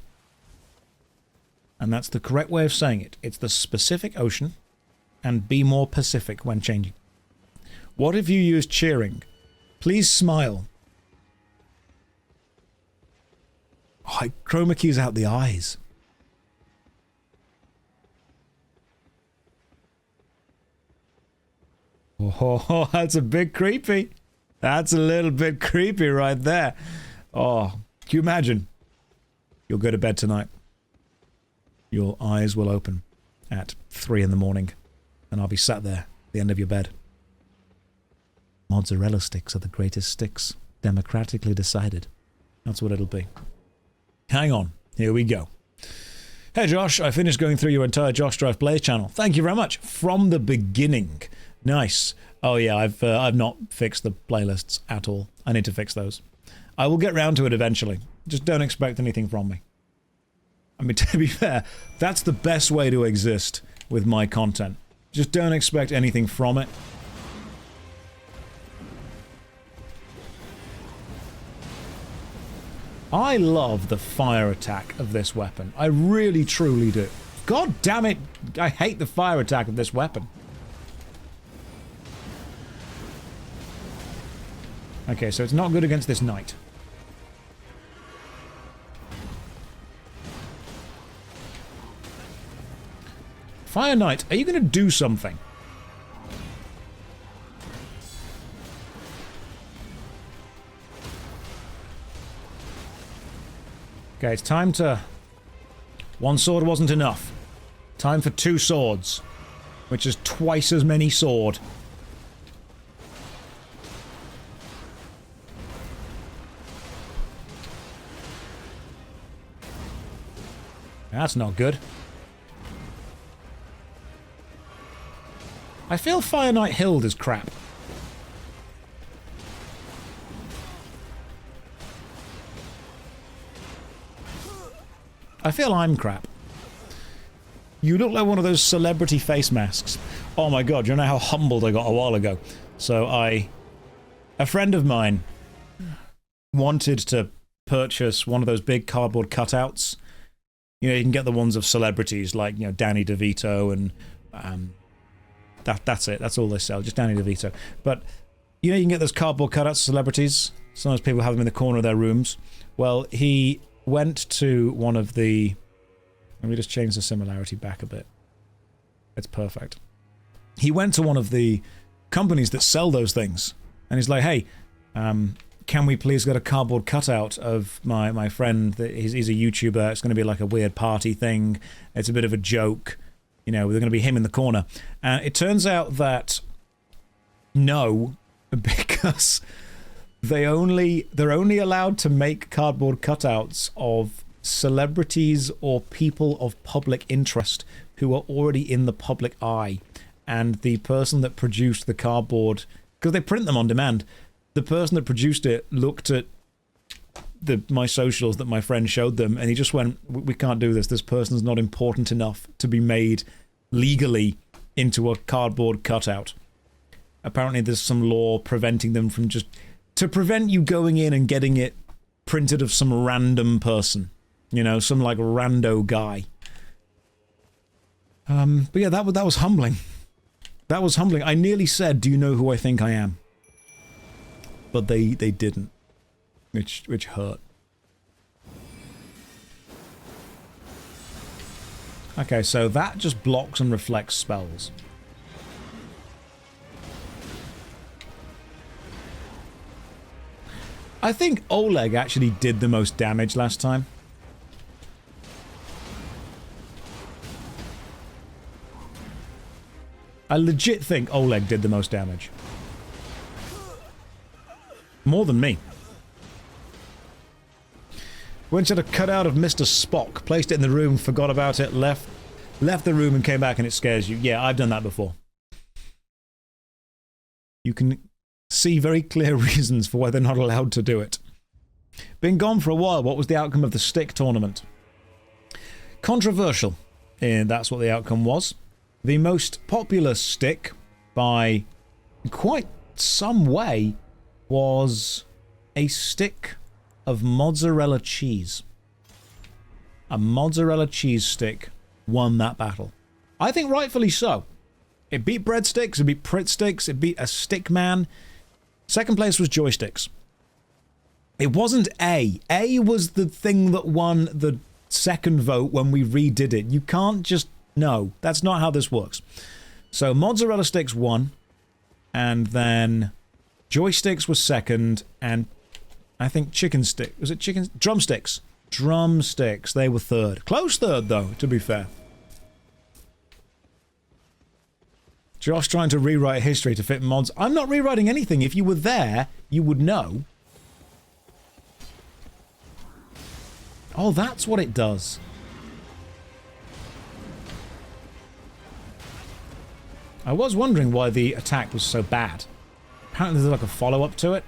And that's the correct way of saying it. It's the specific ocean, and be more Pacific when changing. What if you use cheering? Please smile. Oh, it chroma keys out the eyes. Oh, that's a bit creepy. That's a little bit creepy right there. Oh, can you imagine? You'll go to bed tonight. Your eyes will open at 3 in the morning, and I'll be sat there at the end of your bed. Mozzarella sticks are the greatest sticks, democratically decided. That's what it'll be. Hang on, here we go. Hey Josh, I finished going through your entire JoshStrifePlays channel. Thank you very much. From the beginning. Nice. Oh yeah, I've not fixed the playlists at all. I need to fix those. I will get round to it eventually. Just don't expect anything from me. I mean, to be fair, that's the best way to exist with my content. Just don't expect anything from it. I love the fire attack of this weapon. I really, truly do. God damn it, I hate the fire attack of this weapon. Okay, so it's not good against this knight. Fire Knight, are you going to do something? Okay, it's time to... One sword wasn't enough. Time for 2 swords. Which is twice as many sword. That's not good. I feel Fire Knight Hild is crap. I feel I'm crap. You look like one of those celebrity face masks. Oh my god, you know how humbled I got a while ago. So a friend of mine wanted to purchase one of those big cardboard cutouts. You know, you can get the ones of celebrities like, you know, Danny DeVito and that's it. That's all they sell, just Danny DeVito. But you know, you can get those cardboard cutouts of celebrities. Sometimes people have them in the corner of their rooms. Well, he went to one of the... Let me just change the similarity back a bit. It's perfect. He went to one of the companies that sell those things, and he's like, hey, can we please get a cardboard cutout of my friend? He's a YouTuber. It's going to be like a weird party thing. It's a bit of a joke. You know, they're going to be him in the corner. It turns out that no, because they're only allowed to make cardboard cutouts of celebrities or people of public interest who are already in the public eye. And the person that produced the cardboard, because they print them on demand, the person that produced it looked at my socials that my friend showed them, and he just went, we can't do this. This person's not important enough to be made legally into a cardboard cutout. Apparently there's some law preventing them from just... To prevent you going in and getting it printed of some random person. You know, some like rando guy. But yeah, that was humbling. That was humbling. I nearly said, do you know who I think I am? But they didn't. Which hurt. Okay, so that just blocks and reflects spells. I think Oleg actually did the most damage last time. I legit think Oleg did the most damage. More than me. Once had a cutout of Mr. Spock, placed it in the room, forgot about it, left the room and came back and it scares you. Yeah, I've done that before. You can see very clear reasons for why they're not allowed to do it. Been gone for a while, what was the outcome of the stick tournament? Controversial, and that's what the outcome was. The most popular stick, by quite some way, was a stick of mozzarella cheese. a mozzarella cheese stick won that battle. I think rightfully so. It beat breadsticks, it beat Prit sticks, it beat a stick man. Second place was joysticks. It wasn't A. A was the thing that won the second vote when we redid it. You can't just... No, that's not how this works. So mozzarella sticks won, and then joysticks was second, and I think chicken stick... Was it chicken? Drumsticks. Drumsticks, they were third. Close third, though, to be fair. Josh trying to rewrite history to fit mods. I'm not rewriting anything. If you were there, you would know. Oh, that's what it does. I was wondering why the attack was so bad. Apparently there's like a follow-up to it.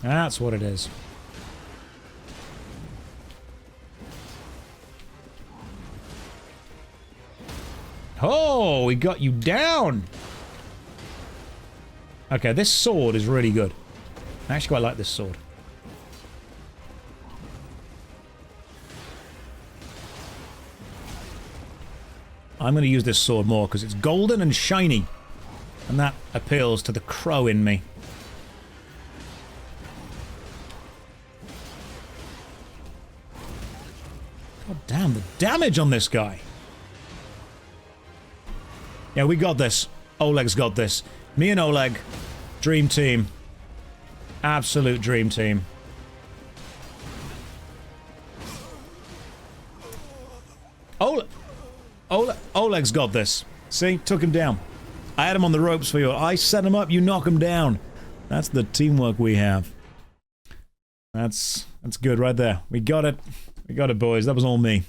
That's what it is. Oh, we got you down! Okay, this sword is really good. I actually quite like this sword. I'm going to use this sword more because it's golden and shiny. And that appeals to the crow in me. God damn, the damage on this guy. Yeah, we got this. Oleg's got this. Me and Oleg. Dream team. Absolute dream team. Oleg's got this. See? Took him down. I had him on the ropes for you. I set him up, you knock him down. That's the teamwork we have. That's good right there. We got it. We got it, boys. That was all me.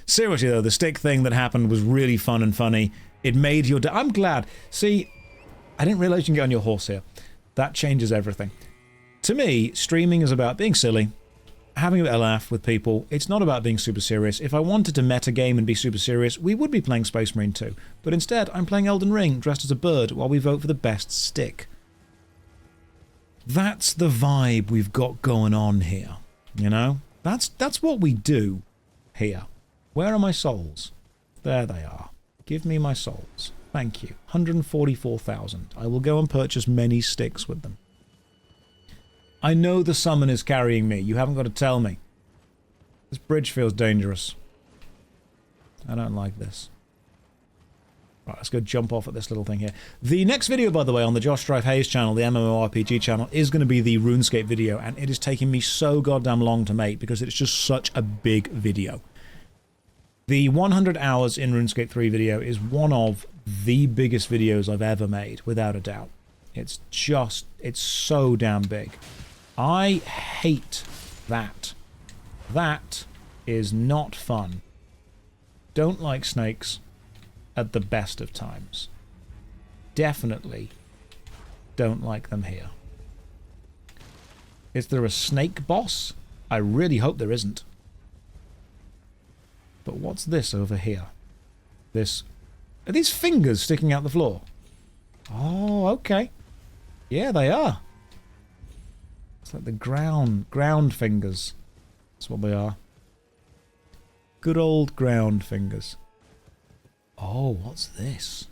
Seriously, though, the stick thing that happened was really fun and funny. It made your day. I'm glad. See, I didn't realize you can get on your horse here. That changes everything. To me, streaming is about being silly, having a bit of laugh with people. It's not about being super serious. If I wanted to metagame and be super serious, we would be playing Space Marine 2. But instead, I'm playing Elden Ring, dressed as a bird, while we vote for the best stick. That's the vibe we've got going on here. You know? That's what we do here. Where are my souls? There they are. Give me my souls. Thank you. 144,000. I will go and purchase many sticks with them. I know the summon is carrying me. You haven't got to tell me. This bridge feels dangerous. I don't like this. Right, let's go jump off at this little thing here. The next video, by the way, on the JoshStrifeHayes channel, the MMORPG channel, is going to be the RuneScape video, and it is taking me so goddamn long to make because it's just such a big video. The 100 hours in RuneScape 3 video is one of the biggest videos I've ever made, without a doubt. It's so damn big. I hate that. That is not fun. Don't like snakes at the best of times. Definitely don't like them here. Is there a snake boss? I really hope there isn't. But what's this over here? This... Are these fingers sticking out the floor? Oh, okay. Yeah, they are. It's like the ground fingers. That's what they are. Good old ground fingers. Oh, what's this?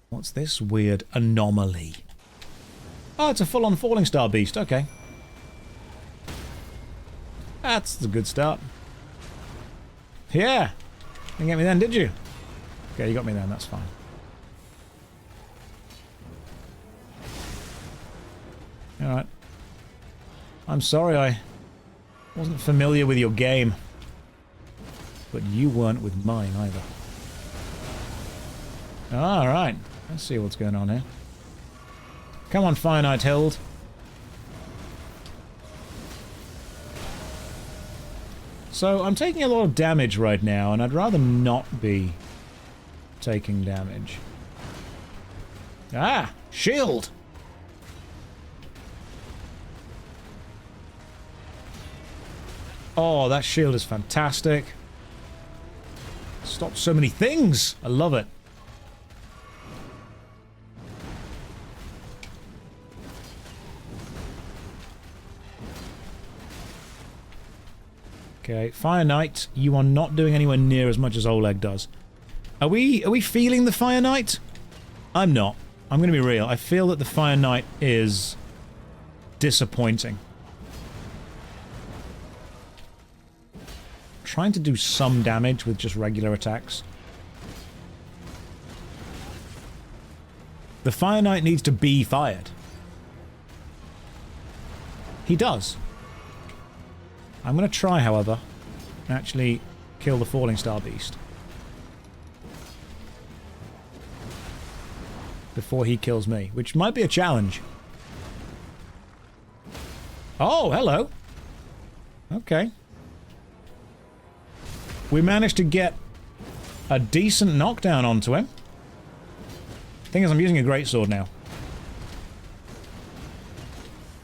What's this weird anomaly? Oh, it's a full-on Falling Star beast. Okay. That's a good start. Yeah. Didn't get me then, did you? Okay, you got me then. That's fine. Alright. I'm sorry I wasn't familiar with your game. But you weren't with mine either. Alright. Let's see what's going on here. Come on, Finite Hild. So, I'm taking a lot of damage right now, and I'd rather not be taking damage. Ah! Shield! Oh, that shield is fantastic. Stops so many things! I love it. Okay, Fire Knight, you are not doing anywhere near as much as Oleg does. Are we feeling the Fire Knight? I'm not. I'm going to be real. I feel that the Fire Knight is disappointing. Trying to do some damage with just regular attacks. The Fire Knight needs to be fired. He does. I'm going to try, however, and actually kill the Falling Star Beast. Before he kills me, which might be a challenge. Oh, hello. Okay. We managed to get a decent knockdown onto him. Thing is, I'm using a greatsword now.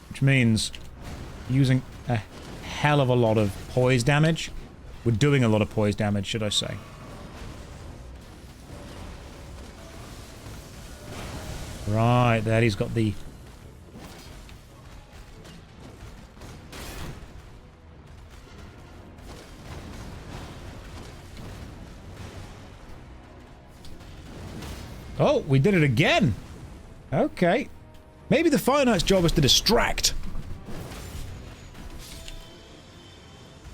Which means using a hell of a lot of poise damage. We're doing a lot of poise damage, should I say. Right, there he's got the... Oh, we did it again! Okay. Maybe the Fire Knight's job is to distract.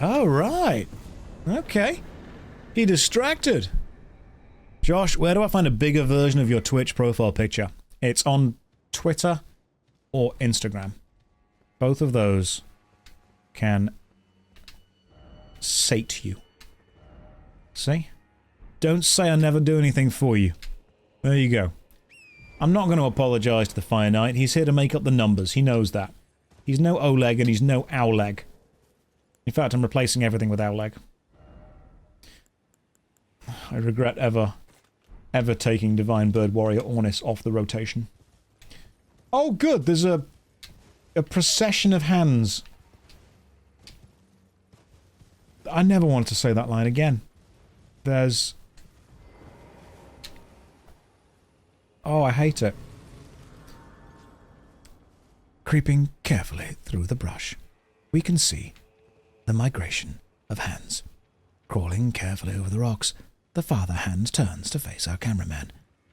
Oh, right. Okay. He distracted. Josh, where do I find a bigger version of your Twitch profile picture? It's on Twitter or Instagram. Both of those can sate you. See? Don't say I never do anything for you. There you go. I'm not going to apologise to the Fire Knight. He's here to make up the numbers. He knows that. He's no Oleg and he's no Owleg. In fact, I'm replacing everything with Owleg. I regret ever taking Divine Bird Warrior Ornis off the rotation. Oh, good. There's a procession of hands. I never wanted to say that line again. There's... Oh, I hate it. Creeping carefully through the brush, we can see the migration of hands. Crawling carefully over the rocks, the father hand turns to face our cameraman,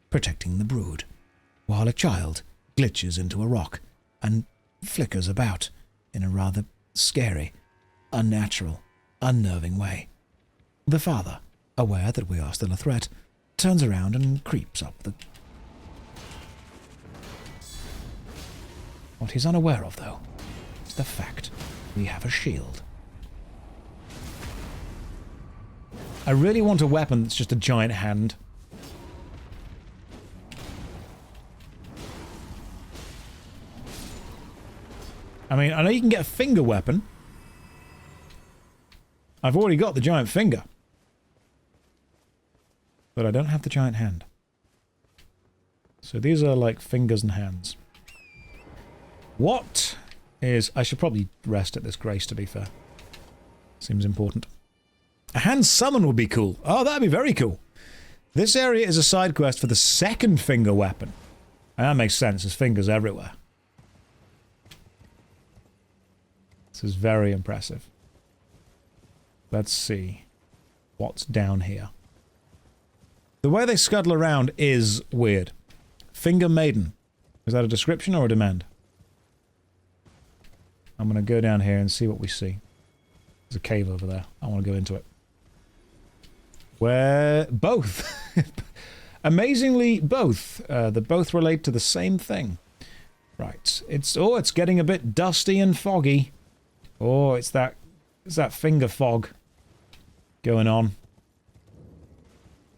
protecting the brood, while a child glitches into a rock and flickers about in a rather scary, unnatural, unnerving way. The father, aware that we are still a threat, turns around and creeps up the... What he's unaware of, though, is the fact we have a shield. I really want a weapon that's just a giant hand. I mean, I know you can get a finger weapon. I've already got the giant finger. But I don't have the giant hand. So these are like fingers and hands. What is... I should probably rest at this grace, to be fair. Seems important. A hand summon would be cool. Oh, that'd be very cool. This area is a side quest for the second finger weapon. And that makes sense, there's fingers everywhere. This is very impressive. Let's see what's down here. The way they scuttle around is weird. Finger Maiden. Is that a description or a demand? I'm going to go down here and see what we see. There's a cave over there. I want to go into it. Where... both. Amazingly, both. They both relate to the same thing. Right. It's... oh, it's getting a bit dusty and foggy. Oh, it's that finger fog going on.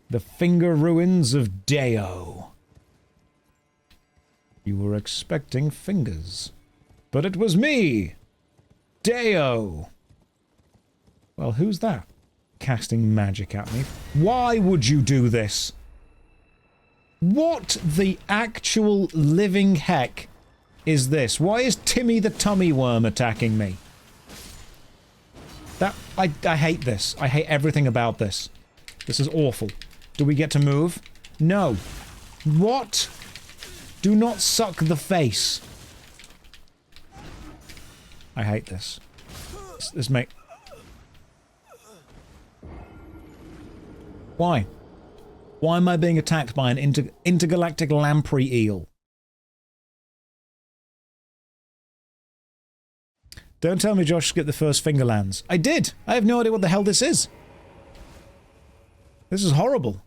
The finger ruins of Deo. You were expecting fingers. But it was me! Deo! Well, who's that? Casting magic at me. Why would you do this? What the actual living heck is this? Why is Timmy the Tummy Worm attacking me? I hate this. I hate everything about this. This is awful. Do we get to move? No. What? Do not suck the face. I hate this. This make... Why? Why am I being attacked by an intergalactic lamprey eel? Don't tell me Josh skipped the first Fingerlands. I did! I have no idea what the hell this is. This is horrible.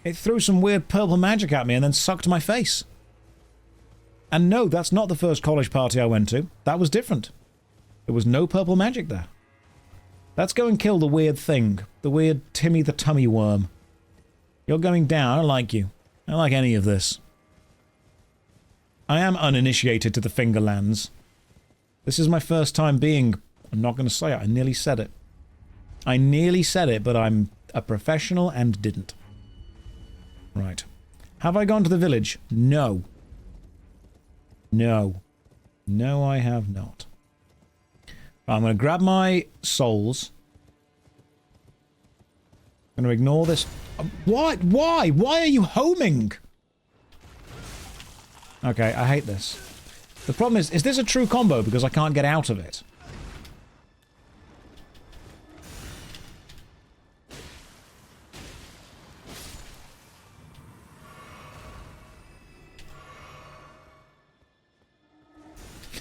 It threw some weird purple magic at me and then sucked my face. And no, that's not the first college party I went to. That was different. There was no purple magic there. Let's go and kill the weird thing. The weird Timmy the Tummy Worm. You're going down. I don't like you. I don't like any of this. I am uninitiated to the Fingerlands. This is my first time being... I'm not going to say it. I nearly said it. I nearly said it, but I'm a professional and didn't. Right. Have I gone to the village? No. No. No, I have not. I'm going to grab my souls. I'm going to ignore this. What? Why? Why are you homing? Okay, I hate this. The problem is this a true combo because I can't get out of it?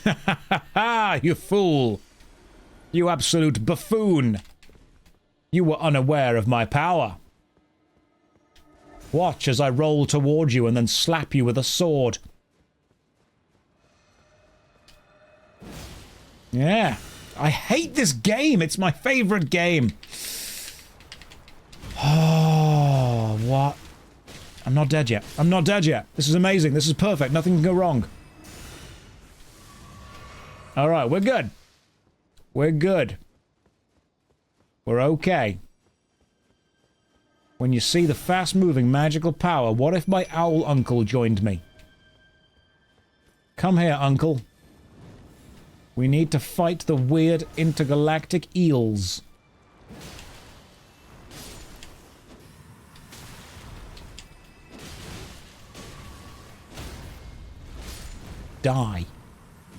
Ha ha ha! You fool! You absolute buffoon! You were unaware of my power. Watch as I roll toward you and then slap you with a sword. Yeah. I hate this game. It's my favorite game. Oh, what? I'm not dead yet. I'm not dead yet. This is amazing. This is perfect. Nothing can go wrong. Alright, we're good. We're good. We're okay. When you see the fast-moving magical power, what if my owl uncle joined me? Come here, uncle. We need to fight the weird intergalactic eels. Die,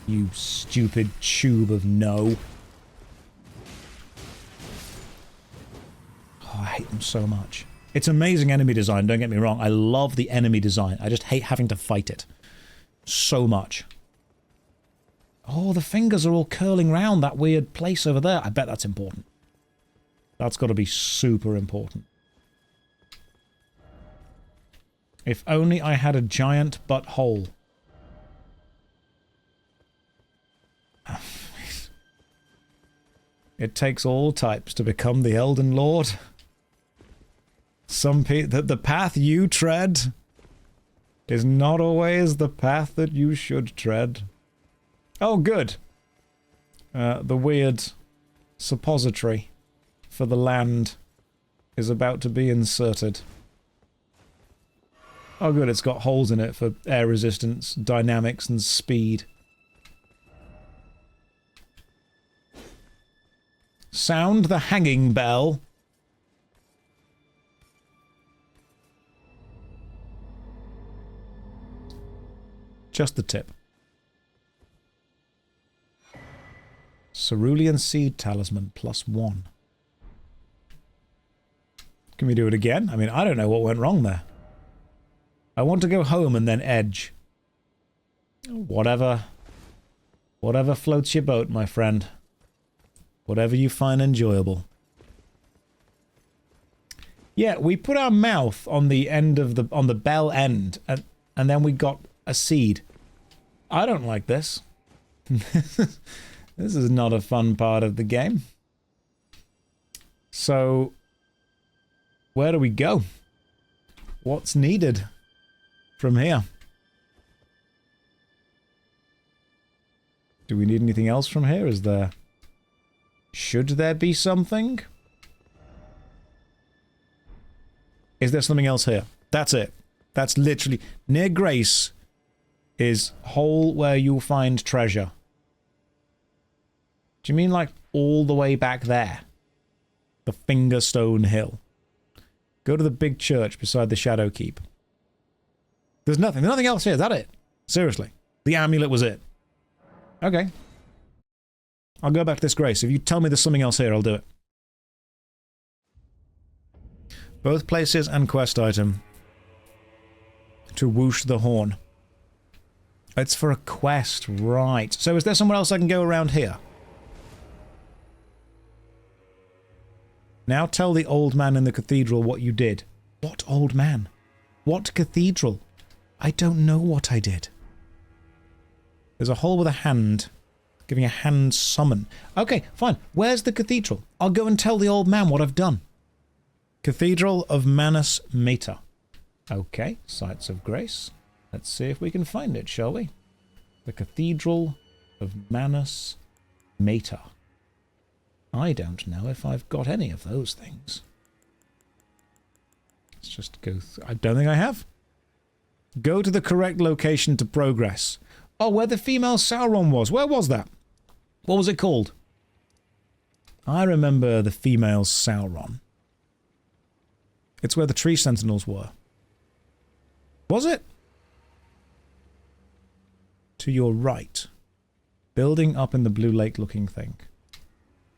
you stupid tube of no. Oh, I hate them so much. It's amazing enemy design, don't get me wrong. I love the enemy design. I just hate having to fight it. So much. Oh, the fingers are all curling round that weird place over there. I bet that's important. That's got to be super important. If only I had a giant butthole. It takes all types to become the Elden Lord. The path you tread is not always the path that you should tread. Oh, good. The weird suppository for the land is about to be inserted. Oh, good. It's got holes in it for air resistance, dynamics, and speed. Sound the hanging bell. Just the tip. Cerulean Seed Talisman +1. Can we do it again? I mean, I don't know what went wrong there. I want to go home and then edge. Whatever. Whatever floats your boat, my friend. Whatever you find enjoyable. Yeah, we put our mouth on the end of the... on the bell end, and then we got a seed. I don't like this. This is not a fun part of the game. So, where do we go? What's needed from here? Do we need anything else from here? Is there... should there be something? Is there something else here? That's it. That's literally... near Grace is hole where you'll find treasure. Do you mean like all the way back there? The Fingerstone Hill. Go to the big church beside the Shadow Keep. There's nothing. There's nothing else here. Is that it? Seriously. The amulet was it. Okay. I'll go back to this Grace. If you tell me there's something else here, I'll do it. Both places and quest item. To whoosh the horn. It's for a quest, right. So is there somewhere else I can go around here? Now tell the old man in the cathedral what you did. What old man? What cathedral? I don't know what I did. There's a hole with a hand. Giving a hand summon. Okay, fine. Where's the cathedral? I'll go and tell the old man what I've done. Cathedral of Manus Meta. Okay, Sites of Grace. Let's see if we can find it, shall we? The Cathedral of Manus Meta. I don't know if I've got any of those things. Let's just go through. I don't think I have. Go to the correct location to progress. Oh, where the female Sauron was. Where was that? What was it called? I remember the female Sauron. It's where the tree sentinels were. Was it? To your right. Building up in the blue lake looking thing.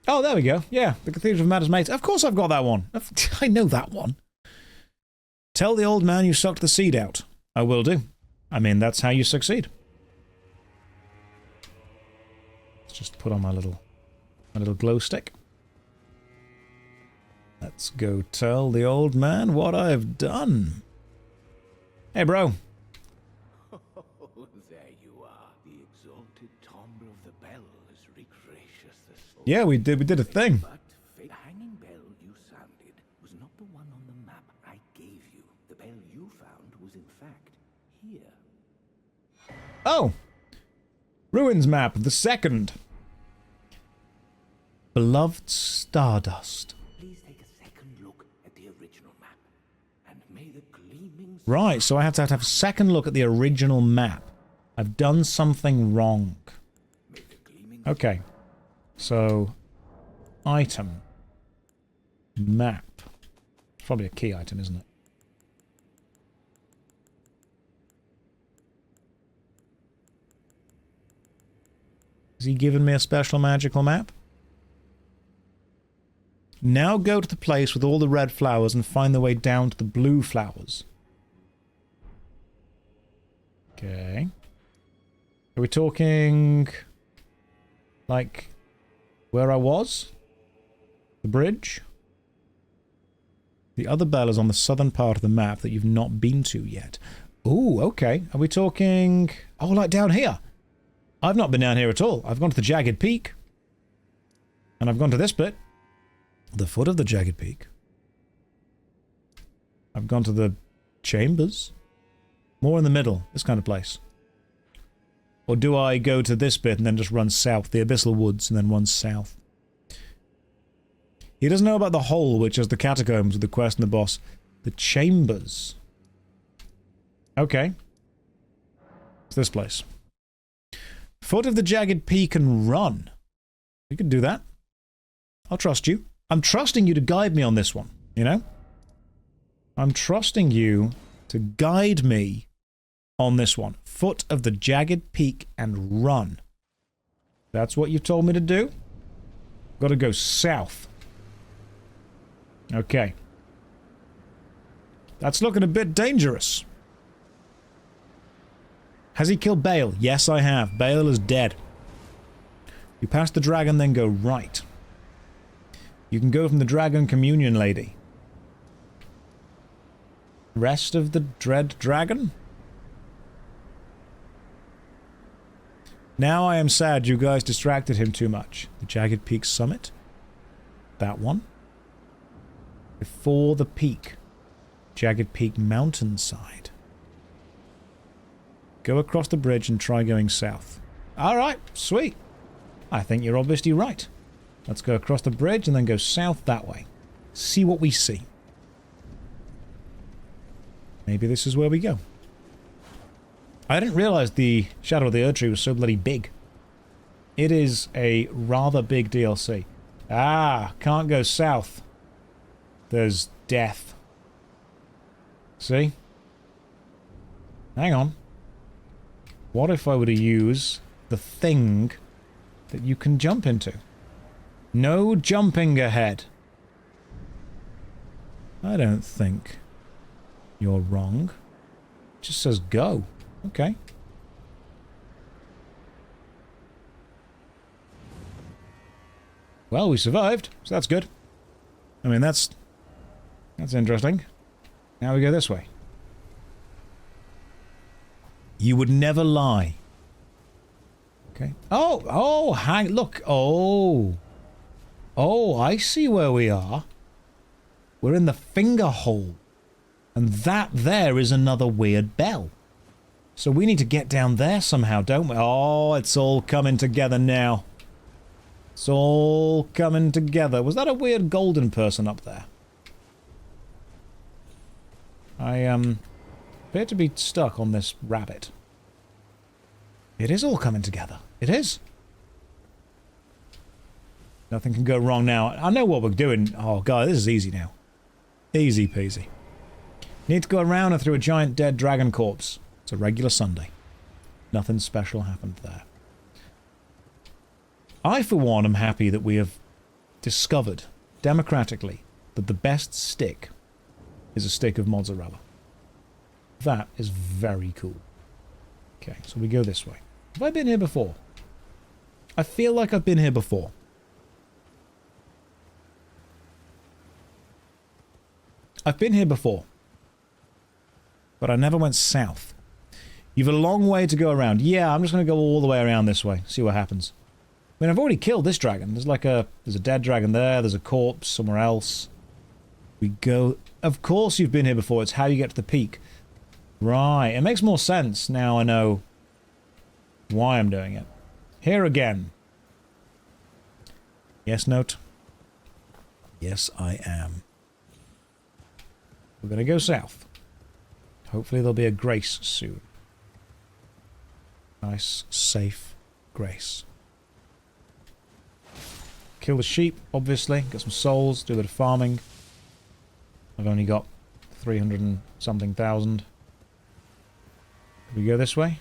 Oh, there we go. Yeah, the Cathedral of Manus Meta. Of course I've got that one. I know that one. Tell the old man you sucked the seed out. I will do. I mean, that's how you succeed. Let's just put on my little glow stick. Let's go tell the old man what I've done. Hey, bro. Oh, there you are. The exalted timbre of the bell is gracious the soul. Yeah, we did a thing. But the hanging bell you sounded was not the one on the map I gave you. The bell you found was in fact here. Oh! Ruins map, the second. Beloved Stardust. Please take a second look at the original map. And may the gleaming... Right, so I have to have a second look at the original map. I've done something wrong. Okay. So, item. Map. It's probably a key item, isn't it? Has he given me a special magical map? Now go to the place with all the red flowers and find the way down to the blue flowers. Okay. Are we talking... like... where I was? The bridge? The other bell is on the southern part of the map that you've not been to yet. Ooh, okay. Are we talking... oh, like down here? I've not been down here at all. I've gone to the Jagged Peak. And I've gone to this bit. The foot of the Jagged Peak. I've gone to the chambers. More in the middle, this kind of place. Or do I go to this bit and then just run south, the Abyssal Woods, and then run south? He doesn't know about the hole, which is the catacombs with the quest and the boss. The chambers. Okay. It's this place. Foot of the Jagged Peak and run. We can do that. I'll trust you. I'm trusting you to guide me on this one, you know? I'm trusting you to guide me on this one. Foot of the Jagged Peak and run. That's what you've told me to do? Gotta go south. Okay. That's looking a bit dangerous. Has he killed Bale? Yes, I have. Bale is dead. You pass the dragon, then go right. You can go from the Dragon Communion Lady. Rest of the Dread Dragon? Now I am sad you guys distracted him too much. The Jagged Peak Summit? That one? Before the peak. Jagged Peak Mountainside. Go across the bridge and try going south. Alright, sweet. I think you're obviously right. Let's go across the bridge and then go south that way. See what we see. Maybe this is where we go. I didn't realize the Shadow of the Erdtree was so bloody big. It is a rather big DLC. Ah, can't go south. There's death. See? Hang on. What if I were to use the thing that you can jump into? No jumping ahead. I don't think you're wrong. It just says go. Okay. Well, we survived, so that's good. I mean, that's interesting. Now we go this way. You would never lie. Okay. Oh, look. Oh, I see where we are. We're in the finger hole. And that there is another weird bell. So we need to get down there somehow, don't we? Oh, it's all coming together now. It's all coming together. Was that a weird golden person up there? I appear to be stuck on this rabbit. It is all coming together. It is. Nothing can go wrong now. I know what we're doing. Oh, God, this is easy now. Easy peasy. Need to go around and through a giant dead dragon corpse. It's a regular Sunday. Nothing special happened there. I, for one, am happy that we have discovered, democratically, that the best stick is a stick of mozzarella. That is very cool. Okay, so we go this way. Have I been here before? I feel like I've been here before. I've been here before. But I never went south. You've a long way to go around. Yeah, I'm just going to go all the way around this way. See what happens. I mean, I've already killed this dragon. There's a dead dragon there. There's a corpse somewhere else. We go... Of course you've been here before. It's how you get to the peak. Right. It makes more sense. Now I know why I'm doing it. Here again. Yes, note. Yes, I am. We're going to go south. Hopefully there'll be a grace soon. Nice, safe grace. Kill the sheep, obviously. Get some souls, do a bit of farming. I've only got 300 and something thousand. We go this way?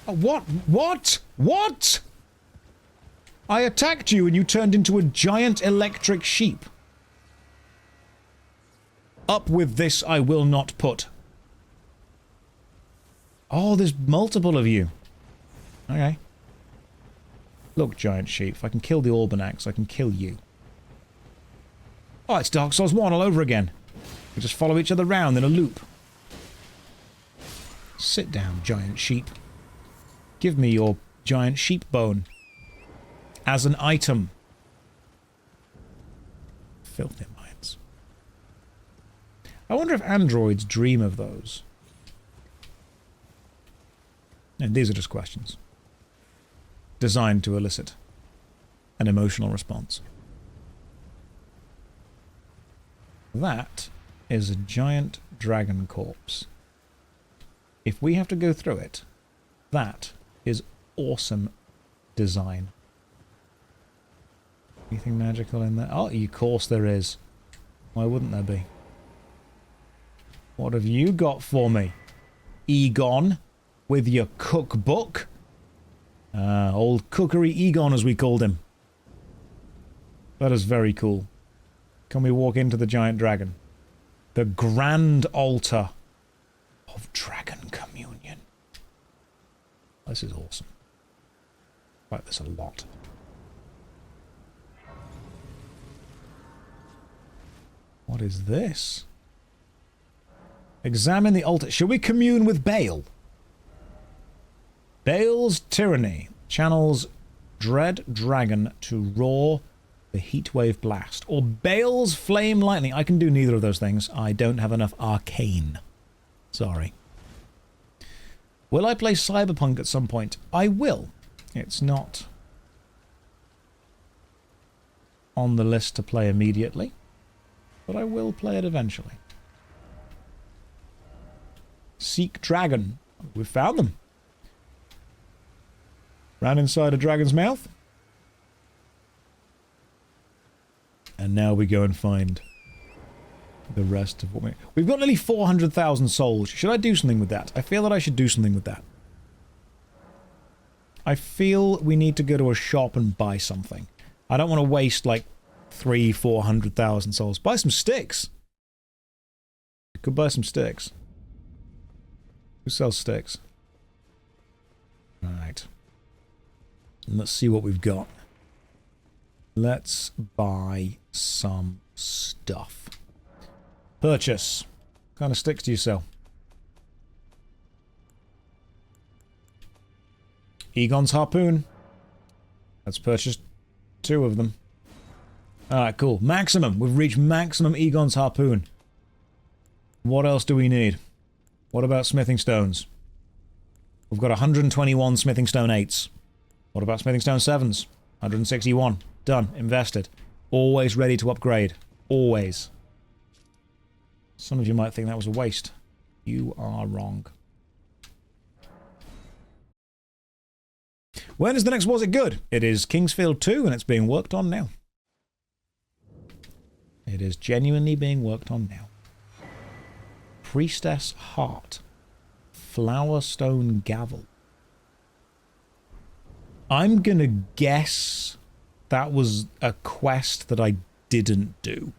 Oh, what? What? What? I attacked you and you turned into a giant electric sheep. Up with this I will not put. Oh, there's multiple of you. Okay. Look, giant sheep, if I can kill the Albernax, I can kill you. Oh, it's Dark Souls 1 all over again. We just follow each other round in a loop. Sit down, giant sheep. Give me your giant sheep bone. As an item. Filthy minds. I wonder if androids dream of those. And these are just questions. Designed to elicit an emotional response. That is a giant dragon corpse. If we have to go through it, that is awesome design. Anything magical in there? Oh, of course there is. Why wouldn't there be? What have you got for me? Egon, with your cookbook? Old Cookery Egon, as we called him. That is very cool. Can we walk into the giant dragon? The Grand Altar of Dragon Communion. This is awesome. I like this a lot. What is this? Examine the altar. Shall we commune with Baal? Baal's tyranny channels Dread Dragon to roar the heatwave blast. Or Baal's flame lightning. I can do neither of those things. I don't have enough arcane. Sorry. Will I play Cyberpunk at some point? I will. It's not on the list to play immediately, but I will play it eventually. Seek Dragon. We've found them. Ran inside a dragon's mouth. And now we go and find the rest of what we've got nearly 400,000 souls. Should I do something with that? I feel that I should do something with that. I feel we need to go to a shop and buy something. I don't want to waste like 400,000 souls. Buy some sticks. Could buy some sticks. Who sells sticks? Right. And let's see what we've got. Let's buy some stuff. Purchase. What kind of sticks do you sell? Egon's harpoon. Let's purchase 2 of them. Alright, cool. Maximum. We've reached maximum Egon's harpoon. What else do we need? What about smithing stones? We've got 121 smithing stone 8s. What about smithing stone 7s? 161. Done. Invested. Always ready to upgrade. Always. Some of you might think that was a waste. You are wrong. When is the next Was It Good? It is Kingsfield 2 and it's being worked on now. It is genuinely being worked on now. Priestess Heart. Flowerstone Gavel. I'm gonna guess that was a quest that I didn't do.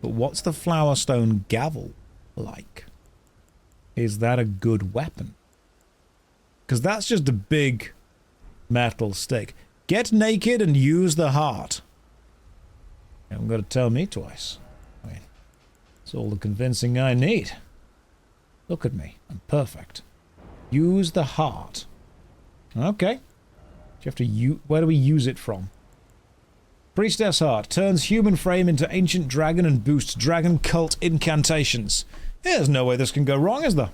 But what's the Flowerstone Gavel like? Is that a good weapon? Because that's just a big metal stick. Get naked and use the heart. You haven't got to tell me twice. I mean, it's all the convincing I need. Look at me. I'm perfect. Use the heart. Okay. Do you have to where do we use it from? Priestess Heart. Turns human frame into ancient dragon and boosts dragon cult incantations. There's no way this can go wrong, is there?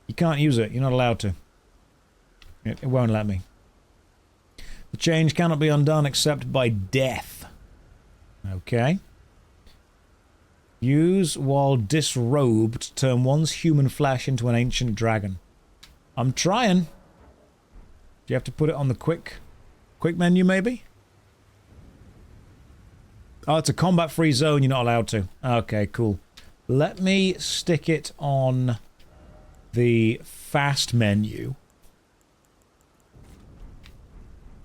You can't use it. You're not allowed to. It won't let me. The change cannot be undone except by death. Okay. Use while disrobed to turn one's human flesh into an ancient dragon. I'm trying. Do you have to put it on the quick menu, maybe? Oh, it's a combat-free zone. You're not allowed to. Okay, cool. Let me stick it on the fast menu.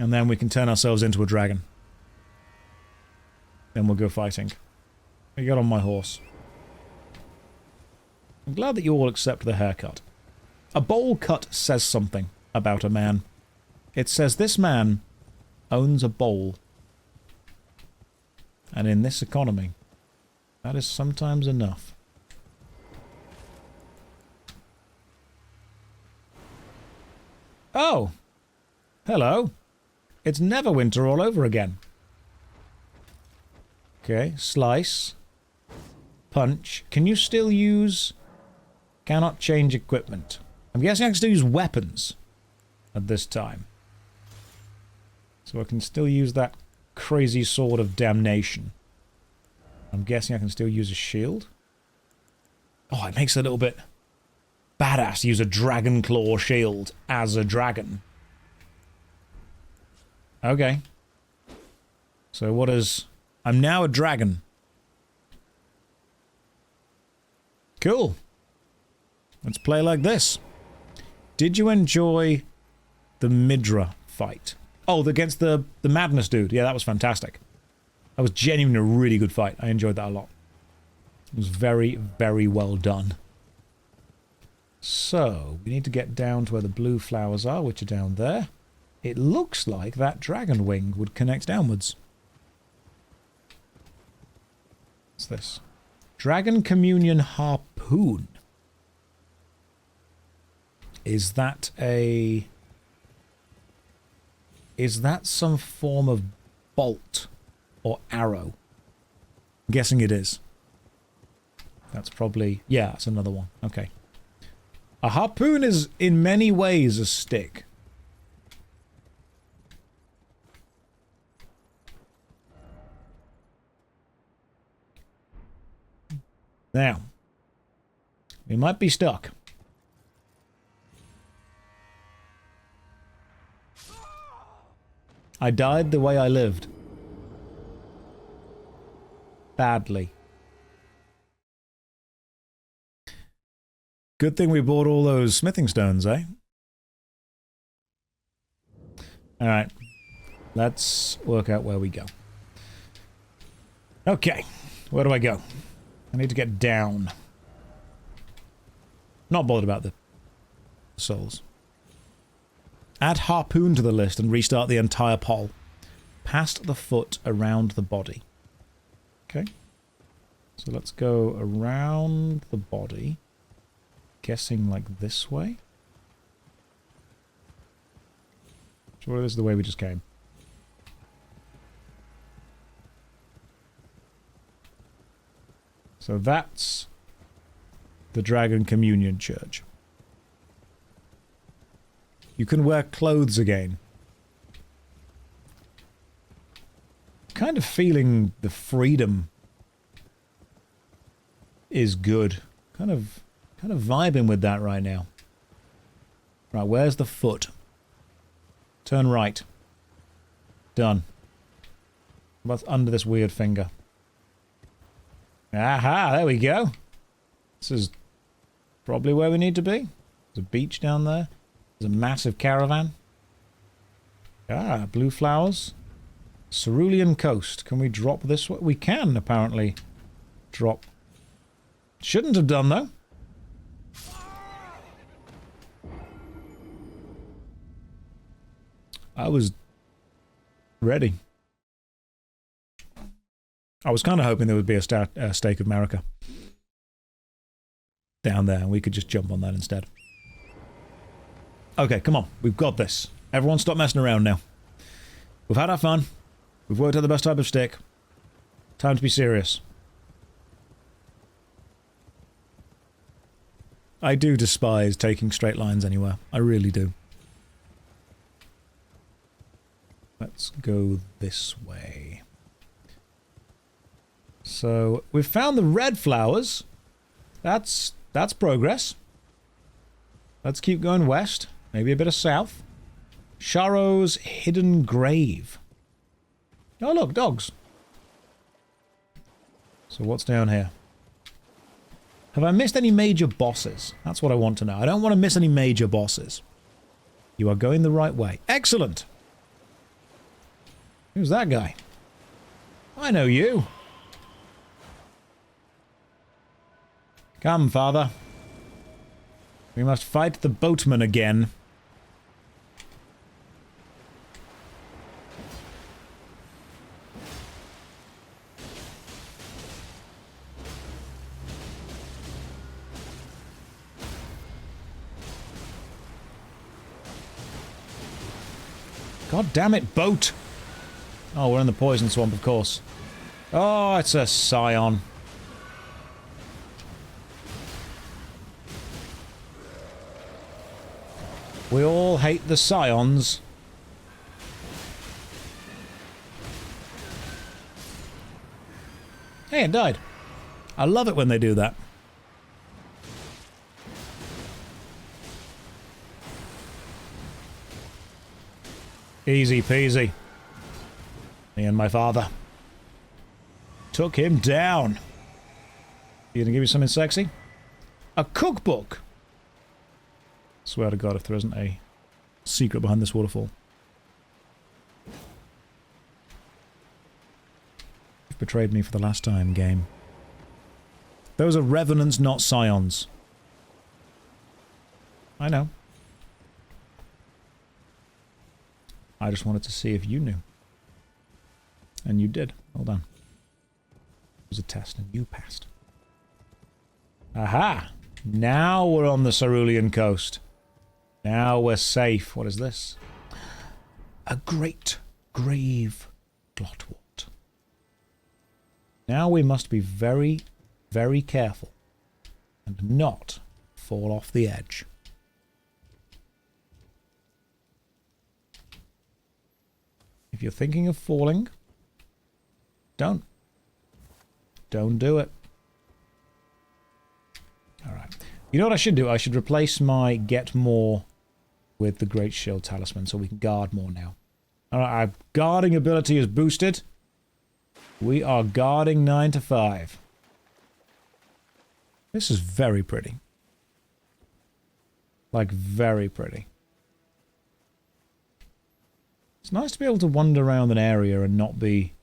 And then we can turn ourselves into a dragon. Then we'll go fighting. I got on my horse. I'm glad that you all accept the haircut. A bowl cut says something about a man. It says this man owns a bowl. And in this economy, that is sometimes enough. Oh! Hello. It's Neverwinter all over again. Okay, slice. Punch. Can you still use... Cannot change equipment. I'm guessing I can still use weapons at this time. So I can still use that crazy sword of damnation. I'm guessing I can still use a shield. Oh, it makes it a little bit badass to use a dragon claw shield as a dragon. Okay. So what is... I'm now a dragon. Cool. Let's play like this. Did you enjoy the Midra fight? Oh, against the Madness dude. Yeah, that was fantastic. That was genuinely a really good fight. I enjoyed that a lot. It was very, very well done. So, we need to get down to where the blue flowers are, which are down there. It looks like that dragon wing would connect downwards. What's this? Dragon Communion Harpoon. Is that a... Is that some form of bolt or arrow? I'm guessing it is. That's probably... Yeah, that's another one. Okay. A harpoon is in many ways a stick. Now, we might be stuck. I died the way I lived. Badly. Good thing we bought all those smithing stones, eh? Alright. Let's work out where we go. Okay. Where do I go? I need to get down. Not bothered about the souls. Add harpoon to the list and restart the entire poll. Past the foot, around the body. Okay. So let's go around the body. Guessing like this way. Sure, this is the way we just came. So that's the Dragon Communion Church. You can wear clothes again. Kind of feeling the freedom is good. Kind of vibing with that right now. Right, where's the foot? Turn right. Done. What's under this weird finger? Aha, there we go. This is probably where we need to be. There's a beach down there. There's a massive caravan. Ah, blue flowers. Cerulean Coast. Can we drop this way? We can, apparently. Drop. Shouldn't have done, though. I was ready. I was kind of hoping there would be a Stake of Marika down there, and we could just jump on that instead. Okay, come on. We've got this. Everyone stop messing around now. We've had our fun. We've worked out the best type of stick. Time to be serious. I do despise taking straight lines anywhere. I really do. Let's go this way. So, we've found the red flowers. That's progress. Let's keep going west. Maybe a bit of south. Sharo's Hidden Grave. Oh look, dogs. So what's down here? Have I missed any major bosses? That's what I want to know. I don't want to miss any major bosses. You are going the right way. Excellent! Who's that guy? I know you. Come, father. We must fight the boatman again. God damn it, boat! Oh, we're in the poison swamp, of course. Oh, it's a scion. We all hate the scions. Hey, it died. I love it when they do that. Easy peasy. Me and my father took him down. You gonna give me something sexy? A cookbook! Swear to God if there isn't a secret behind this waterfall. You've betrayed me for the last time, game. Those are revenants, not scions. I know. I just wanted to see if you knew. And you did. Well done. It was a test and you passed. Aha! Now we're on the Cerulean Coast. Now we're safe. What is this? A great grave glotwort. Now we must be very, very careful and not fall off the edge. If you're thinking of falling, don't. Don't do it. Alright. You know what I should do? I should replace my Get More with the Great Shield Talisman so we can guard more now. Alright, our guarding ability is boosted. We are guarding 9 to 5. This is very pretty. Like, very pretty. It's nice to be able to wander around an area and not be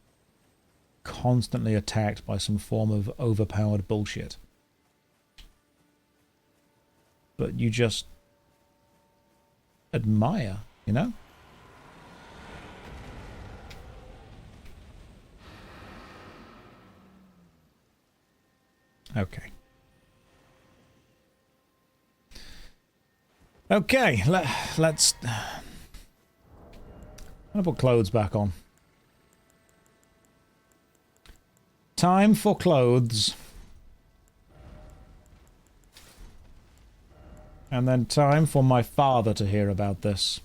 constantly attacked by some form of overpowered bullshit. But you just admire, you know? Okay. Okay, let's... I'm gonna put clothes back on. Time for clothes. And then time for my father to hear about this.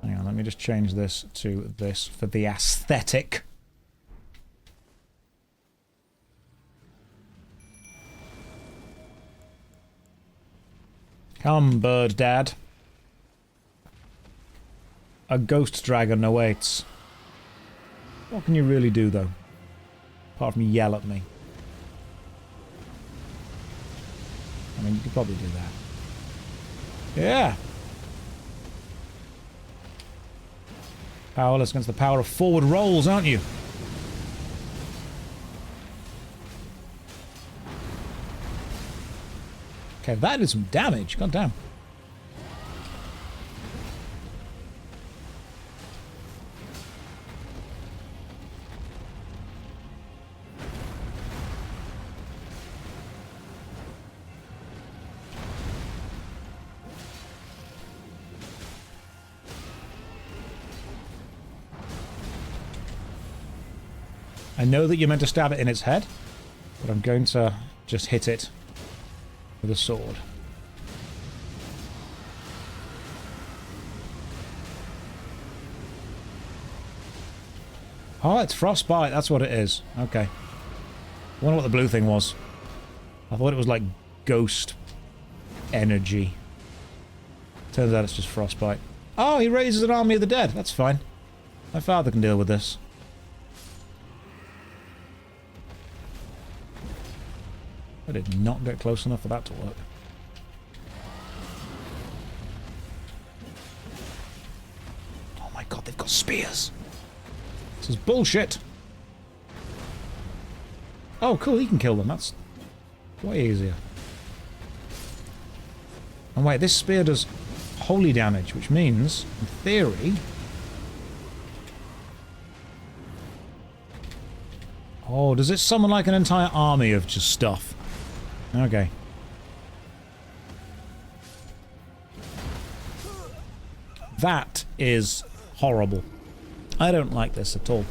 Hang on, let me just change this to this for the aesthetic. Come, bird dad. A ghost dragon awaits. What can you really do, though? Apart from yell at me. I mean, you could probably do that. Yeah! Powerless against the power of forward rolls, aren't you? Okay, that is some damage. God damn. I know that you're meant to stab it in its head, but I'm going to just hit it with a sword. Oh, it's frostbite. That's what it is. Okay. I wonder what the blue thing was. I thought it was like ghost energy. Turns out it's just frostbite. Oh, he raises an army of the dead. That's fine. My father can deal with this. I did not get close enough for that to work. Oh my god, they've got spears. This is bullshit. Oh, cool, he can kill them. That's way easier. And wait, this spear does holy damage, which means, in theory... Oh, does it summon like an entire army of just stuff? Okay. That is horrible. I don't like this at all.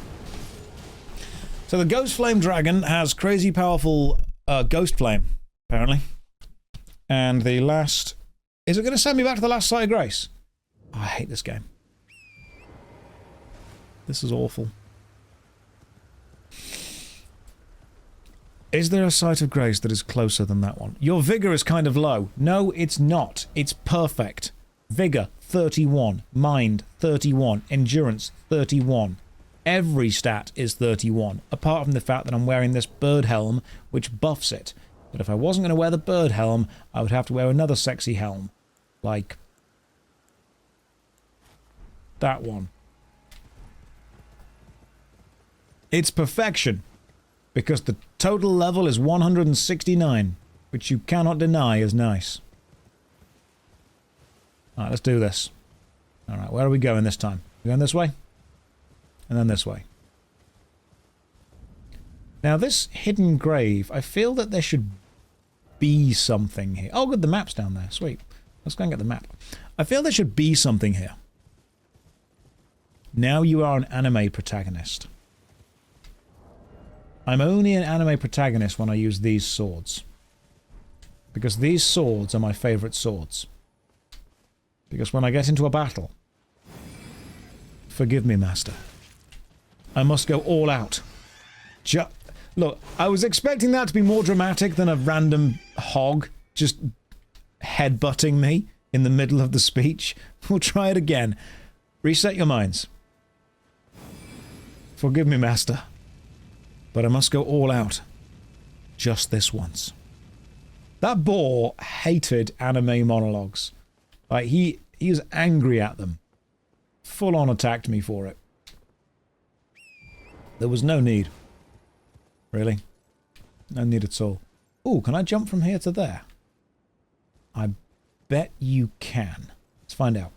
So the Ghost Flame Dragon has crazy powerful Ghost Flame, apparently. And the last... Is it going to send me back to the last Site of Grace? Oh, I hate this game. This is awful. Is there a Site of Grace that is closer than that one? Your Vigor is kind of low. No, it's not. It's perfect. Vigor, 31. Mind, 31. Endurance, 31. Every stat is 31, apart from the fact that I'm wearing this bird helm, which buffs it. But if I wasn't going to wear the bird helm, I would have to wear another sexy helm. Like... that one. It's perfection. Because the total level is 169, which you cannot deny is nice. Alright, let's do this. Alright, where are we going this time? We're going this way? And then this way. Now this hidden grave, I feel that there should be something here. Oh good, the map's down there. Sweet. Let's go and get the map. I feel there should be something here. Now you are an anime protagonist. I'm only an anime protagonist when I use these swords. Because these swords are my favourite swords. Because when I get into a battle... Forgive me, Master. I must go all out. Look, I was expecting that to be more dramatic than a random hog just headbutting me in the middle of the speech. We'll try it again. Reset your minds. Forgive me, Master. But I must go all out. Just this once. That boar hated anime monologues. Like, he was angry at them. Full on attacked me for it. There was no need. Really? No need at all. Ooh, can I jump from here to there? I bet you can. Let's find out.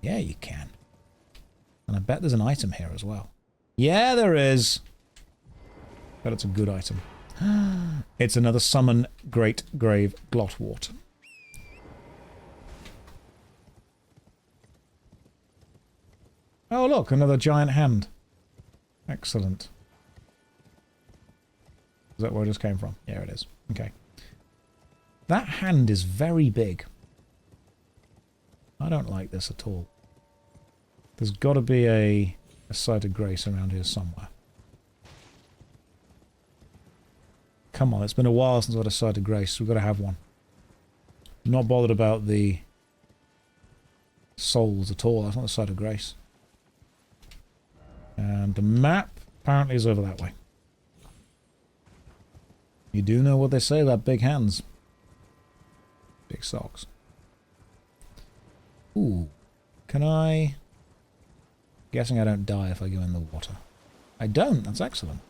Yeah, you can. And I bet there's an item here as well. Yeah, there is. But it's a good item. It's another Summon Great Grave Glotwort. Oh, look, another giant hand. Excellent. Is that where it just came from? Yeah, it is. Okay. That hand is very big. I don't like this at all. There's got to be a site of grace around here somewhere. Come on, it's been a while since I had a site of grace. We've got to have one. I'm not bothered about the souls at all. That's not the site of grace. And the map apparently is over that way. You do know what they say about big hands. Big socks. Ooh. Can I... Guessing I don't die if I go in the water. I don't. That's excellent.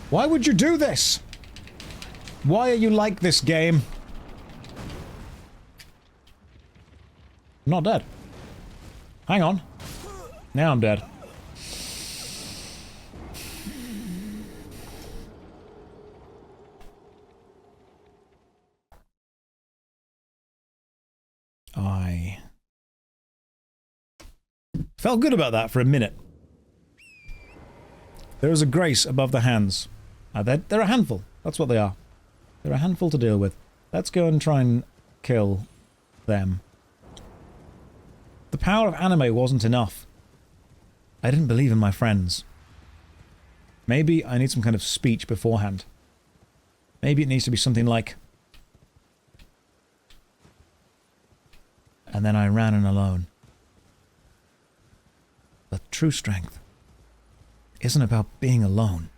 Why would you do this? Why are you like this game? I'm not dead. Hang on. Now I'm dead. I felt good about that for a minute. There is a grace above the hands. They're a handful. That's what they are. They're a handful to deal with. Let's go and try and kill them. The power of anime wasn't enough. I didn't believe in my friends. Maybe I need some kind of speech beforehand. Maybe it needs to be something like... And then I ran in alone. But true strength isn't about being alone.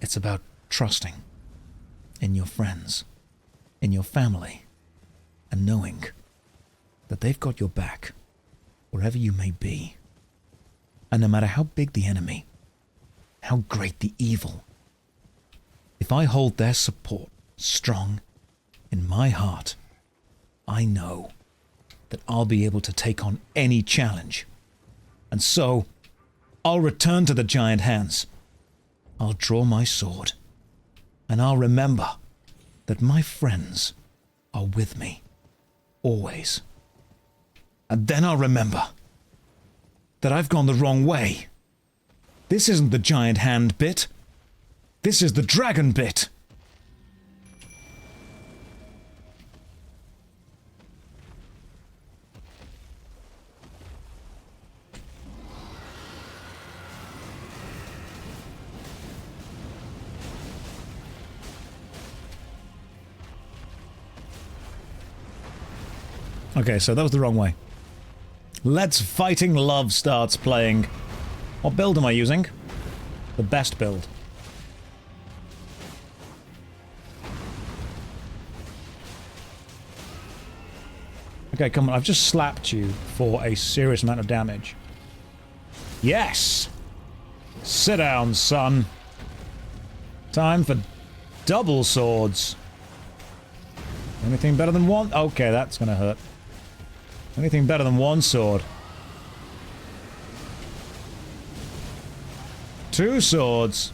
It's about trusting in your friends, in your family, and knowing that they've got your back wherever you may be. And no matter how big the enemy, how great the evil, if I hold their support strong in my heart, I know that I'll be able to take on any challenge. And so, I'll return to the giant hands. I'll draw my sword, and I'll remember that my friends are with me, always. And then I'll remember that I've gone the wrong way. This isn't the giant hand bit. This is the dragon bit. Okay, so that was the wrong way. Let's Fighting Love starts playing. What build am I using? The best build. Okay, come on. I've just slapped you for a serious amount of damage. Yes! Sit down, son. Time for double swords. Anything better than one? Okay, that's gonna hurt. Anything better than one sword? Two swords.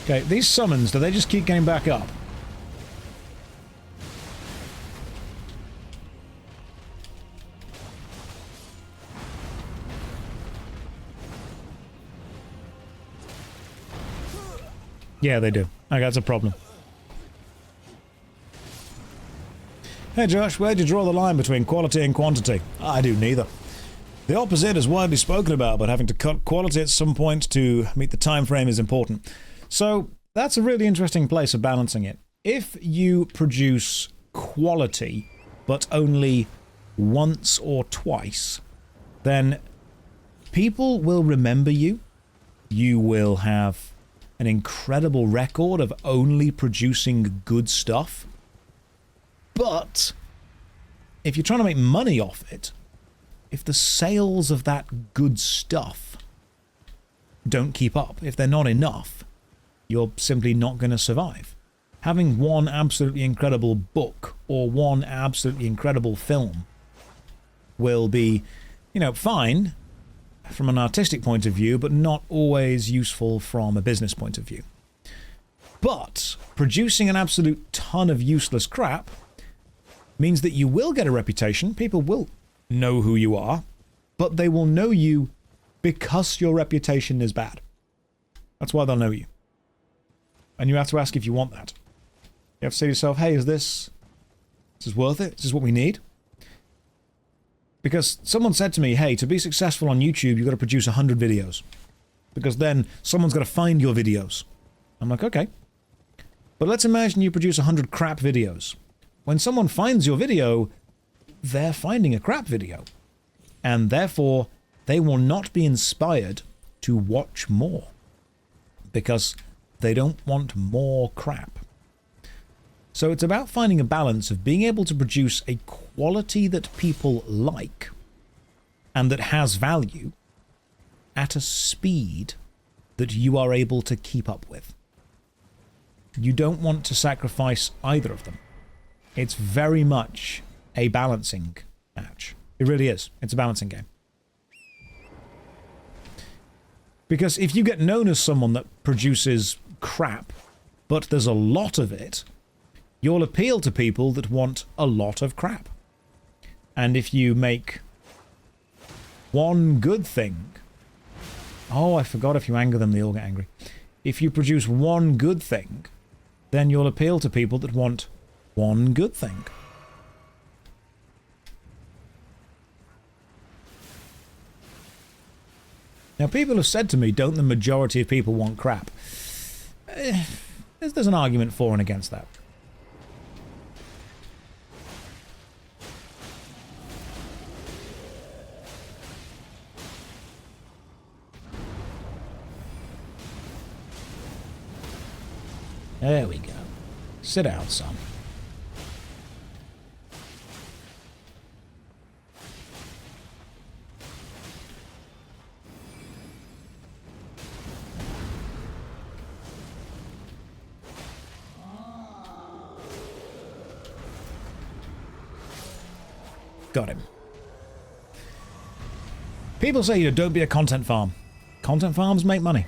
Okay, these summons, do they just keep getting back up? Yeah, they do. Okay, that's a problem. Hey Josh, where'd you draw the line between quality and quantity? I do neither. The opposite is widely spoken about, but having to cut quality at some point to meet the time frame is important. So, that's a really interesting place of balancing it. If you produce quality but only once or twice, then people will remember you. You will have an incredible record of only producing good stuff. But if you're trying to make money off it, if the sales of that good stuff don't keep up, if they're not enough, you're simply not going to survive. Having one absolutely incredible book or one absolutely incredible film will be, you know, fine from an artistic point of view, but not always useful from a business point of view. But producing an absolute ton of useless crap means that you will get a reputation. People will know who you are, but they will know you because your reputation is bad. That's why they'll know you. And you have to ask if you want that. You have to say to yourself, hey, is this worth it? Is this what we need? Because someone said to me, hey, to be successful on YouTube, you've got to produce 100 videos. Because then someone's got to find your videos. I'm like, okay. But let's imagine you produce 100 crap videos. When someone finds your video, they're finding a crap video. And therefore, they will not be inspired to watch more. Because they don't want more crap. So it's about finding a balance of being able to produce a quality that people like and that has value at a speed that you are able to keep up with. You don't want to sacrifice either of them. It's very much a balancing match. It really is. It's a balancing game. Because if you get known as someone that produces crap, but there's a lot of it, you'll appeal to people that want a lot of crap. And if you make one good thing... Oh, I forgot, if you anger them, they all get angry. If you produce one good thing, then you'll appeal to people that want one good thing. Now, people have said to me, don't the majority of people want crap? There's an argument for and against that. There we go. Sit down, son. Got him. People say, you know, don't be a content farm. Content farms make money.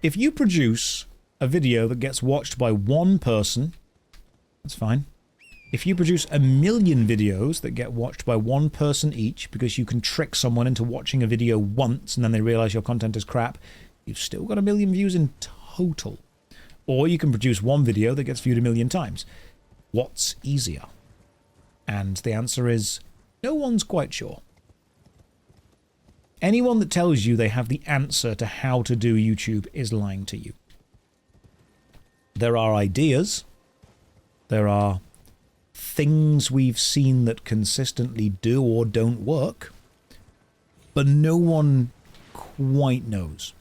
If you produce a video that gets watched by one person, that's fine. If you produce 1 million videos that get watched by one person each, because you can trick someone into watching a video once and then they realize your content is crap, you've still got 1 million views in total. Or you can produce one video that gets viewed 1 million times. What's easier? And the answer is, no one's quite sure. Anyone that tells you they have the answer to how to do YouTube is lying to you. There are ideas. There are things we've seen that consistently do or don't work. But no one quite knows.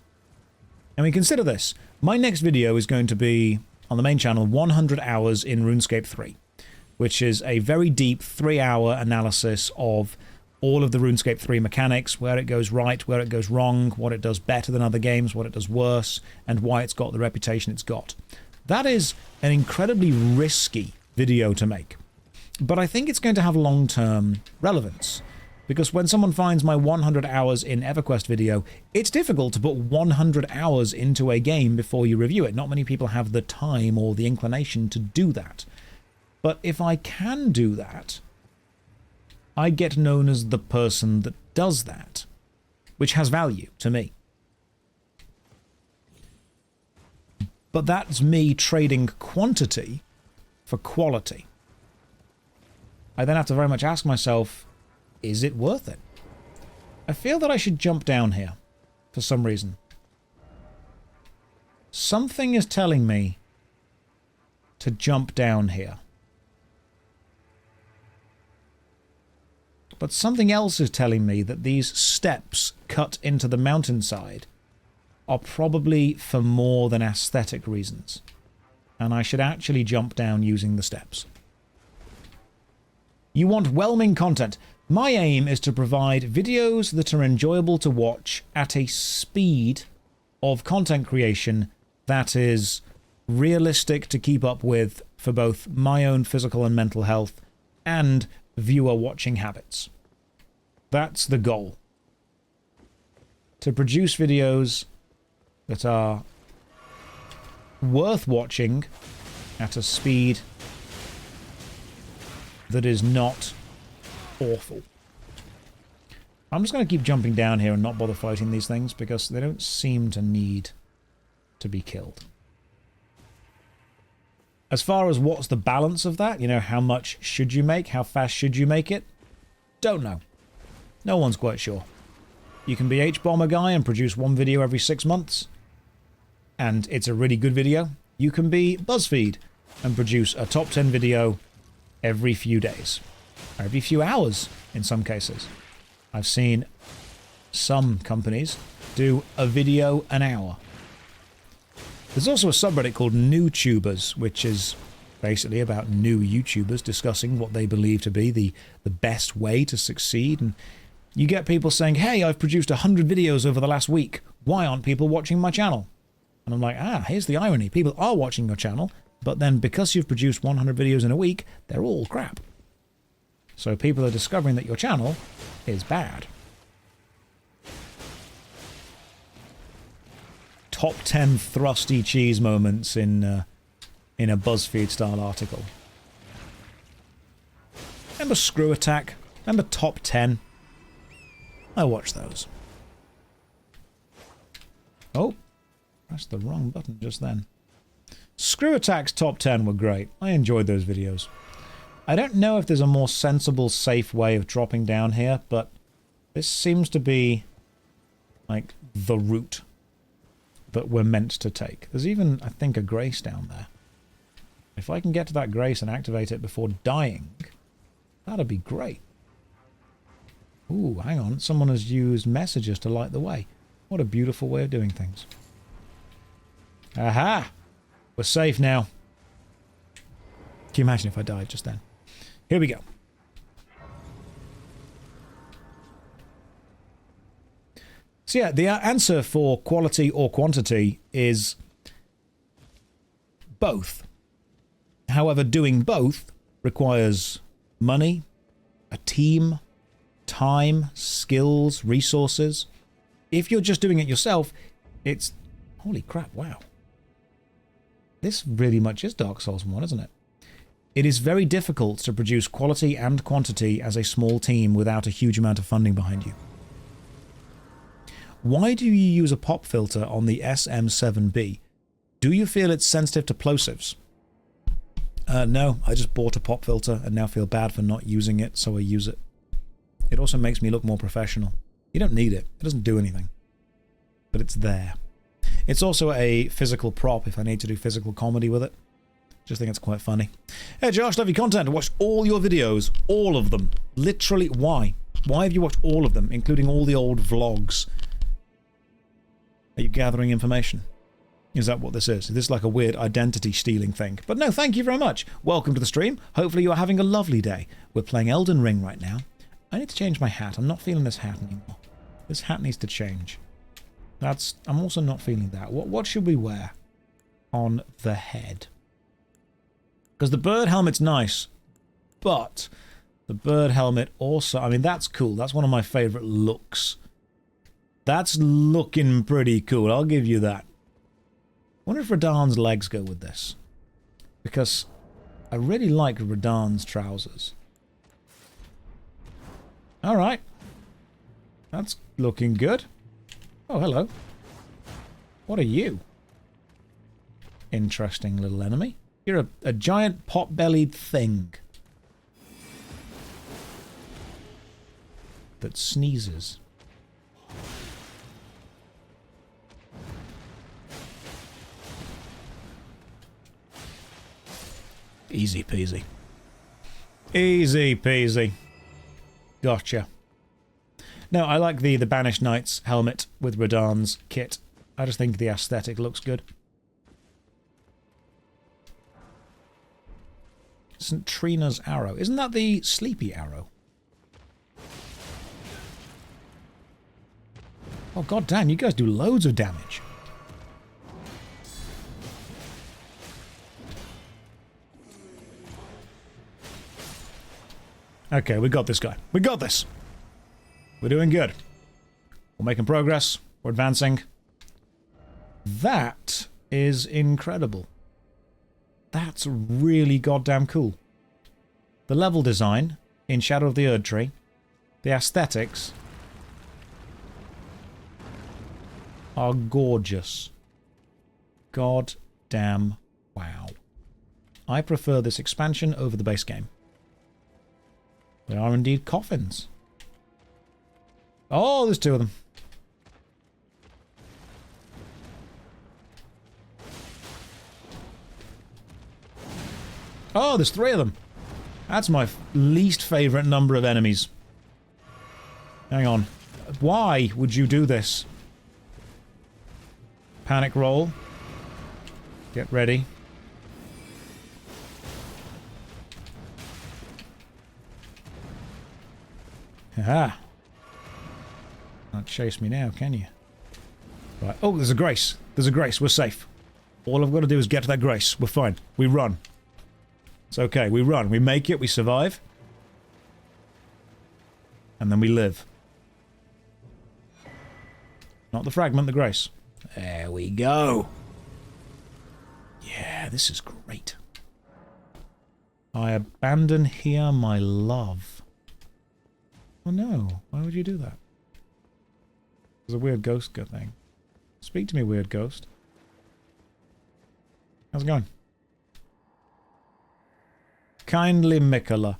I mean, consider this. My next video is going to be, on the main channel, 100 hours in RuneScape 3. Which is a very deep 3-hour analysis of all of the RuneScape 3 mechanics, where it goes right, where it goes wrong, what it does better than other games, what it does worse, and why it's got the reputation it's got. That is an incredibly risky video to make. But I think it's going to have long-term relevance. Because when someone finds my 100 hours in EverQuest video, it's difficult to put 100 hours into a game before you review it. Not many people have the time or the inclination to do that. But if I can do that, I get known as the person that does that, which has value to me. But that's me trading quantity for quality. I then have to very much ask myself, is it worth it? I feel that I should jump down here for some reason. Something is telling me to jump down here. But something else is telling me that these steps cut into the mountainside are probably for more than aesthetic reasons. And I should actually jump down using the steps. You want whelming content. My aim is to provide videos that are enjoyable to watch at a speed of content creation that is realistic to keep up with for both my own physical and mental health and viewer watching habits. That's the goal. To produce videos that are worth watching at a speed that is not awful. I'm just going to keep jumping down here and not bother fighting these things because they don't seem to need to be killed. As far as what's the balance of that, you know, how much should you make, how fast should you make it? Don't know. No one's quite sure. You can be H-Bomber Guy and produce one video every 6 months, and it's a really good video. You can be BuzzFeed and produce a top 10 video every few days. Or every few hours, in some cases. I've seen some companies do a video an hour. There's also a subreddit called NewTubers, which is basically about new YouTubers discussing what they believe to be the best way to succeed. And you get people saying, hey, I've produced 100 videos over the last week. Why aren't people watching my channel? And I'm like, here's the irony. People are watching your channel, but then because you've produced 100 videos in a week, they're all crap. So people are discovering that your channel is bad. Top 10 thrusty cheese moments in a BuzzFeed-style article. Remember Screw Attack? Remember Top 10? I watch those. Oh, pressed the wrong button just then. Screw Attack's Top 10 were great. I enjoyed those videos. I don't know if there's a more sensible, safe way of dropping down here, but this seems to be like the route that we're meant to take. There's even, I think, a grace down there. If I can get to that grace and activate it before dying, that'd be great. Ooh, hang on. Someone has used messages to light the way. What a beautiful way of doing things. Aha! We're safe now. Can you imagine if I died just then? Here we go. So yeah, the answer for quality or quantity is both. However, doing both requires money, a team, time, skills, resources. If you're just doing it yourself, it's... Holy crap, wow. This really much is Dark Souls 1, isn't it? It is very difficult to produce quality and quantity as a small team without a huge amount of funding behind you. Why do you use a pop filter on the SM7B? Do you feel it's sensitive to plosives? No, I just bought a pop filter and now feel bad for not using it, so I use it. It also makes me look more professional. You don't need it. It doesn't do anything. But it's there. It's also a physical prop if I need to do physical comedy with it. Just think it's quite funny. Hey Josh, love your content. I watched all your videos. All of them. Literally, why? Why have you watched all of them, including all the old vlogs? Are you gathering information? Is that what this is? Is this like a weird identity stealing thing? But no, thank you very much. Welcome to the stream. Hopefully you are having a lovely day. We're playing Elden Ring right now. I need to change my hat. I'm not feeling this hat anymore. This hat needs to change. I'm also not feeling that. What should we wear on the head? Because the bird helmet's nice, but the bird helmet also... I mean, that's cool. That's one of my favorite looks. That's looking pretty cool. I'll give you that. I wonder if Radahn's legs go with this. Because I really like Radahn's trousers. Alright. That's looking good. Oh, hello. What are you? Interesting little enemy. You're a giant pot-bellied thing. That sneezes. Easy peasy. Easy peasy. Gotcha. No, I like the Banished Knight's helmet with Radahn's kit. I just think the aesthetic looks good. St. Trina's arrow. Isn't that the sleepy arrow? Oh, god damn, you guys do loads of damage. Okay, we got this guy. We got this! We're doing good. We're making progress. We're advancing. That is incredible. That's really goddamn cool. The level design in Shadow of the Erdtree, the aesthetics are gorgeous. God damn wow. I prefer this expansion over the base game. There are indeed coffins. Oh, there's two of them. Oh, there's three of them. That's my least favorite number of enemies. Hang on. Why would you do this? Panic roll. Get ready. Haha. Can't chase me now, can you? Right. Oh, there's a grace. There's a grace. We're safe. All I've got to do is get to that grace. We're fine. We run. It's okay. We run. We make it. We survive. And then we live. Not the fragment, the grace. There we go. Yeah, this is great. I abandon here my love. Oh no. Why would you do that? There's a weird ghost thing. Speak to me, weird ghost. How's it going? Kindly Mikola.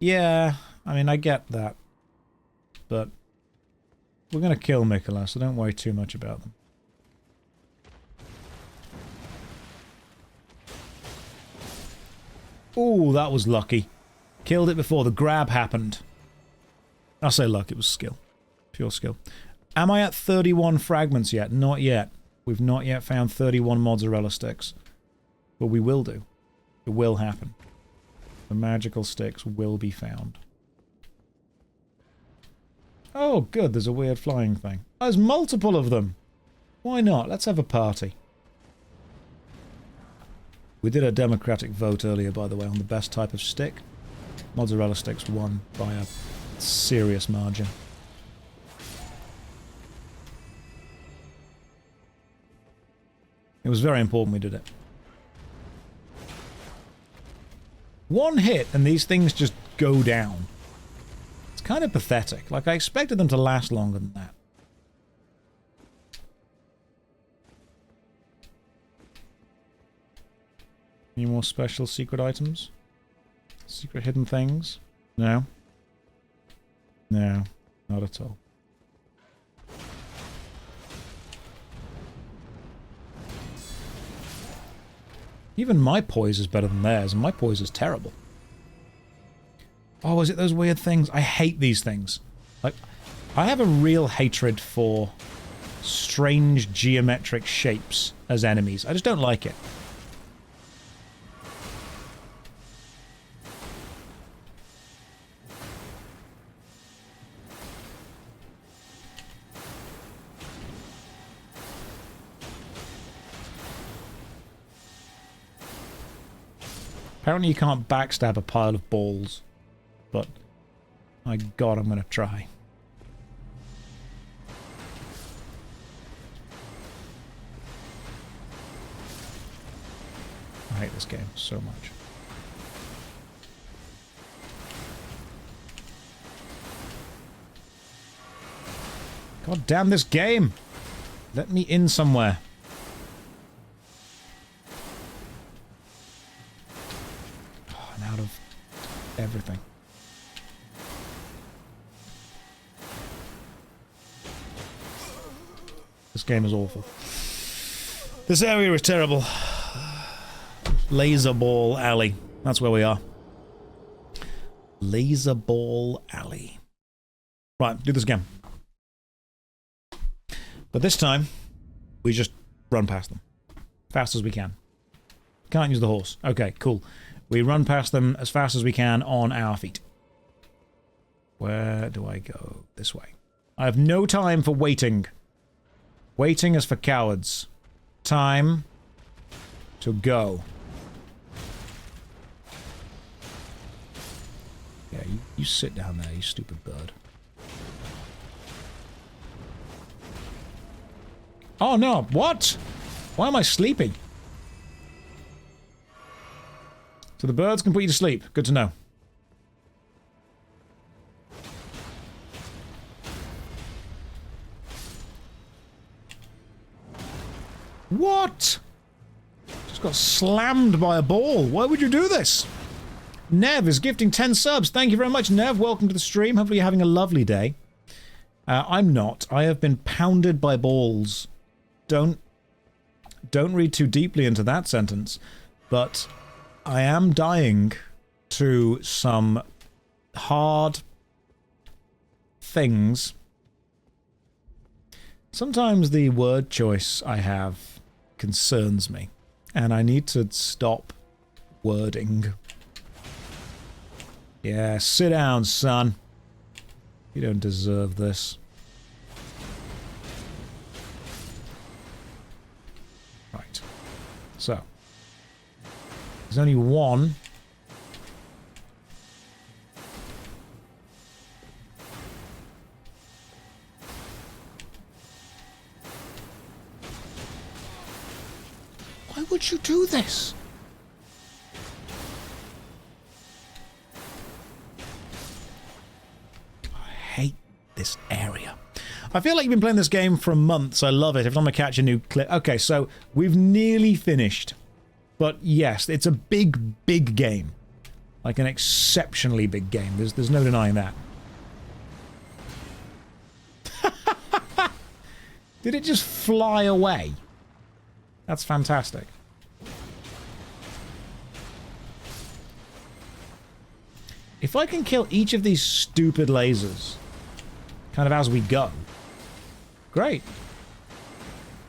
Yeah, I mean, I get that. But we're going to kill Mikola, so don't worry too much about them. Ooh, that was lucky. Killed it before the grab happened. I'll say luck, it was skill. Pure skill. Am I at 31 fragments yet? Not yet. We've not yet found 31 mozzarella sticks. But we will do. It will happen. The magical sticks will be found. Oh, good, there's a weird flying thing. Oh, there's multiple of them! Why not? Let's have a party. We did a democratic vote earlier, by the way, on the best type of stick. Mozzarella sticks won by a serious margin. It was very important we did it. One hit and these things just go down. It's kind of pathetic. Like, I expected them to last longer than that. Any more special secret items? Secret hidden things? No? No, not at all. Even my poise is better than theirs, and my poise is terrible. Oh, is it those weird things? I hate these things. Like, I have a real hatred for strange geometric shapes as enemies. I just don't like it. Apparently you can't backstab a pile of balls, but my god, I'm gonna try. I hate this game so much. God damn this game! Let me in somewhere. Everything. This game is awful. This area is terrible. Laser Ball Alley. That's where we are. Laser Ball Alley. Right, do this again. But this time, we just run past them. Fast as we can. Can't use the horse. Okay, cool. We run past them as fast as we can on our feet. Where do I go? This way. I have no time for waiting. Waiting is for cowards. Time to go. Yeah, you sit down there, you stupid bird. Oh no, what? Why am I sleeping? So the birds can put you to sleep. Good to know. What? Just got slammed by a ball. Why would you do this? Nev is gifting 10 subs. Thank you very much, Nev. Welcome to the stream. Hopefully you're having a lovely day. I'm not. I have been pounded by balls. Don't read too deeply into that sentence. But I am dying to some hard things. Sometimes the word choice I have concerns me. And I need to stop wording. Yeah, sit down, son. You don't deserve this. Right. So. There's only one. Why would you do this? Hate this area. I feel like you've been playing this game for months. I love it. Every time I catch a new clip. Okay, so we've nearly finished. But yes, it's a big, big game. Like an exceptionally big game. There's no denying that. Did it just fly away? That's fantastic. If I can kill each of these stupid lasers kind of as we go. Great.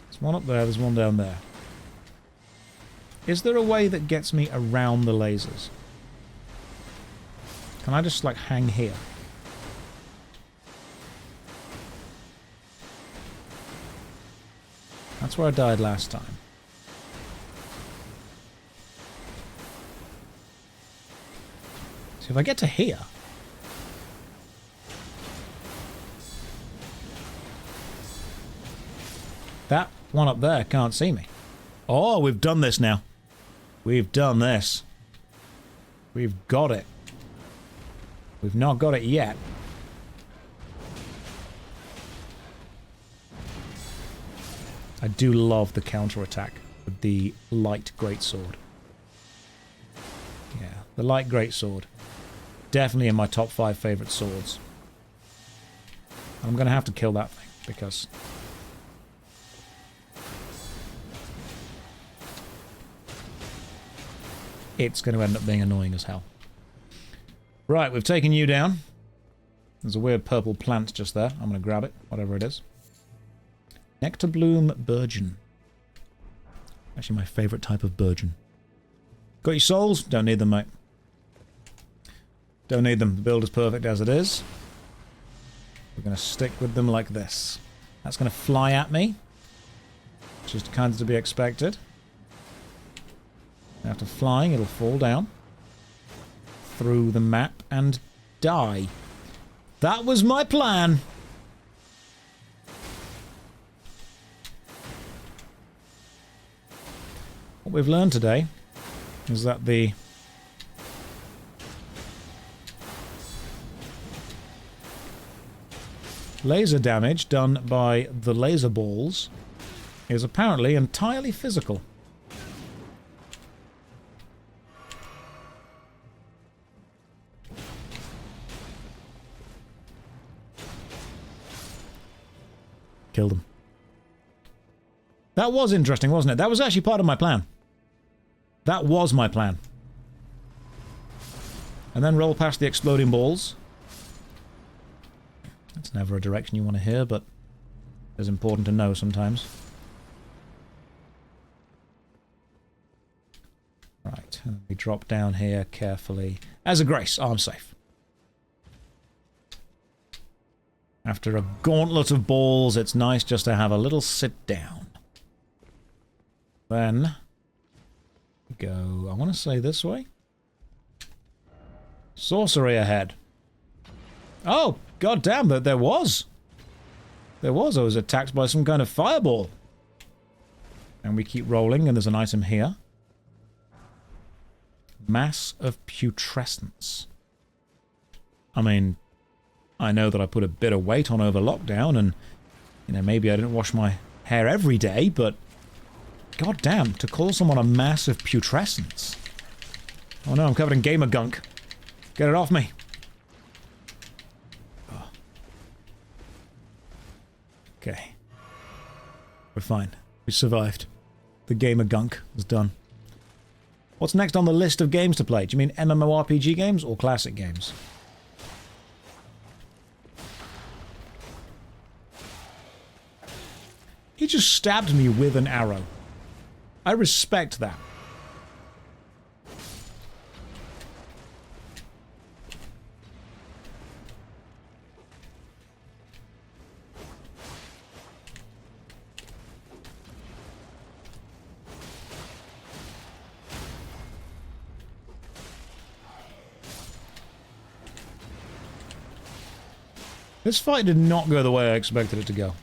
There's one up there, there's one down there. Is there a way that gets me around the lasers? Can I just, like, hang here? That's where I died last time. So if I get to here... That one up there can't see me. Oh, we've done this now. We've done this. We've got it. We've not got it yet. I do love the counterattack with the light greatsword. Yeah, the light greatsword. Definitely in my top 5 favourite swords. And I'm going to have to kill that thing, because... it's going to end up being annoying as hell. Right, we've taken you down. There's a weird purple plant just there. I'm going to grab it, whatever it is. Nectar Bloom Burgeon. Actually my favourite type of burgeon. Got your souls? Don't need them, mate. Don't need them. The build is perfect as it is. We're going to stick with them like this. That's going to fly at me. Which is kind of to be expected. After flying, it'll fall down. Through the map and die. That was my plan! What we've learned today is that the laser damage done by the laser balls is apparently entirely physical. Killed him. That was interesting, wasn't it? That was actually part of my plan. That was my plan. And then roll past the exploding balls. It's never a direction you want to hear, but it's important to know sometimes. Right, and we drop down here carefully. As a grace, I'm safe. After a gauntlet of balls, it's nice just to have a little sit down. Then, go, I want to say this way. Sorcery ahead. Oh, goddamn, there was. I was attacked by some kind of fireball. And we keep rolling, and there's an item here. Mass of putrescence. I mean, I know that I put a bit of weight on over lockdown, and, you know, maybe I didn't wash my hair every day, but goddamn, to call someone a mass of putrescence. Oh no, I'm covered in gamer gunk. Get it off me. Oh. Okay. We're fine. We survived. The gamer gunk is done. What's next on the list of games to play? Do you mean MMORPG games or classic games? He just stabbed me with an arrow. I respect that. This fight did not go the way I expected it to go.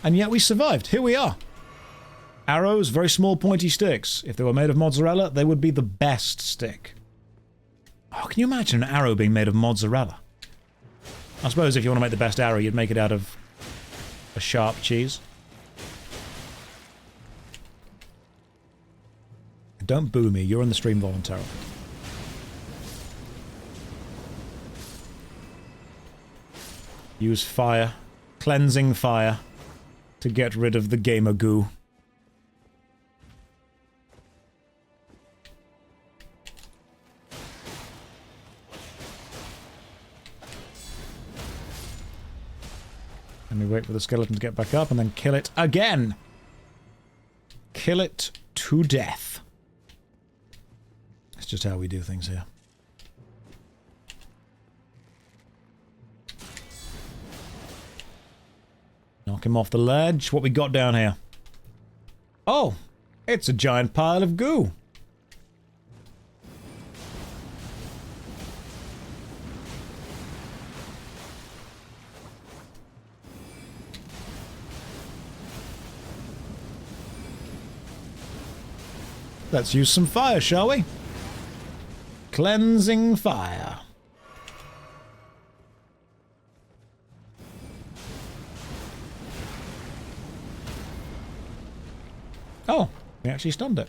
And yet we survived. Here we are. Arrows, very small pointy sticks. If they were made of mozzarella, they would be the best stick. Oh, can you imagine an arrow being made of mozzarella? I suppose if you want to make the best arrow, you'd make it out of a sharp cheese. Don't boo me. You're on the stream voluntarily. Use fire. Cleansing fire. To get rid of the gamer goo. And we wait for the skeleton to get back up and then kill it again! Kill it to death. That's just how we do things here. Knock him off the ledge. What we got down here? Oh! It's a giant pile of goo! Let's use some fire, shall we? Cleansing fire. Oh, we actually stunned it.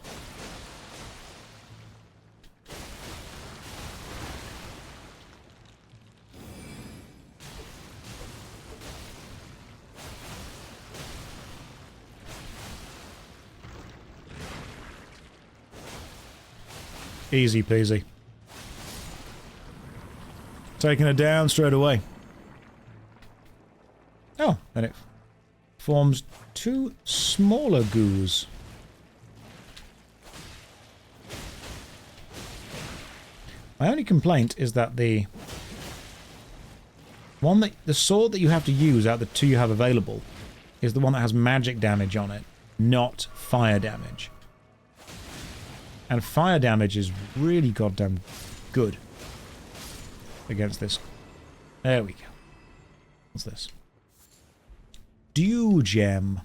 Easy peasy. Taking it down straight away. Oh, and it forms two smaller goos. My only complaint is that the sword that you have to use out of the two you have available is the one that has magic damage on it, not fire damage. And fire damage is really goddamn good against this. There we go. What's this? Dew gem.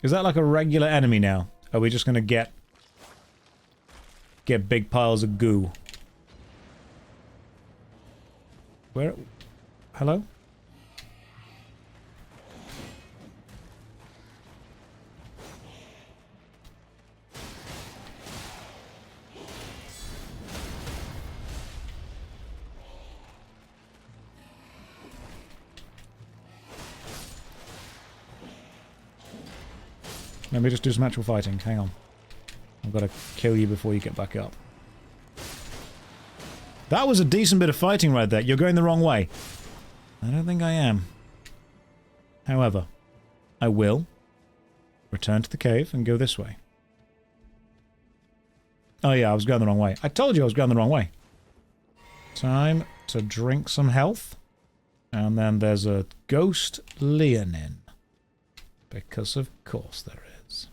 Is that like a regular enemy now? Are we just gonna get big piles of goo? Where? Hello? Let me just do some actual fighting. Hang on. I've got to kill you before you get back up. That was a decent bit of fighting right there. You're going the wrong way. I don't think I am. However, I will return to the cave and go this way. Oh yeah, I was going the wrong way. I told you I was going the wrong way. Time to drink some health. And then there's a ghost Leonin. Because of course there is.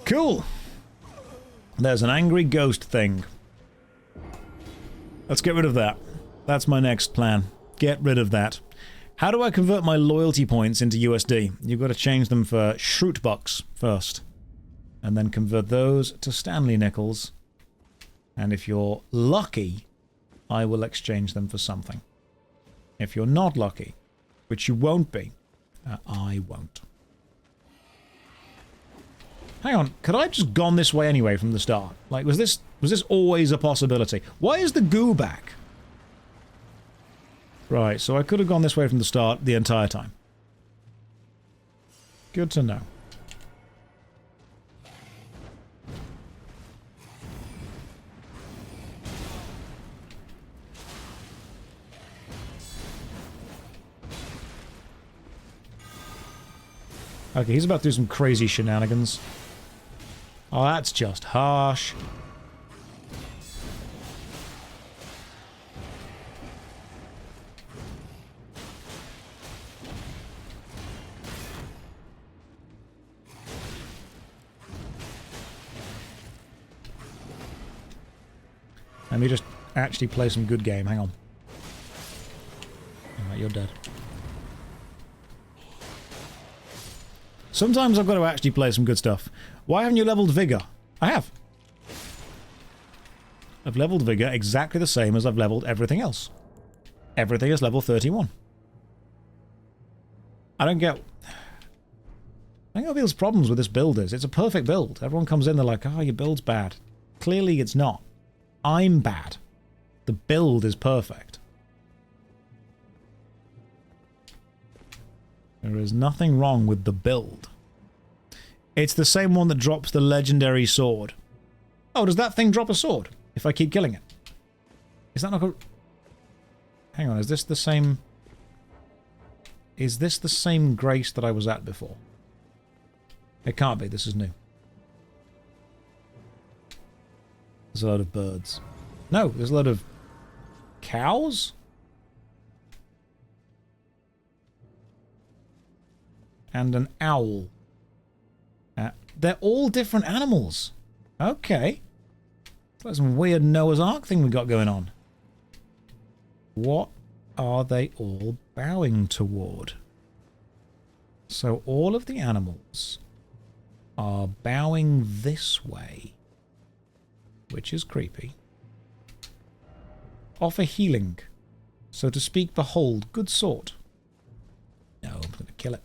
Cool. There's an angry ghost thing. Let's get rid of that. That's my next plan. Get rid of that. How do I convert my loyalty points into USD? You've got to change them for Shroot Bucks first. And then convert those to Stanley Nickels. And if you're lucky, I will exchange them for something. If you're not lucky, which you won't be, I won't. Hang on, could I have just gone this way anyway from the start? Like, was this always a possibility? Why is the goo back? Right, so I could have gone this way from the start the entire time. Good to know. Okay, he's about to do some crazy shenanigans. Oh, that's just harsh. Let me just actually play some good game. Hang on. Alright, you're dead. Sometimes I've got to actually play some good stuff. Why haven't you leveled Vigor? I have. I've leveled Vigor exactly the same as I've leveled everything else. Everything is level 31. I don't get... I think O'Beal's problems with this build is, it's a perfect build. Everyone comes in, they're like, oh, your build's bad. Clearly it's not. I'm bad. The build is perfect. There is nothing wrong with the build. It's the same one that drops the legendary sword. Oh, does that thing drop a sword if I keep killing it? Is that not a... Hang on, is this the same... Is this the same grace that I was at before? It can't be, this is new. There's a load of birds. No, there's a load of... cows? And an owl. They're all different animals. Okay. That's some weird Noah's Ark thing we got going on. What are they all bowing toward? So all of the animals are bowing this way, which is creepy. Offer healing. So to speak, behold, good sort. No, I'm going to kill it.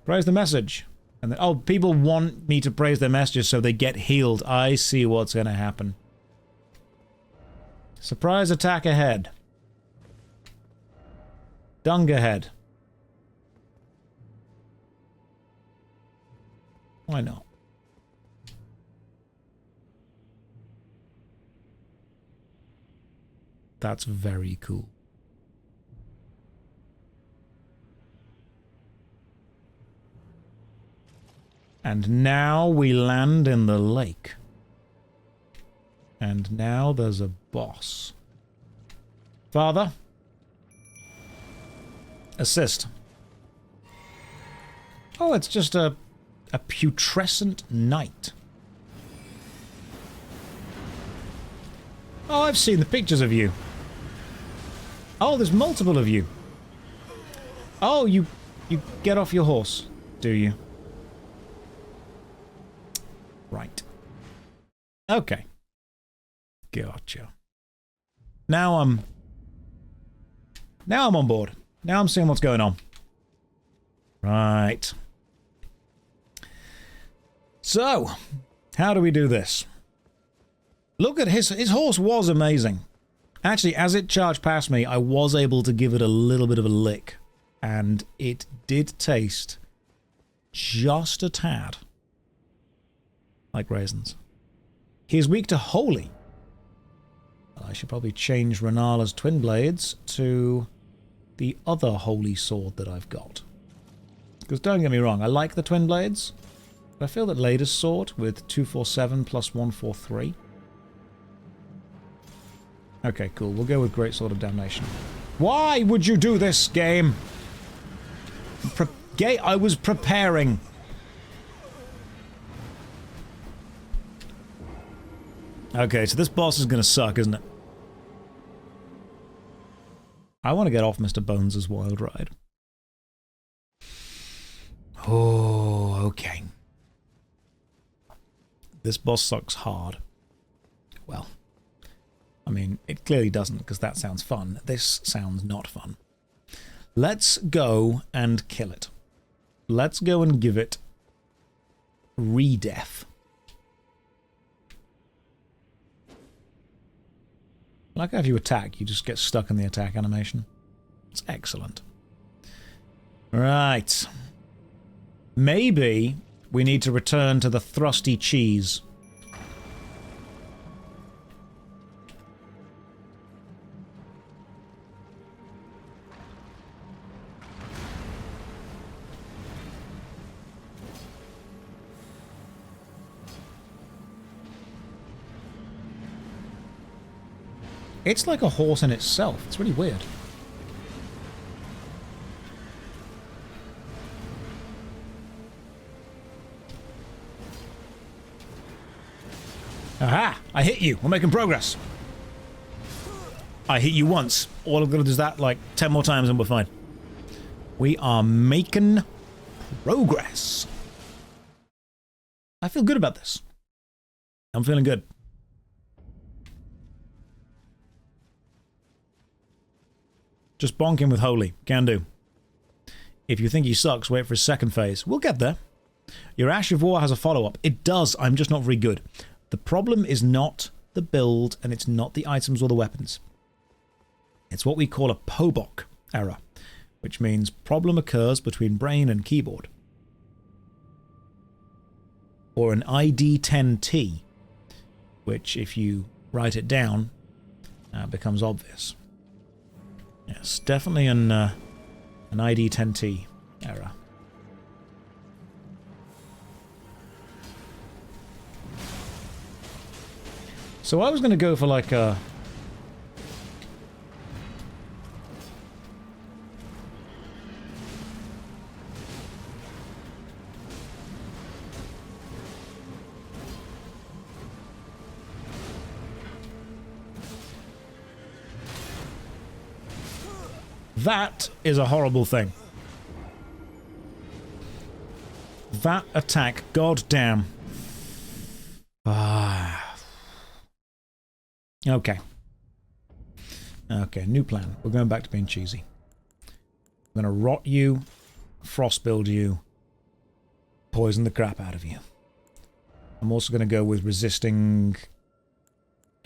Praise the message. And then, oh, people want me to praise their messages so they get healed. I see what's going to happen. Surprise attack ahead. Dung ahead. Why not? That's very cool. And now we land in the lake. And now there's a boss. Father? Assist. Oh, it's just a putrescent knight. Oh, I've seen the pictures of you. Oh, there's multiple of you. Oh, you get off your horse, do you? Right. Okay. Gotcha. Now I'm on board. Now I'm seeing what's going on. Right. So, how do we do this? Look at his horse was amazing. Actually, as it charged past me, I was able to give it a little bit of a lick. And it did taste just a tad like raisins. He is weak to holy. Well, I should probably change Renala's twin blades to the other holy sword that I've got. Because don't get me wrong, I like the twin blades. But I feel that Lada's sword with 247 plus 143. Okay, cool. We'll go with Great Sword of Damnation. Why would you do this, game? I was preparing. Okay, so this boss is going to suck, isn't it? I want to get off Mr. Bones' wild ride. Oh, okay. This boss sucks hard. Well, I mean, it clearly doesn't, because that sounds fun. This sounds not fun. Let's go and kill it. Let's go and give it re-death. Like how if you attack, you just get stuck in the attack animation. It's excellent. Right. Maybe we need to return to the thrusty cheese. It's like a horse in itself. It's really weird. Aha! I hit you. We're making progress. I hit you once. All I've got to do is that like 10 more times and we're fine. We are making progress. I feel good about this. I'm feeling good. Just bonk him with holy. Can do. If you think he sucks, wait for his second phase. We'll get there. Your Ash of War has a follow-up. It does. I'm just not very good. The problem is not the build, and it's not the items or the weapons. It's what we call a POBOK error, which means problem occurs between brain and keyboard. Or an ID10T, which, if you write it down, becomes obvious. Yes, definitely an ID10T error. So I was going to go for like a... That is a horrible thing. That attack, goddamn. Okay. Okay, new plan. We're going back to being cheesy. I'm going to rot you, frost build you, poison the crap out of you. I'm also going to go with resisting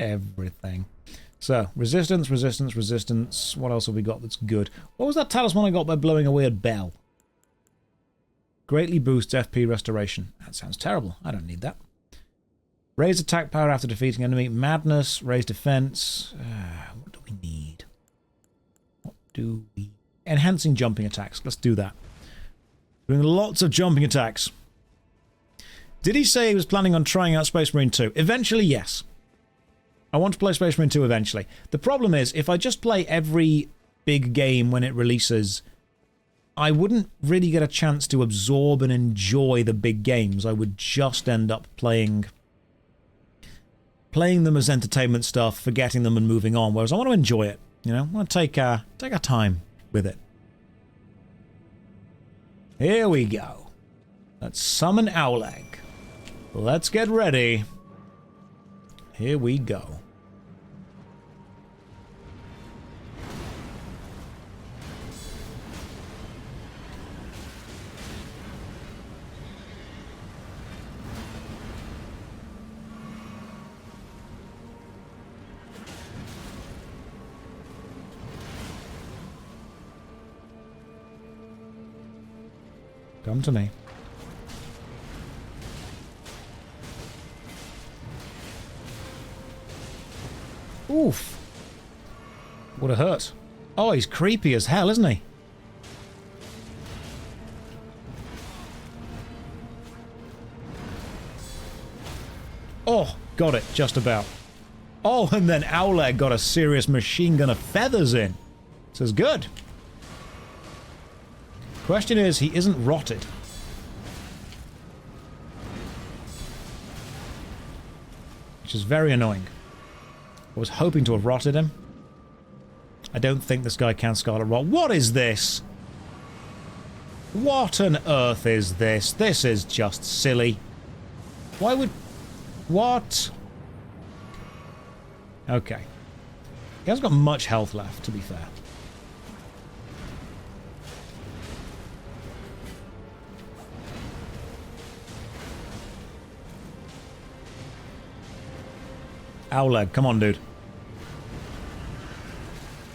everything. So, resistance, resistance, resistance. What else have we got that's good? What was that talisman I got by blowing a weird bell? Greatly boosts FP restoration. That sounds terrible. I don't need that. Raise attack power after defeating enemy. Madness, raise defense. What do we need? What do we... Enhancing jumping attacks. Let's do that. Doing lots of jumping attacks. Did he say he was planning on trying out Space Marine 2? Eventually, yes. I want to play Space Marine 2 eventually. The problem is, if I just play every big game when it releases, I wouldn't really get a chance to absorb and enjoy the big games. I would just end up playing them as entertainment stuff, forgetting them and moving on, whereas I want to enjoy it. You know, I want to take our time with it. Here we go. Let's summon Owleg. Let's get ready. Here we go. Come to me. Oof. Would have hurt. Oh, he's creepy as hell, isn't he? Oh, got it, just about. Oh, and then Owleg got a serious machine gun of feathers in. This is good. Question is, he isn't rotted. Which is very annoying. I was hoping to have rotted him. I don't think this guy can Scarlet Rot. What is this? What on earth is this? This is just silly. Why would... What? Okay. He hasn't got much health left, to be fair. Owleg, come on, dude.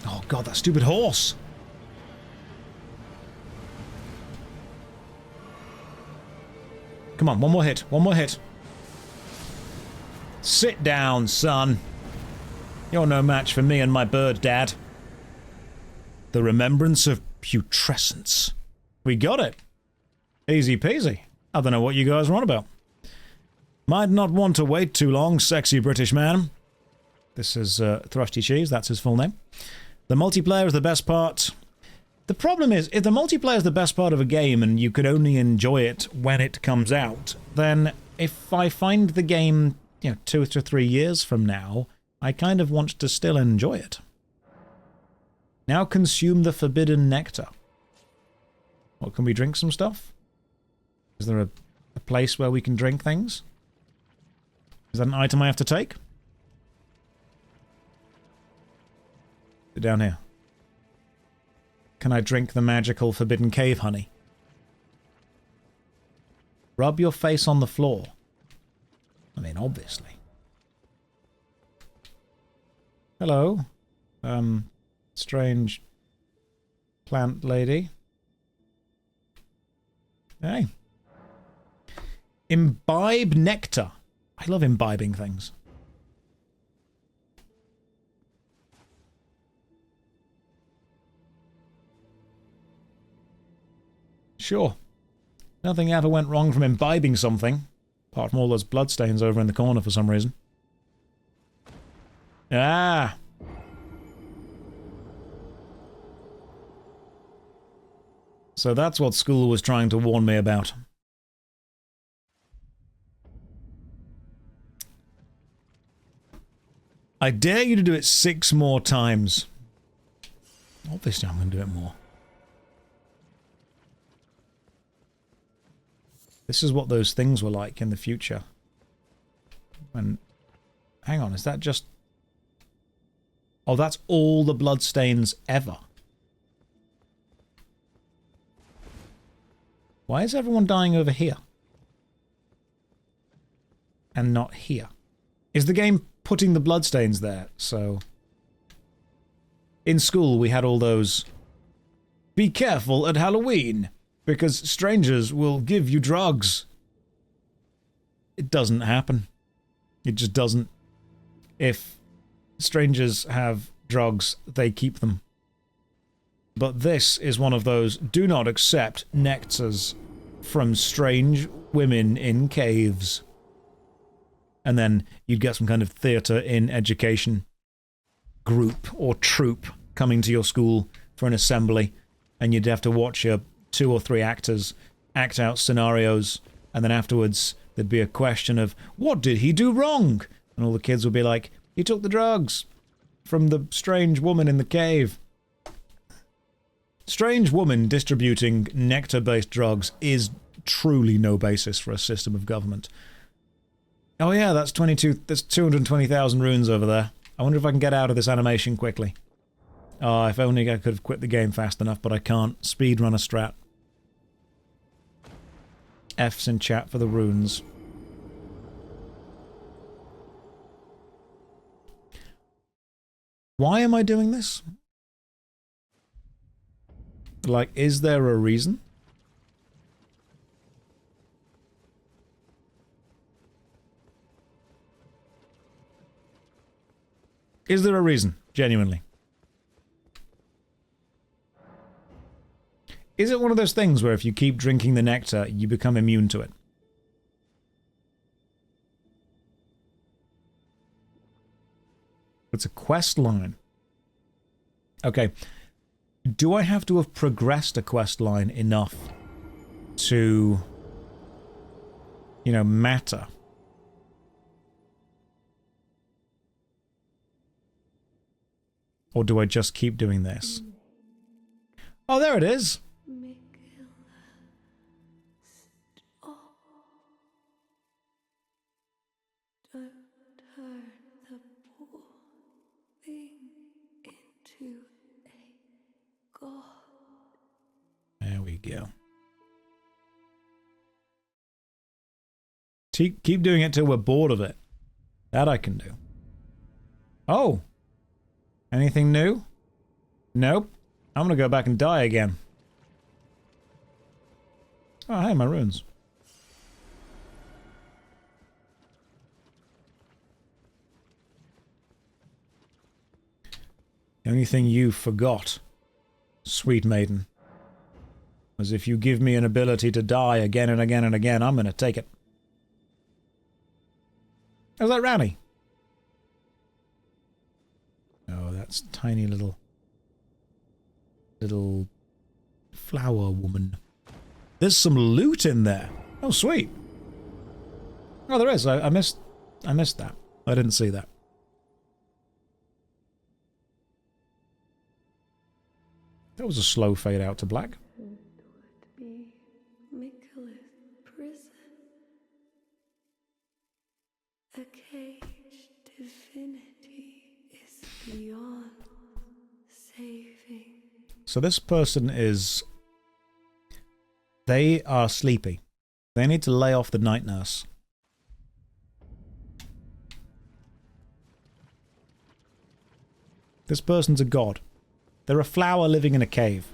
Oh god, that stupid horse! Come on, one more hit, one more hit. Sit down, son. You're no match for me and my bird, Dad. The remembrance of putrescence. We got it. Easy peasy. I don't know what you guys are on about. Might not want to wait too long, sexy British man. This is Thrusty Cheese, that's his full name. The multiplayer is the best part. The problem is, if the multiplayer is the best part of a game and you could only enjoy it when it comes out, then if I find the game, 2 to 3 years from now, I kind of want to still enjoy it. Now consume the forbidden nectar. What, can we drink some stuff? Is there a place where we can drink things? Is that an item I have to take? Down here. Can I drink the magical forbidden cave honey? Rub your face on the floor. I mean, obviously. Hello. Strange plant lady. Hey. Imbibe nectar. I love imbibing things. Sure. Nothing ever went wrong from imbibing something. Apart from all those bloodstains over in the corner for some reason. Ah! So that's what school was trying to warn me about. I dare you to do it 6 more times. Obviously I'm going to do it more. This is what those things were like in the future. When... Hang on, is that just... Oh, that's all the bloodstains ever. Why is everyone dying over here? And not here? Is the game putting the bloodstains there? So... In school we had all those... Be careful at Halloween! Because strangers will give you drugs. It doesn't happen. It just doesn't. If strangers have drugs, they keep them. But this is one of those do not accept nectars from strange women in caves. And then you'd get some kind of theatre in education group or troupe coming to your school for an assembly, and you'd have to watch your 2 or 3 actors act out scenarios, and then afterwards there'd be a question of, what did he do wrong? And all the kids would be like, he took the drugs from the strange woman in the cave. Strange woman distributing nectar-based drugs is truly no basis for a system of government. Oh yeah, that's 220,000 runes over there. I wonder if I can get out of this animation quickly. Oh, if only I could have quit the game fast enough, but I can't. Speedrun a strat. F's in chat for the runes. Why am I doing this? Like, is there a reason? Is there a reason? Genuinely. Is it one of those things where if you keep drinking the nectar, you become immune to it? It's a quest line. Okay. Do I have to have progressed a quest line enough to, you know, matter? Or do I just keep doing this? Oh, there it is. There we go. Keep doing it till we're bored of it. That I can do. Oh. Anything new? Nope. I'm gonna go back and die again. Oh, hey, my runes. The only thing you forgot, sweet maiden, was if you give me an ability to die again and again and again, I'm gonna take it. How's that Rowdy? Oh, that's tiny little flower woman. There's some loot in there. Oh, sweet. Oh, there is. I missed that. I didn't see that. That was a slow fade out to black. So this person is... They are sleepy. They need to lay off the night nurse. This person's a god. They're a flower living in a cave.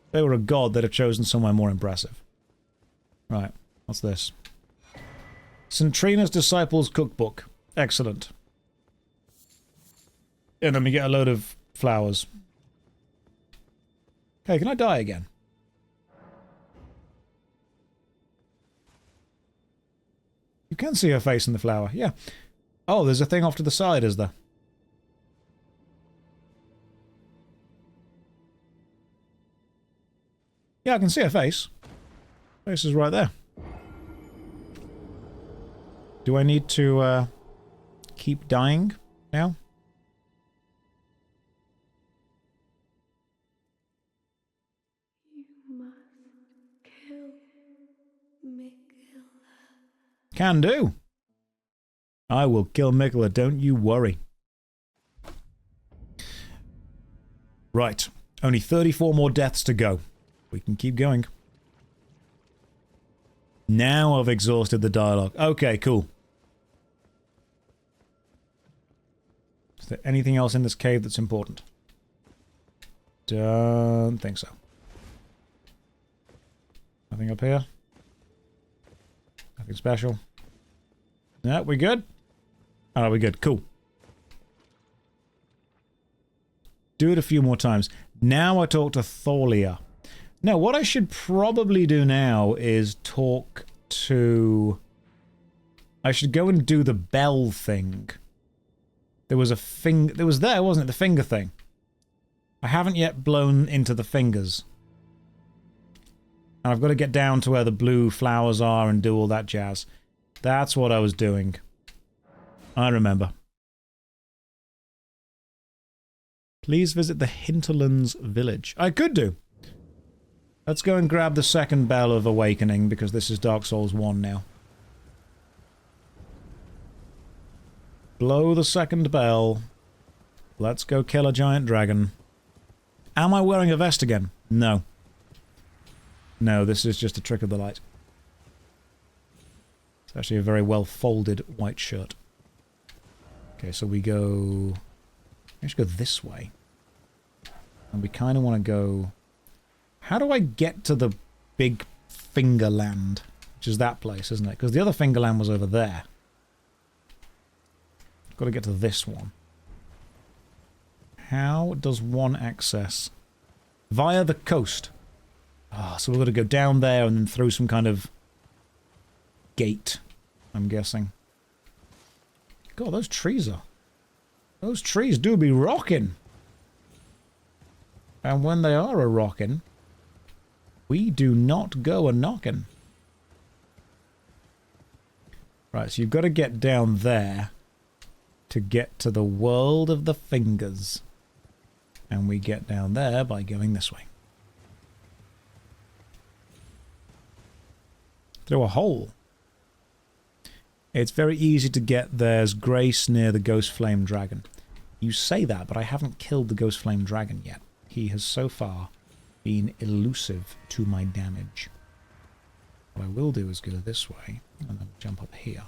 If they were a god, they'd have chosen somewhere more impressive. Right, what's this? St. Trina's Disciples Cookbook. Excellent. And then we get a load of flowers. Hey, can I die again? You can see her face in the flower, yeah. Oh, there's a thing off to the side, is there? Yeah, I can see her face. Face is right there. Do I need to, keep dying now? Can do. I will kill Mikola, don't you worry. Right. Only 34 more deaths to go. We can keep going. Now I've exhausted the dialogue. Okay, cool. Is there anything else in this cave that's important? Don't think so. Nothing up here? Nothing special? Yeah, we good? Oh, we good. Cool. Do it a few more times. Now I talk to Thalia. Now, what I should probably do now is talk to... I should go and do the bell thing. There was a finger... There was there, wasn't it? The finger thing. I haven't yet blown into the fingers. And I've got to get down to where the blue flowers are and do all that jazz. That's what I was doing. I remember. Please visit the Hinterlands village. I could do. Let's go and grab the second bell of awakening, because this is Dark Souls 1 now. Blow the second bell. Let's go kill a giant dragon. Am I wearing a vest again? No. No, this is just a trick of the light. It's actually a very well folded white shirt. Okay, so we go... We should go this way. And we kind of want to go... How do I get to the big Fingerland? Which is that place, isn't it? Because the other Fingerland was over there. Got to get to this one. How does one access? Via the coast. Ah, so we've got to go down there and then through some kind of gate, I'm guessing. God, those trees are... Those trees do be rocking. And when they are a-rocking, we do not go a-knocking. Right, so you've got to get down there to get to the world of the fingers. And we get down there by going this way. Through a hole. It's very easy to get. There's Grace near the Ghost Flame Dragon. You say that, but I haven't killed the Ghost Flame Dragon yet. He has so far been elusive to my damage. What I will do is go this way, and then jump up here.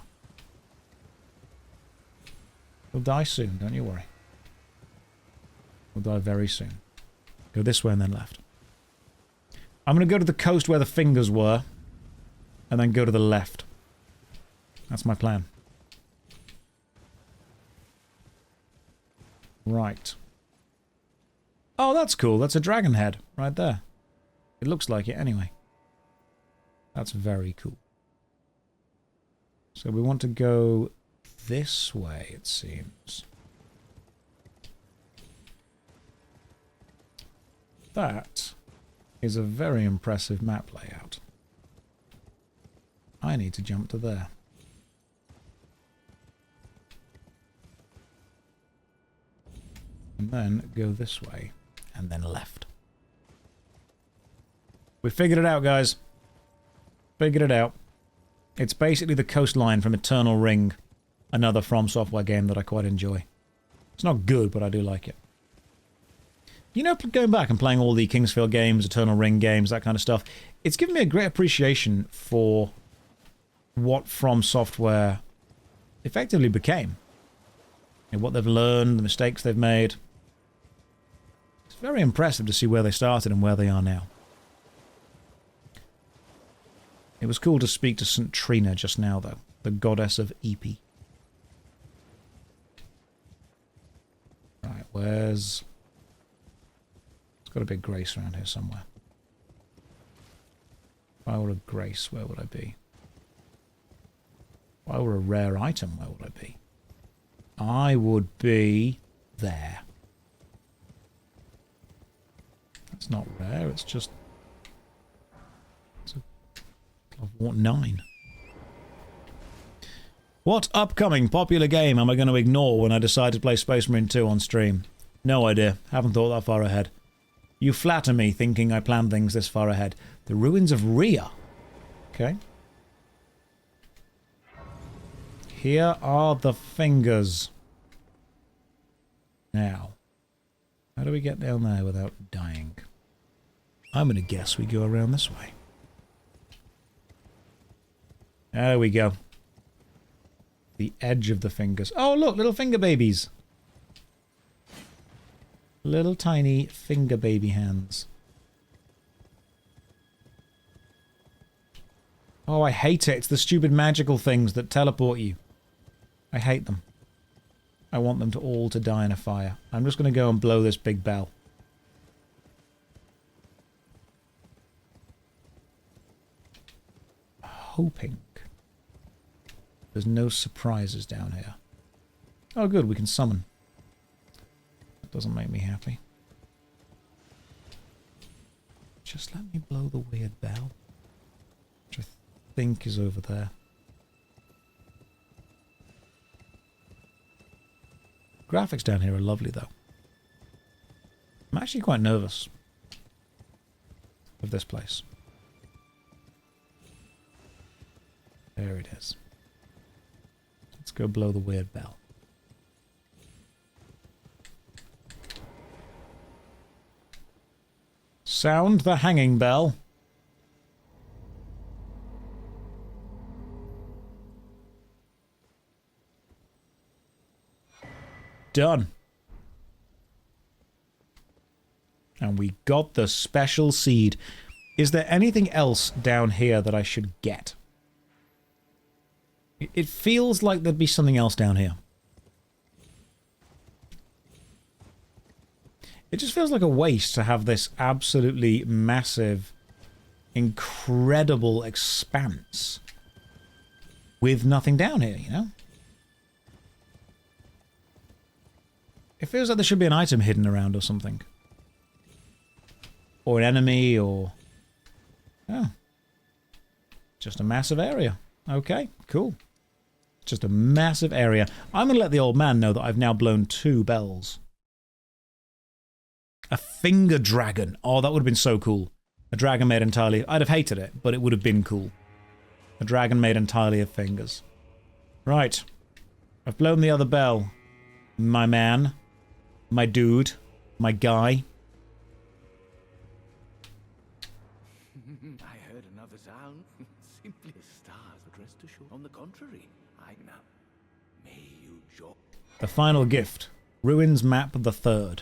He'll die soon, don't you worry. He'll die very soon. Go this way and then left. I'm going to go to the coast where the fingers were, and then go to the left. That's my plan. Right. Oh, that's cool. That's a dragon head right there. It looks like it anyway. That's very cool. So we want to go this way, it seems. That is a very impressive map layout. I need to jump to there. And then go this way, and then left. We figured it out, guys. Figured it out. It's basically the coastline from Eternal Ring, another From Software game that I quite enjoy. It's not good, but I do like it. You know, going back and playing all the Kingsfield games, Eternal Ring games, that kind of stuff, it's given me a great appreciation for what From Software effectively became. And what they've learned, the mistakes they've made. It's very impressive to see where they started and where they are now. It was cool to speak to St. Trina just now, though, the goddess of EP. Right, where's... There's got to be a Grace around here somewhere. If I were a Grace, where would I be? If I were a rare item, where would I be? I would be there. That's not rare, it's just... It's a level 9. What upcoming popular game am I going to ignore when I decide to play Space Marine 2 on stream? No idea. Haven't thought that far ahead. You flatter me thinking I plan things this far ahead. The Ruins of Rhea. Okay. Here are the fingers. Now, how do we get down there without dying? I'm going to guess we go around this way. There we go. The edge of the fingers. Oh, look, little finger babies. Little tiny finger baby hands. Oh, I hate it. It's the stupid magical things that teleport you. I hate them. I want them to all to die in a fire. I'm just going to go and blow this big bell. Hoping there's no surprises down here. Oh good, we can summon. That doesn't make me happy. Just let me blow the weird bell, which I think is over there. Graphics down here are lovely though. I'm actually quite nervous of this place. There it is. Let's go blow the weird bell. Sound the hanging bell. Done. And we got the special seed. Is there anything else down here that I should get? It feels like there'd be something else down here. It just feels like a waste to have this absolutely massive, incredible expanse with nothing down here, you know? It feels like there should be an item hidden around or something. Or an enemy, or... Oh. Just a massive area. Okay, cool. Just a massive area. I'm going to let the old man know that I've now blown 2 bells. A finger dragon. Oh, that would have been so cool. A dragon made entirely... I'd have hated it, but it would have been cool. A dragon made entirely of fingers. Right. I've blown the other bell. My man. My dude. My guy. I heard another sound. Simply as stars, but rest assured. On the contrary, I now. May you joy. The final gift. Ruins map the 3rd.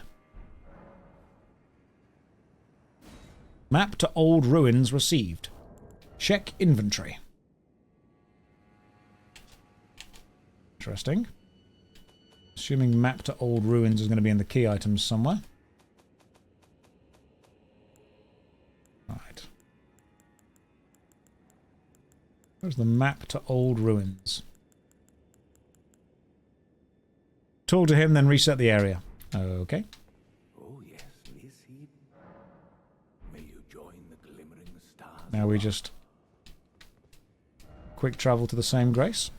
Map to old ruins received. Check inventory. Interesting. Assuming map to old ruins is going to be in the key items somewhere. Right. Where's the map to old ruins? Talk to him, then reset the area. Okay. Oh yes, this evening. May you join the glimmering stars. Now we just quick travel to the same grace.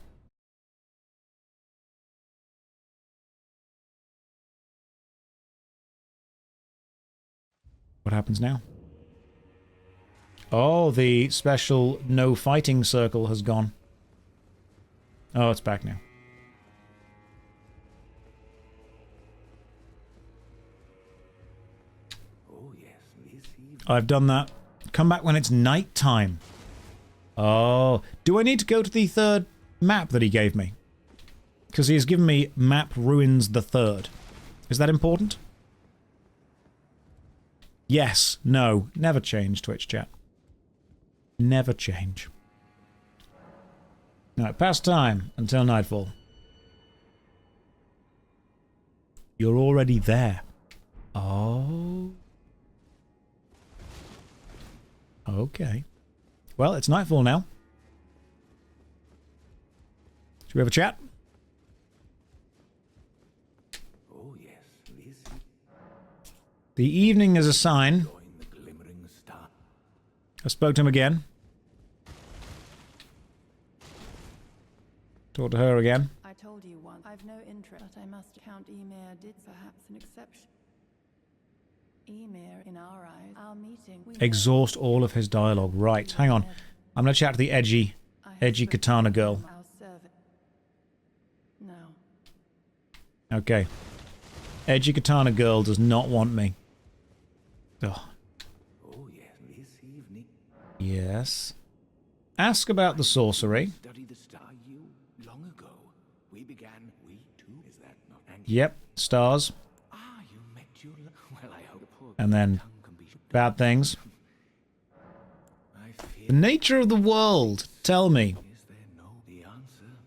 What happens now? Oh, the special no fighting circle has gone. Oh, it's back now. Oh yes, this evening. I've done that. Come back when it's night time. Oh, do I need to go to the 3rd map that he gave me? Because he has given me map ruins the 3rd. Is that important? Yes, no, never change, Twitch chat. Never change. Alright, past time until nightfall. You're already there. Oh. Okay. Well, it's nightfall now. Should we have a chat? Oh yes, this The evening is a sign. join the glimmering star. I spoke to him again. Talk to her again. I told you once, I've no interest, but I must count Emir did perhaps an exception. Emir, in our eyes, our meeting... Exhaust all of his dialogue. Right, hang on. I'm going to chat to the edgy katana girl. I'll serve it. No. Okay. Edgy katana girl does not want me. Ugh. Oh yes, this evening. Yes. Ask about the sorcery. Study the star you long ago. We began, we too, is that not? And Yep, stars. you met your well, I hope the poor And then tongue can be bad things. I fear The nature of the world. Tell me. is there no the answer?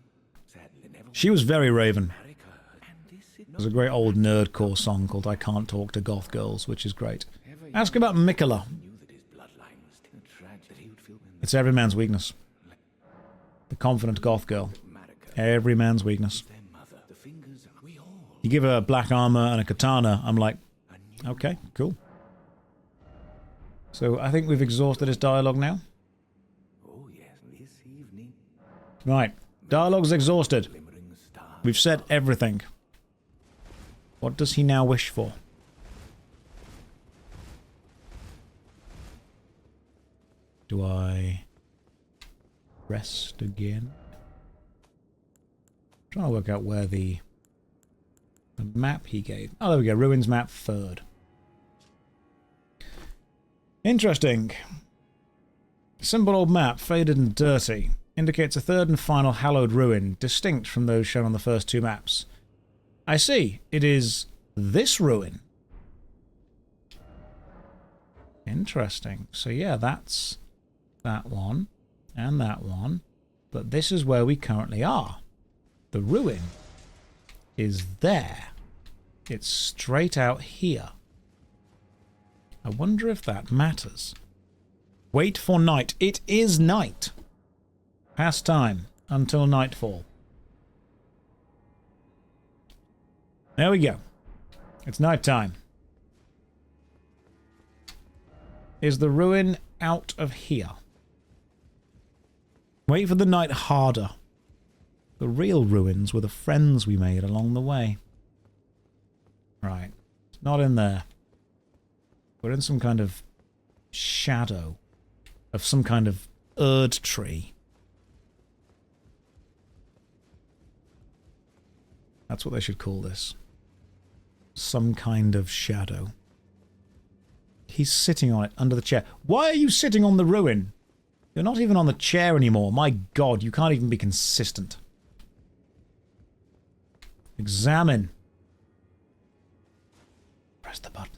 Sadly never She was very Raven. America. And this is There's a great old nerdcore song called I Can't Talk to Goth Girls, which is great. Ask about Mikola. knew that his bloodline was still tragic that he would feel when It's every man's weakness. The confident goth girl. America Every man's weakness. their mother. The fingers we all You give her black armor and a katana, I'm like, okay, cool. So I think we've exhausted his dialogue now. oh yes, this evening Right. Dialogue's exhausted. glimmering star. We've said everything. What does he now wish for? Do I rest again? I'm trying to work out where the map he gave. Oh, there we go. Ruins map 3rd. Interesting. Simple old map, faded and dirty. Indicates a 3rd and final hallowed ruin, distinct from those shown on the first 2 maps. I see. It is this ruin. Interesting. So yeah, that's that one and that one. But this is where we currently are. The ruin is there. It's straight out here. I wonder if that matters. Wait for night. It is night. Past time until nightfall. There we go. It's night time. Is the ruin out of here? Wait for the night harder. The real ruins were the friends we made along the way. Right. It's not in there. We're in some kind of shadow of some kind of Erd tree. That's what they should call this. Some kind of shadow. He's sitting on it under the chair. Why are you sitting on the ruin? You're not even on the chair anymore. My God, you can't even be consistent. Examine. Press the button.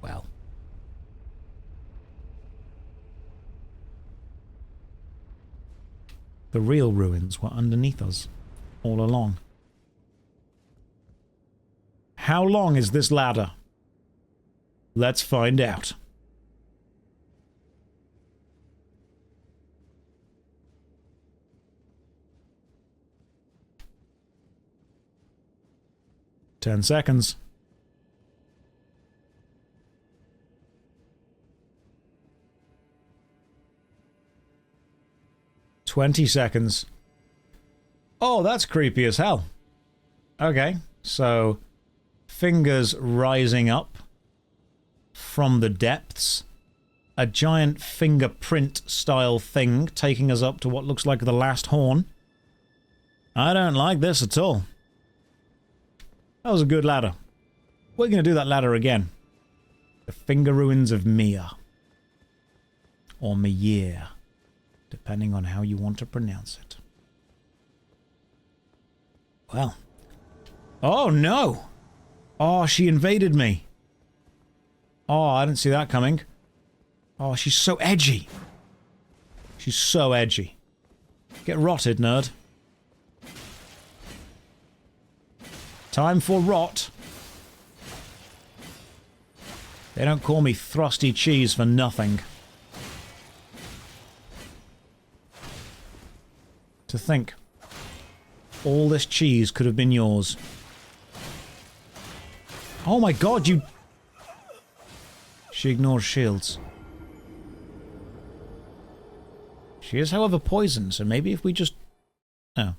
Well. The real ruins were underneath us all along. How long is this ladder? Let's find out. Ten seconds. 20 seconds. Oh, that's creepy as hell. Okay, so fingers rising up from the depths. A giant fingerprint style thing taking us up to what looks like the last horn. I don't like this at all. That was a good ladder. We're going to do that ladder again. The Finger Ruins of Mia. Or Mir, depending on how you want to pronounce it. Well. Oh, no! Oh, she invaded me. Oh, I didn't see that coming. Oh, she's so edgy. She's so edgy. Get rotted, nerd. Time for rot. They don't call me Thrusty Cheese for nothing. To think, all this cheese could have been yours. Oh my God, you... She ignores shields. She is, however, poisoned, so maybe if we just... Oh.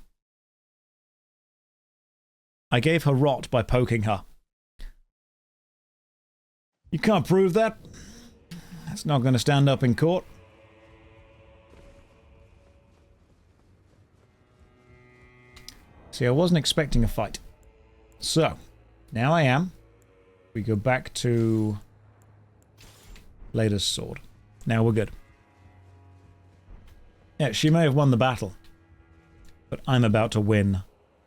I gave her rot by poking her. You can't prove that. That's not going to stand up in court. See, I wasn't expecting a fight. So, now I am. We go back to... Lada's sword. Now we're good. Yeah, she may have won the battle. But I'm about to win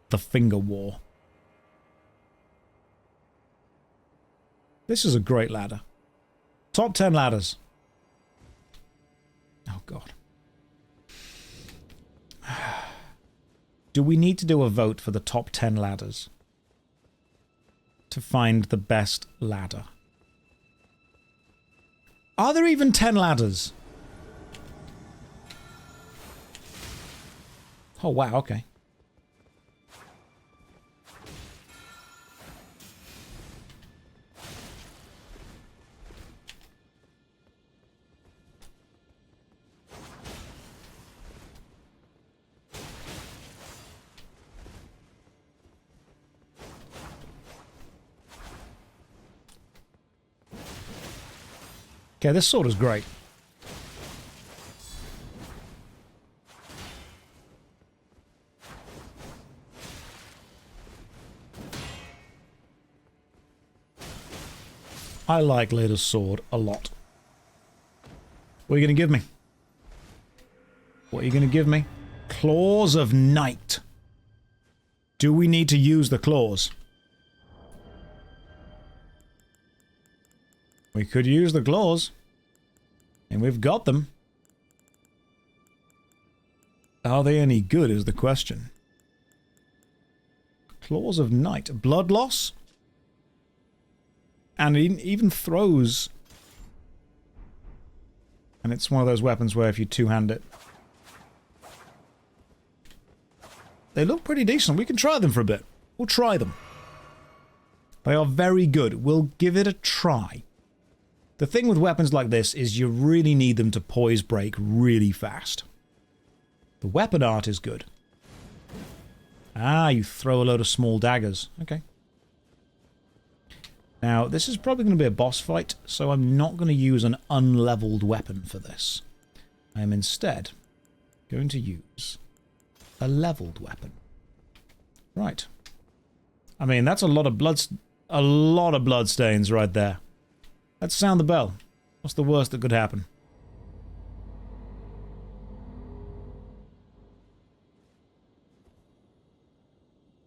the Finger War. This is a great ladder. Top 10 ladders. Oh, God. Do we need to do a vote for the top 10 ladders? To find the best ladder? Are there even 10 ladders? Oh, wow, okay. Okay, this sword is great. I like Lada's sword a lot. What are you going to give me? What are you going to give me? Claws of Night. Do we need to use the claws? We could use the claws. And we've got them. Are they any good is the question. Claws of Night. Blood loss? And it even throws. And it's one of those weapons where if you two-hand it. They look pretty decent. We can try them for a bit. We'll try them. They are very good. We'll give it a try. The thing with weapons like this is you really need them to poise break really fast. The weapon art is good. Ah, you throw a load of small daggers. Okay. Now, this is probably going to be a boss fight, so I'm not going to use an unleveled weapon for this. I am instead going to use a leveled weapon. Right. I mean, that's a lot of blood stains right there. Let's sound the bell. What's the worst that could happen?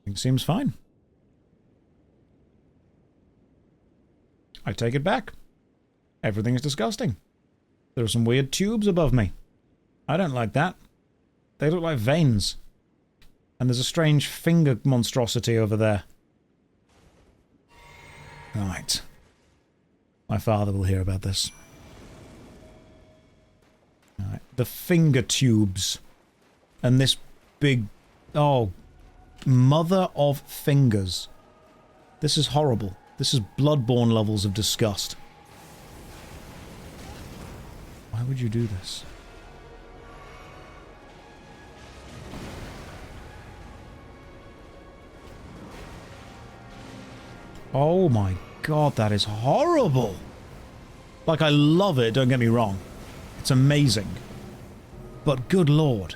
Everything seems fine. I take it back. Everything is disgusting. There are some weird tubes above me. I don't like that. They look like veins. And there's a strange finger monstrosity over there. Right. My father will hear about this. Alright. The finger tubes. And this big... Oh. Mother of fingers. This is horrible. This is Bloodborne levels of disgust. Why would you do this? Oh my god, that is horrible! Like, I love it, don't get me wrong. It's amazing. But good lord.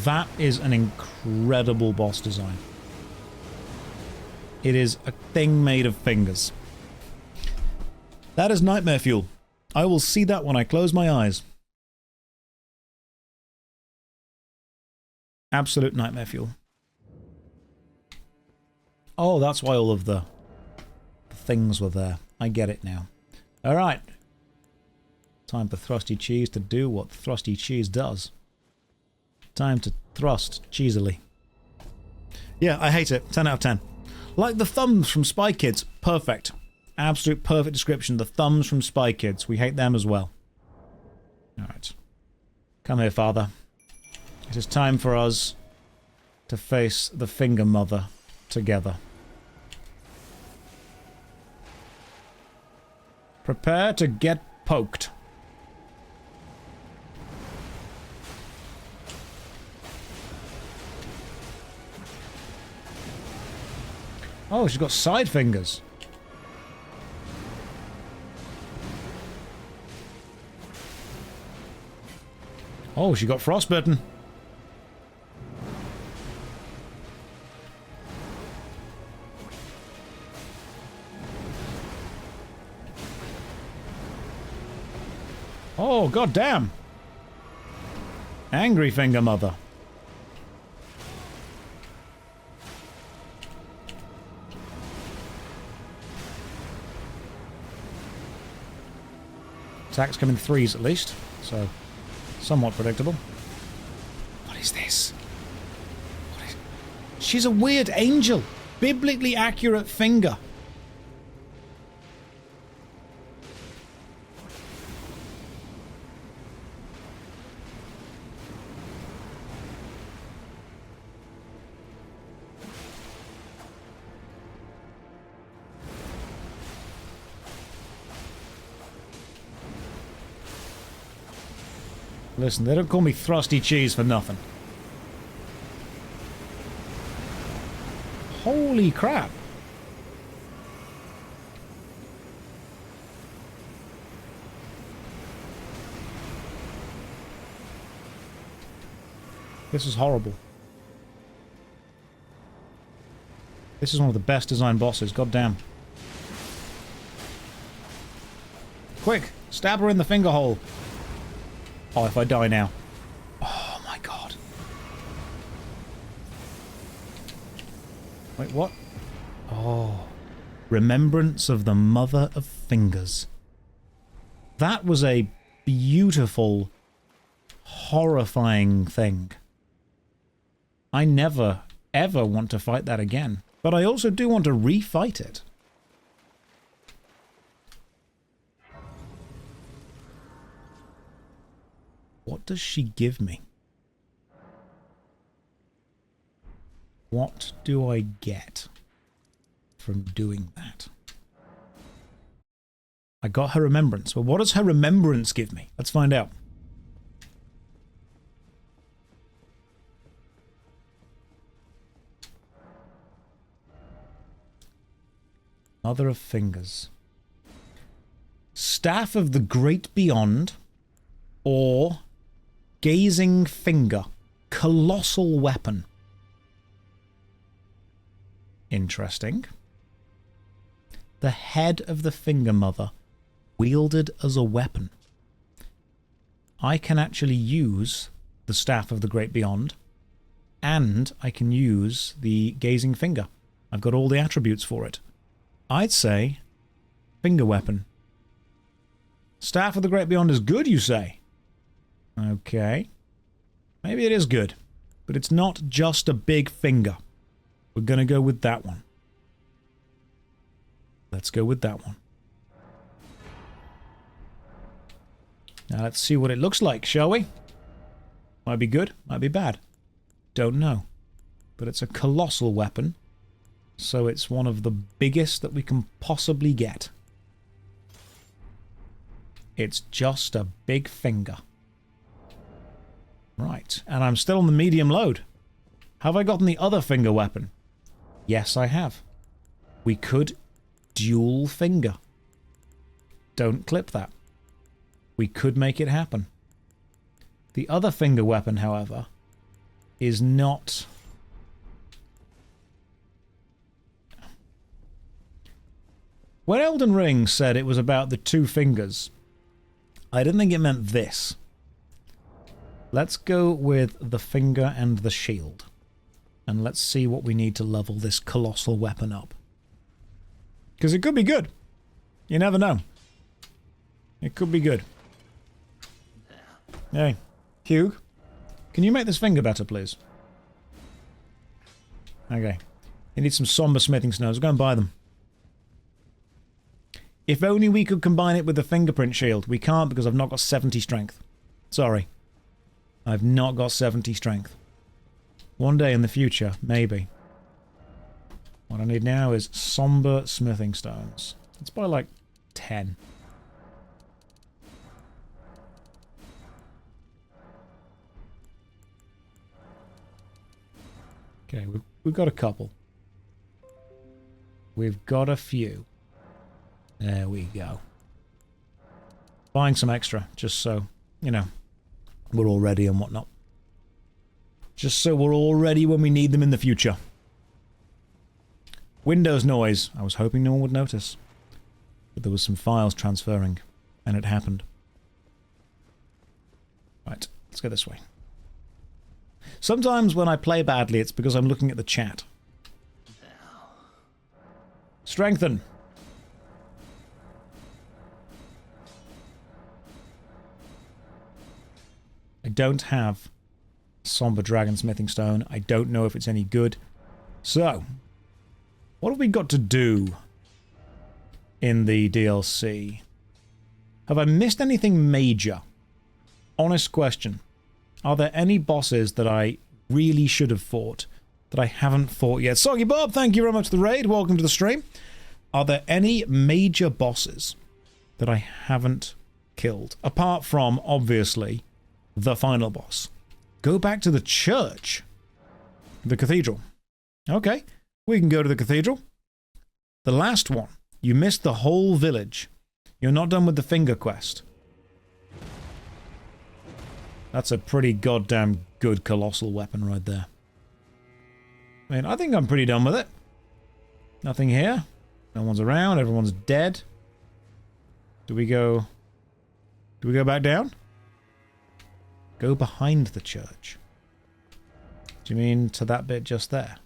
That is an incredible boss design. It is a thing made of fingers. That is nightmare fuel. I will see that when I close my eyes. Absolute nightmare fuel. Oh, that's why all of the things were there. I get it now. Alright. Time for Thrusty Cheese to do what Thrusty Cheese does. Time to thrust cheesily. Yeah, I hate it. 10 out of 10. Like the thumbs from Spy Kids. Perfect. Absolute perfect description. The thumbs from Spy Kids. We hate them as well. Alright. Come here, father. It is time for us to face the Finger Mother together. Prepare to get poked. Oh, she's got side fingers. Oh, she got frostbitten. Oh, goddamn. Angry Finger Mother. Attacks come in threes at least, so somewhat predictable. What is this? What is... She's a weird angel. Biblically accurate finger. Listen, they don't call me Thrusty Cheese for nothing. Holy crap. This is horrible. This is one of the best designed bosses, goddamn. Quick, stab her in the finger hole. Oh, if I die now. Oh my god. Wait, what? Oh. Remembrance of the Mother of Fingers. That was a beautiful, horrifying thing. I never, ever want to fight that again. But I also do want to refight it. What does she give me? What do I get from doing that? I got her remembrance. Well, what does her remembrance give me? Let's find out. Mother of Fingers. Staff of the Great Beyond, or Gazing Finger. Colossal weapon. Interesting. The head of the Finger Mother, wielded as a weapon. I can actually use the Staff of the Great Beyond, and I can use the Gazing Finger. I've got all the attributes for it. I'd say finger weapon. Staff of the Great Beyond is good, you say? Okay. Maybe it is good, but it's not just a big finger. We're going to go with that one. Let's go with that one. Now let's see what it looks like, shall we? Might be good, might be bad. Don't know. But it's a colossal weapon, so it's one of the biggest that we can possibly get. It's just a big finger. Right, and I'm still on the medium load. Have I gotten the other finger weapon? Yes, I have. We could dual finger. Don't clip that. We could make it happen. The other finger weapon, however, is not... When Elden Ring said it was about the two fingers, I didn't think it meant this. Let's go with the finger and the shield. And let's see what we need to level this colossal weapon up. Because it could be good. You never know. It could be good. Hey, Hugh, can you make this finger better, please? Okay. You need some somber smithing stones. Go and buy them. If only we could combine it with the fingerprint shield. We can't because I've not got 70 strength. Sorry. I've not got 70 strength. One day in the future, maybe. What I need now is somber smithing stones. Let's buy like 10. Okay, we've got a couple. We've got a few. There we go. Buying some extra, just so, you know, we're all ready and whatnot. Just so we're all ready when we need them in the future. Windows noise. I was hoping no one would notice. But there was some files transferring, and it happened. Right, let's go this way. Sometimes when I play badly, it's because I'm looking at the chat. Strengthen. I don't have Somber Dragon Smithing Stone. I don't know if it's any good. So, what have we got to do in the DLC? Have I missed anything major? Honest question. Are there any bosses that I really should have fought that I haven't fought yet? Soggy Bob, thank you very much for the raid. Welcome to the stream. Are there any major bosses that I haven't killed? Apart from, obviously, the final boss. Go back to the church. The cathedral. Okay, we can go to the cathedral. The last one. You missed the whole village. You're not done with the finger quest. That's a pretty goddamn good colossal weapon right there. I mean, I think I'm pretty done with it. Nothing here. No one's around. Everyone's dead. Do we go back down? Go behind the church. Do you mean to that bit just there?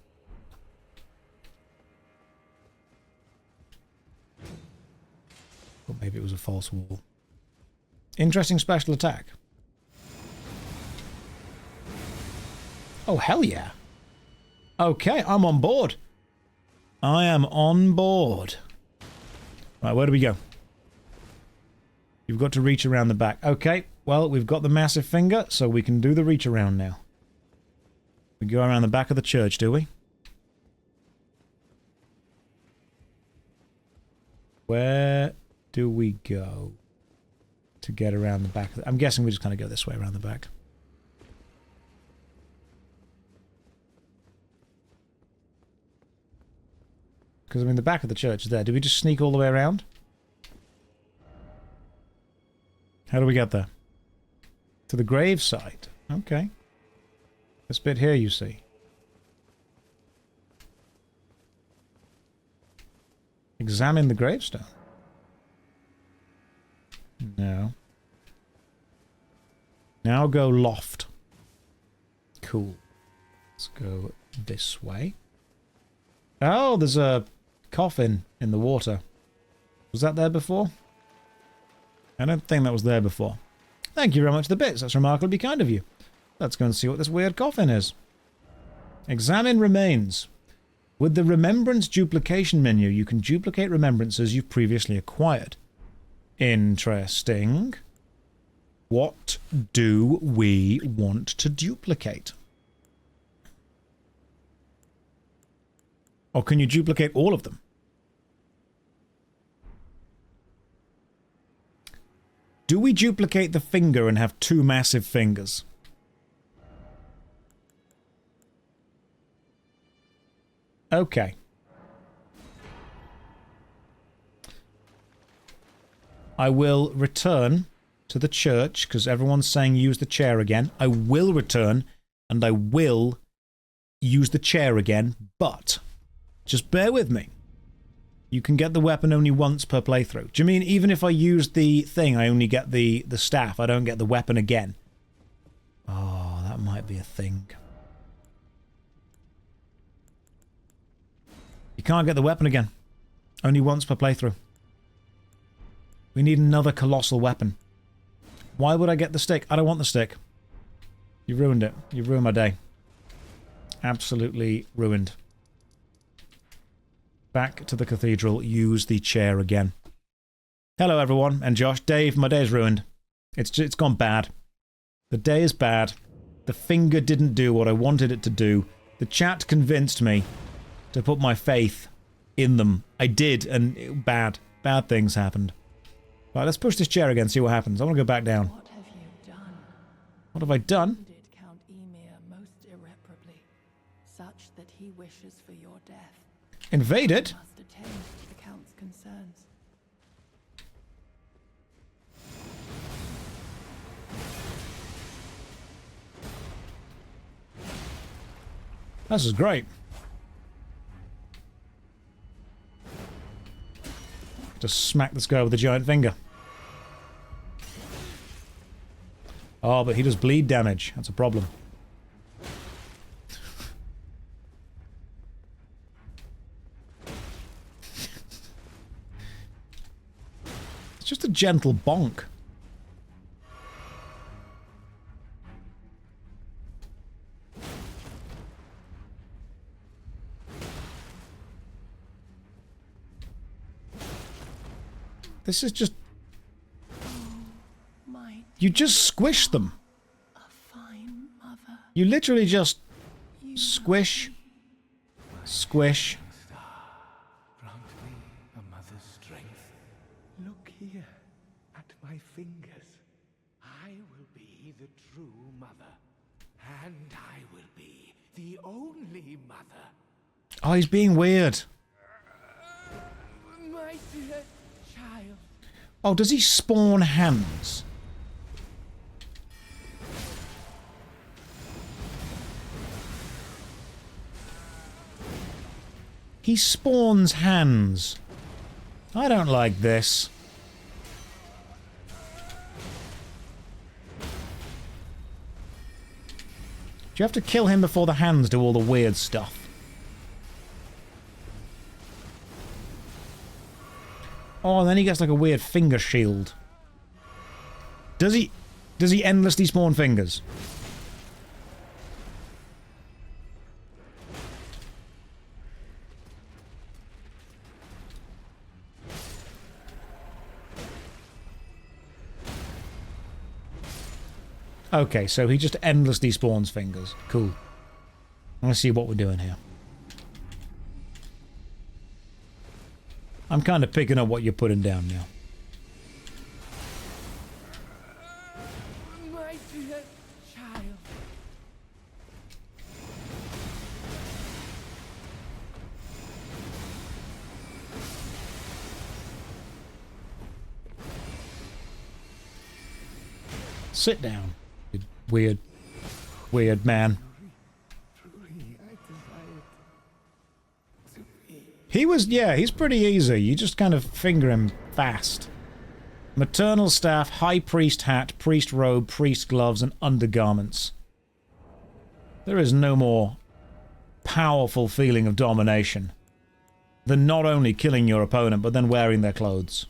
Or maybe it was a false wall. Interesting special attack. Oh, hell yeah. Okay, I'm on board. I am on board. Right, where do we go? You've got to reach around the back. Okay, well, we've got the massive finger, so we can do the reach around now. We go around the back of the church, do we? Where do we go to get around the back? I'm guessing we just kind of go this way around the back. Because, I mean, the back of the church is there. Do we just sneak all the way around? How do we get there? To the gravesite. Okay. This bit here, you see. Examine the gravestone. No. Now go loft. Cool. Let's go this way. Oh, there's a coffin in the water. Was that there before? I don't think that was there before. Thank you very much for the bits. That's remarkably kind of you. Let's go and see what this weird coffin is. Examine remains. With the Remembrance Duplication menu, you can duplicate remembrances you've previously acquired. Interesting. What do we want to duplicate? Or can you duplicate all of them? Do we duplicate the finger and have two massive fingers? Okay. I will return to the church, because everyone's saying use the chair again. I will return, and I will use the chair again, but just bear with me. You can get the weapon only once per playthrough. Do you mean even if I use the thing, I only get the staff, I don't get the weapon again? Oh, that might be a thing. You can't get the weapon again. Only once per playthrough. We need another colossal weapon. Why would I get the stick? I don't want the stick. You ruined it. You ruined my day. Absolutely ruined. Back to the cathedral. Use the chair again. Hello everyone, and Josh. Dave, my day's ruined. It's gone bad. The day is bad. The finger didn't do what I wanted it to do. The chat convinced me to put my faith in them. I did, and bad things happened. Right, let's push this chair again, see what happens. I want to go back down. What have you done? What have I done? Did Count Emir most irreparably, such that he wishes for your death. Invaded? You must attend to the Count's concerns. This is great. Just smack this guy with a giant finger. Oh, but he does bleed damage. That's a problem. It's just a gentle bonk. This is just... My You just squish them. a fine mother. You literally just You squish, squish. Grant me a mother's strength. Look here at my fingers. I will be the true mother. And I will be the only mother. Oh, he's being weird. My dear child. Oh, does he spawn hands? He spawns hands. I don't like this. Do you have to kill him before the hands do all the weird stuff? Oh, and then he gets like a weird finger shield. Does he endlessly spawn fingers? Okay, so he just endlessly spawns fingers. Cool. I want to see what we're doing here. I'm kind of picking up what you're putting down now. My dear child. Sit down, you weird man. He was, yeah, he's pretty easy. You just kind of finger him fast. Maternal staff, high priest hat, priest robe, priest gloves, and undergarments. There is no more powerful feeling of domination than not only killing your opponent, but then wearing their clothes.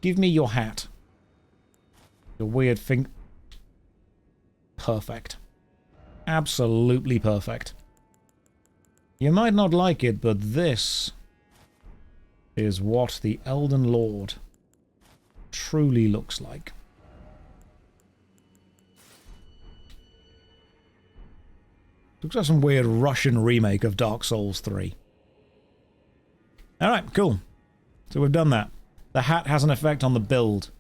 Give me your hat. Your weird thing. Perfect. Absolutely perfect. You might not like it, but this is what the Elden Lord truly looks like. Looks like some weird Russian remake of Dark Souls 3. Alright, cool. So we've done that. The hat has an effect on the build.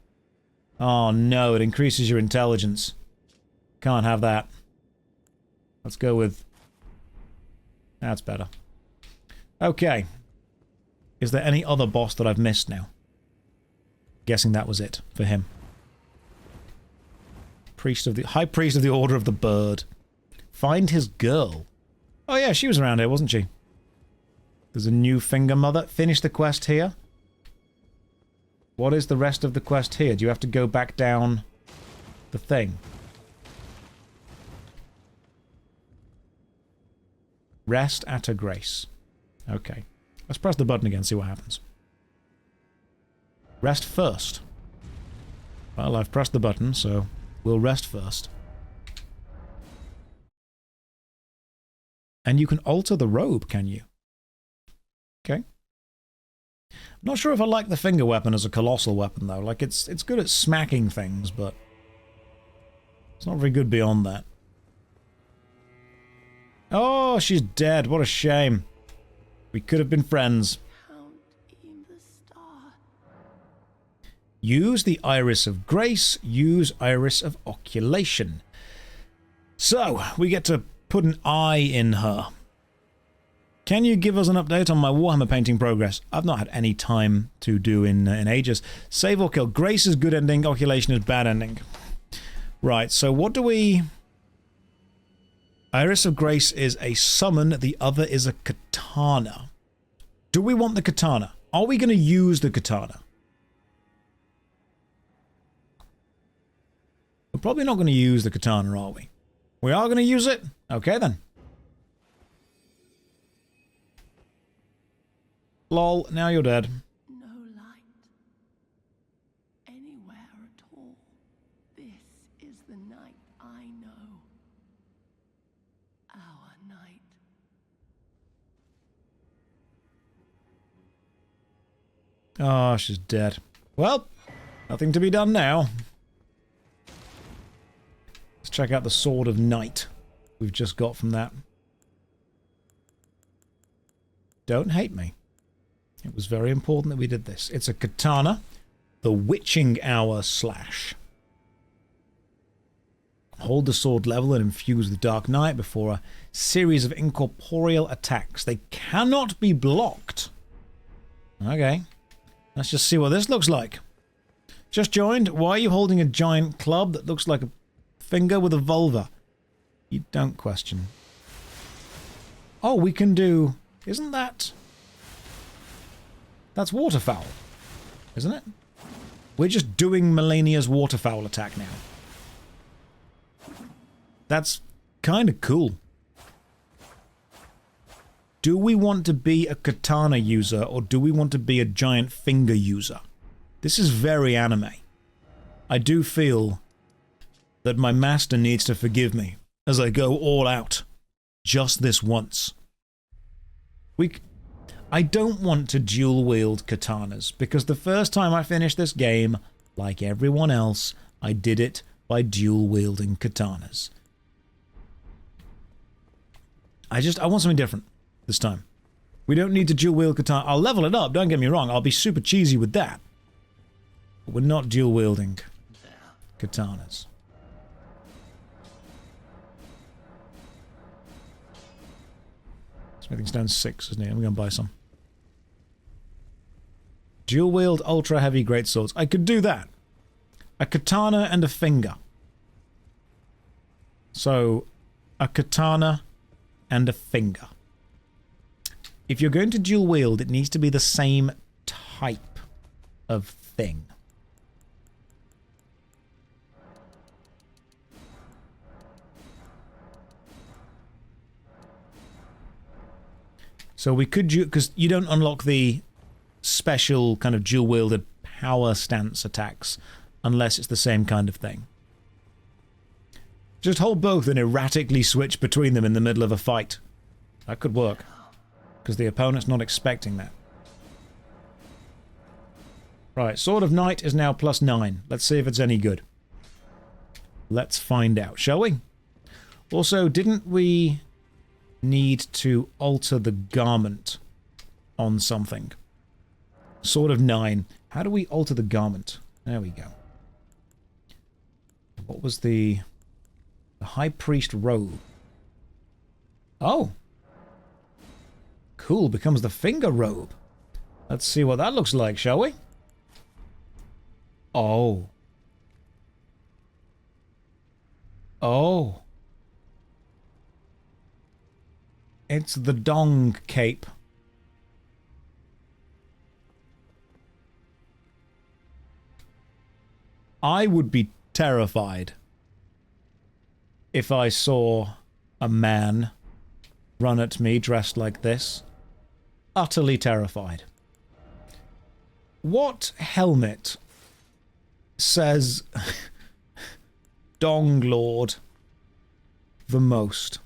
Oh no, it increases your intelligence. Can't have that. Let's go with... That's better. Okay. Is there any other boss that I've missed now? Guessing that was it for him. High Priest of the Order of the Bird. Find his girl. Oh yeah, she was around here, wasn't she? There's a new finger mother. Finish the quest here. What is the rest of the quest here? Do you have to go back down the thing? Rest at a grace. Okay. Let's press the button again, see what happens. Rest first. Well, I've pressed the button, so we'll rest first. And you can alter the robe, can you? Okay. I'm not sure if I like the finger weapon as a colossal weapon, though. Like, it's good at smacking things, but it's not very good beyond that. Oh, she's dead. What a shame. We could have been friends. Count in the star. Use the Iris of Grace. Use Iris of Oculation. So, we get to put an eye in her. Can you give us an update on my Warhammer painting progress? I've not had any time to do in ages. Save or kill. Grace is good ending. Oculation is bad ending. Right, so what do we... Iris of Grace is a summon, the other is a katana. Do we want the katana? Are we going to use the katana? We're probably not going to use the katana, are we? We are going to use it? Okay then. Lol, now you're dead. No light. Anywhere at all. This is the night I know. Our night. Oh, she's dead. Well, nothing to be done now. Let's check out the Sword of Night we've just got from that. Don't hate me. It was very important that we did this. It's a katana, the Witching Hour slash. Hold the sword level and infuse the Dark Knight before a series of incorporeal attacks. They cannot be blocked. Okay. Let's just see what this looks like. Just joined. Why are you holding a giant club that looks like a finger with a vulva? You don't question. Oh, we can do... Isn't that... That's waterfowl, isn't it? We're just doing Melania's waterfowl attack now. That's kind of cool. Do we want to be a katana user, or do we want to be a giant finger user? This is very anime. I do feel that my master needs to forgive me as I go all out. Just this once. I don't want to dual-wield katanas, because the first time I finished this game, like everyone else, I did it by dual-wielding katanas. I want something different this time. We don't need to dual-wield katana. I'll level it up, don't get me wrong. I'll be super cheesy with that. But we're not dual-wielding katanas. Smithing Stone 6, isn't it? I'm going to buy some. Dual-wield ultra-heavy greatswords. I could do that. A katana and a finger. So, a katana and a finger. If you're going to dual-wield, it needs to be the same type of thing. So we could, because you don't unlock the special kind of dual-wielded power stance attacks unless it's the same kind of thing. Just hold both and erratically switch between them in the middle of a fight. That could work, because the opponent's not expecting that. Right, Sword of Night is now +9. Let's see if it's any good. Let's find out, shall we? Also, didn't we need to alter the garment on something? Sword of 9. How do we alter the garment? There we go. What was the High Priest robe? Oh. Cool, becomes the finger robe. Let's see what that looks like, shall we? Oh. Oh. It's the Dong cape. I would be terrified if I saw a man run at me dressed like this. Utterly terrified. What helmet says Dong Lord the most?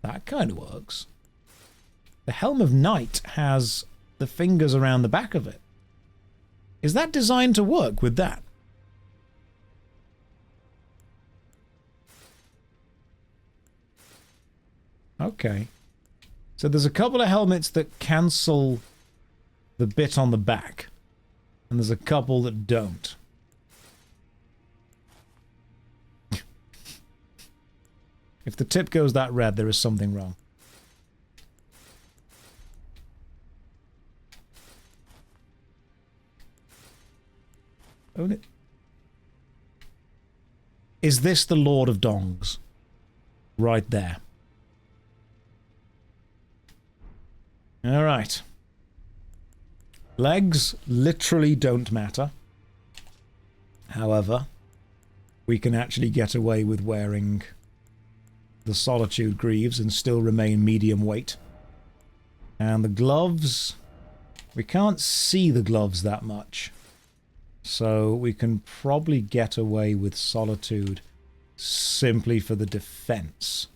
That kind of works. The Helm of Night has the fingers around the back of it. Is that designed to work with that? Okay. So there's a couple of helmets that cancel the bit on the back. And there's a couple that don't. If the tip goes that red, there is something wrong. Own it. Is this the Lord of Dongs? Right there. Alright. Legs literally don't matter. However, we can actually get away with wearing the Solitude Greaves and still remain medium weight. And the gloves, we can't see the gloves that much. So we can probably get away with Solitude simply for the defense.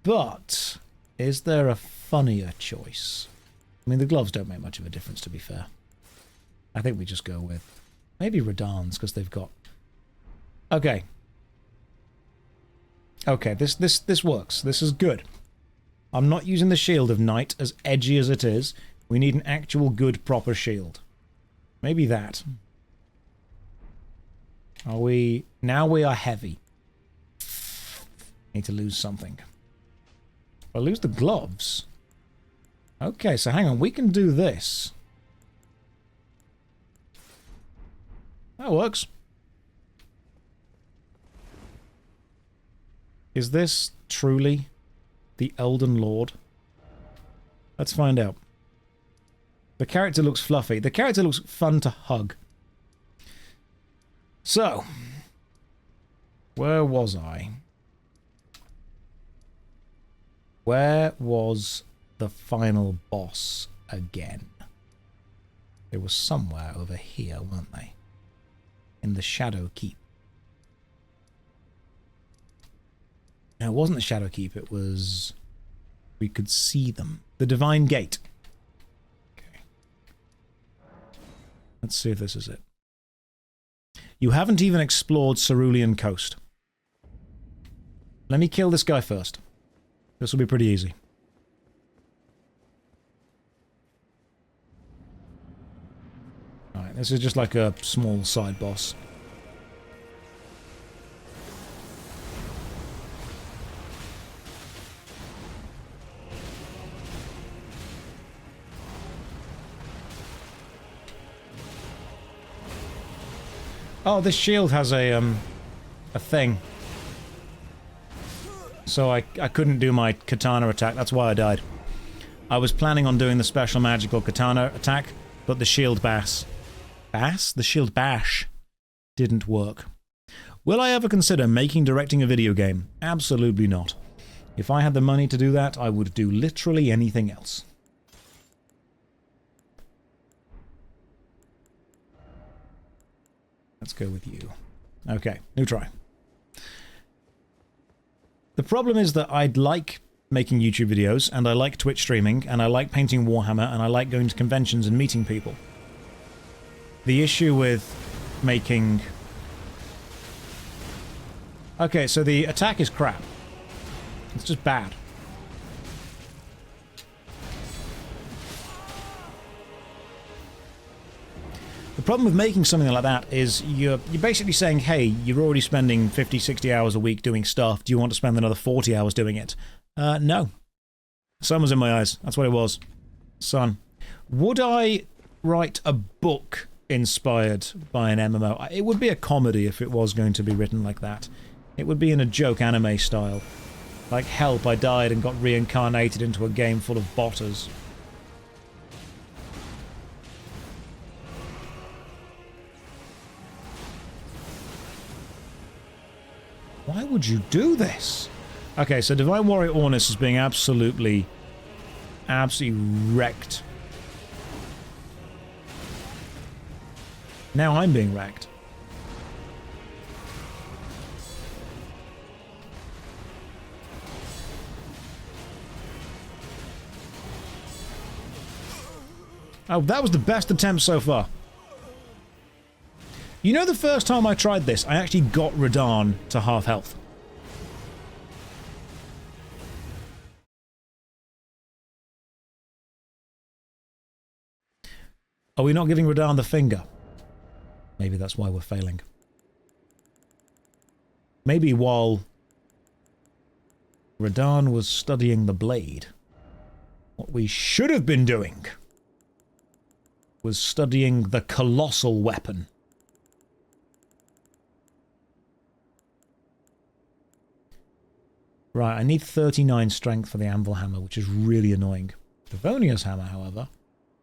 But is there a funnier choice? I mean, the gloves don't make much of a difference, to be fair. I think we just go with maybe Radans, because they've got... Okay. Okay, this works. This is good. I'm not using the Shield of Night, as edgy as it is. We need an actual good, proper shield. Maybe that. Are we... Now we are heavy. Need to lose something. I'll lose the gloves. Okay, so hang on. We can do this. That works. Is this truly the Elden Lord? Let's find out. The character looks fluffy. The character looks fun to hug. So, where was I? Where was the final boss again? It was somewhere over here, weren't they? In the Shadow Keep. No, it wasn't the Shadow Keep, it was... We could see them. The Divine Gate. Okay. Let's see if this is it. You haven't even explored Cerulean Coast. Let me kill this guy first. This will be pretty easy. Alright, this is just like a small side boss. Oh, this shield has a thing. So I couldn't do my katana attack, that's why I died. I was planning on doing the special magical katana attack, but the shield bash... Bass? The shield bash didn't work. Will I ever consider directing a video game? Absolutely not. If I had the money to do that, I would do literally anything else. Let's go with you. Okay, new try. The problem is that I'd like making YouTube videos, and I like Twitch streaming, and I like painting Warhammer, and I like going to conventions and meeting people. The issue with making... Okay, so the attack is crap. It's just bad. The problem with making something like that is you're basically saying, hey, you're already spending 50, 60 hours a week doing stuff. Do you want to spend another 40 hours doing it? No. Sun was in my eyes. That's what it was. Sun. Would I write a book inspired by an MMO? It would be a comedy if it was going to be written like that. It would be in a joke anime style. Like, help, I died and got reincarnated into a game full of botters. Why would you do this? Okay, so Divine Warrior Ornus is being absolutely wrecked. Now I'm being wrecked. Oh, that was the best attempt so far. You know, the first time I tried this, I actually got Radahn to half health. Are we not giving Radahn the finger? Maybe that's why we're failing. Maybe while Radahn was studying the blade, what we should have been doing was studying the colossal weapon. Right, I need 39 strength for the Anvil Hammer, which is really annoying. Devonia's Hammer, however,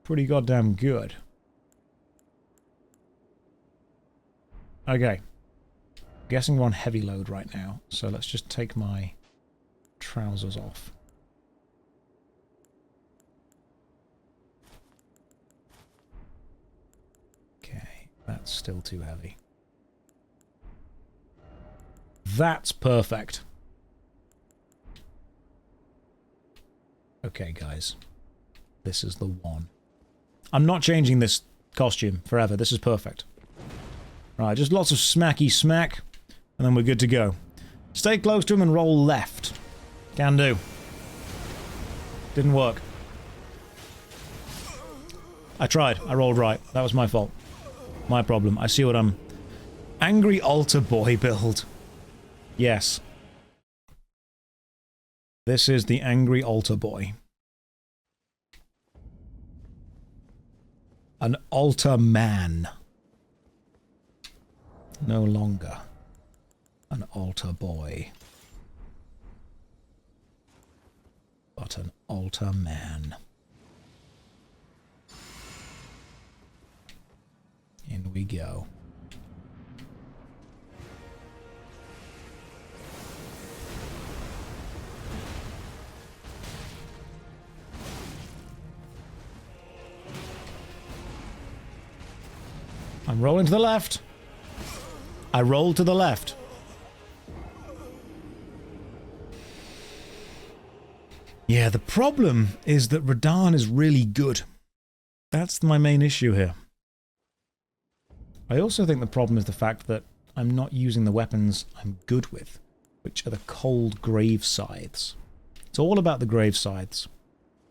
pretty goddamn good. Okay. Guessing we're on heavy load right now, so let's just take my trousers off. Okay, that's still too heavy. That's perfect. Okay, guys. This is the one. I'm not changing this costume forever. This is perfect. Right, just lots of smacky smack, and then we're good to go. Stay close to him and roll left. Can do. Didn't work. I tried. I rolled right. That was my fault. My problem. I see what I'm... Angry altar boy build. Yes. This is the Angry Altar Boy. An altar man. No longer an altar boy, but an altar man. In we go. I'm rolling to the left. I rolled to the left. Yeah, the problem is that Radahn is really good. That's my main issue here. I also think the problem is the fact that I'm not using the weapons I'm good with, which are the cold grave scythes. It's all about the grave scythes.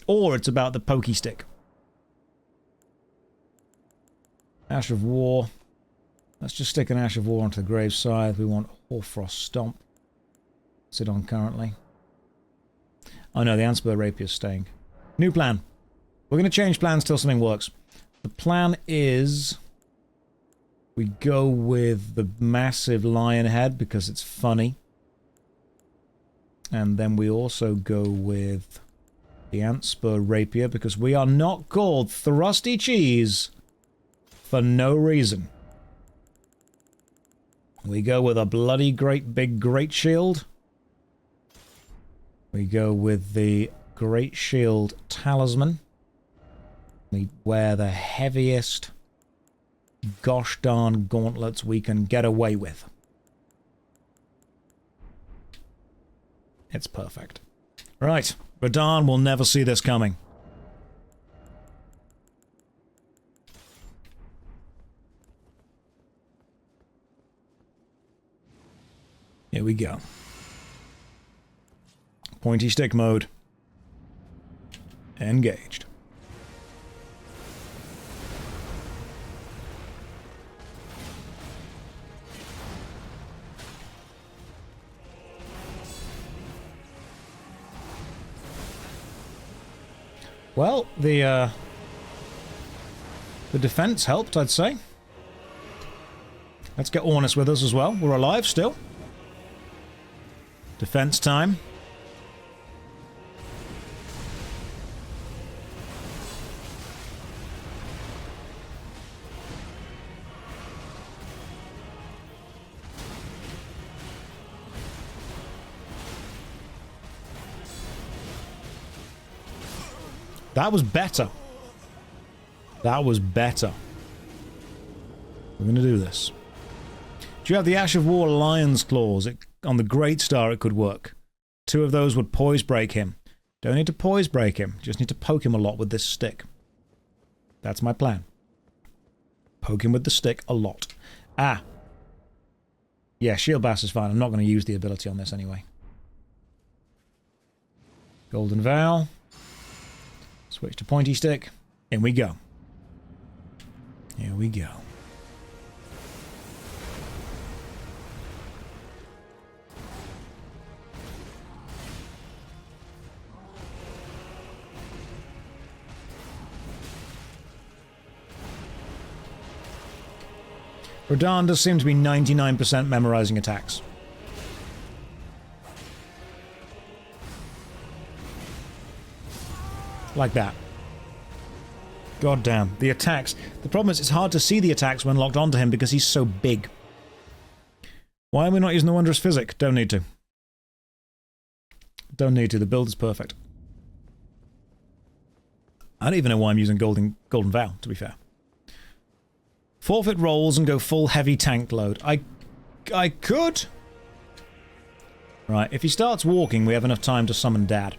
Or it's about the pokey stick. Ash of War. Let's just stick an Ash of War onto the grave scythe. We want Hoarfrost Stomp. What's it on currently? Oh no, the Anspur Rapier's staying. New plan. We're going to change plans till something works. The plan is... we go with the massive lion head because it's funny. And then we also go with the Anspur Rapier because we are not called Thrusty Cheese for no reason. We go with a bloody great big great shield. We go with the Great Shield Talisman. We wear the heaviest gosh darn gauntlets we can get away with. It's perfect. Right, Radahn will never see this coming. Here we go. Pointy stick mode. Engaged. Well, the defense helped, I'd say. Let's get Ornus with us as well. We're alive still. Defense time. That was better. That was better. We're going to do this. Do you have the Ash of War Lion's Claws? On the Great Star it could work. 2 of those would poise break him. Don't need to poise break him. Just need to poke him a lot with this stick. That's my plan. Poke him with the stick a lot. Ah. Yeah, Shield Bass is fine. I'm not going to use the ability on this anyway. Golden Vow. Switch to pointy stick. In we go. Here we go. Radahn does seem to be 99% memorizing attacks. Like that. God damn. The attacks. The problem is it's hard to see the attacks when locked onto him because he's so big. Why are we not using the Wondrous Physic? Don't need to. Don't need to. The build is perfect. I don't even know why I'm using Golden Vow, to be fair. Forfeit rolls and go full heavy tank load. I could. Right, if he starts walking, we have enough time to summon Dad.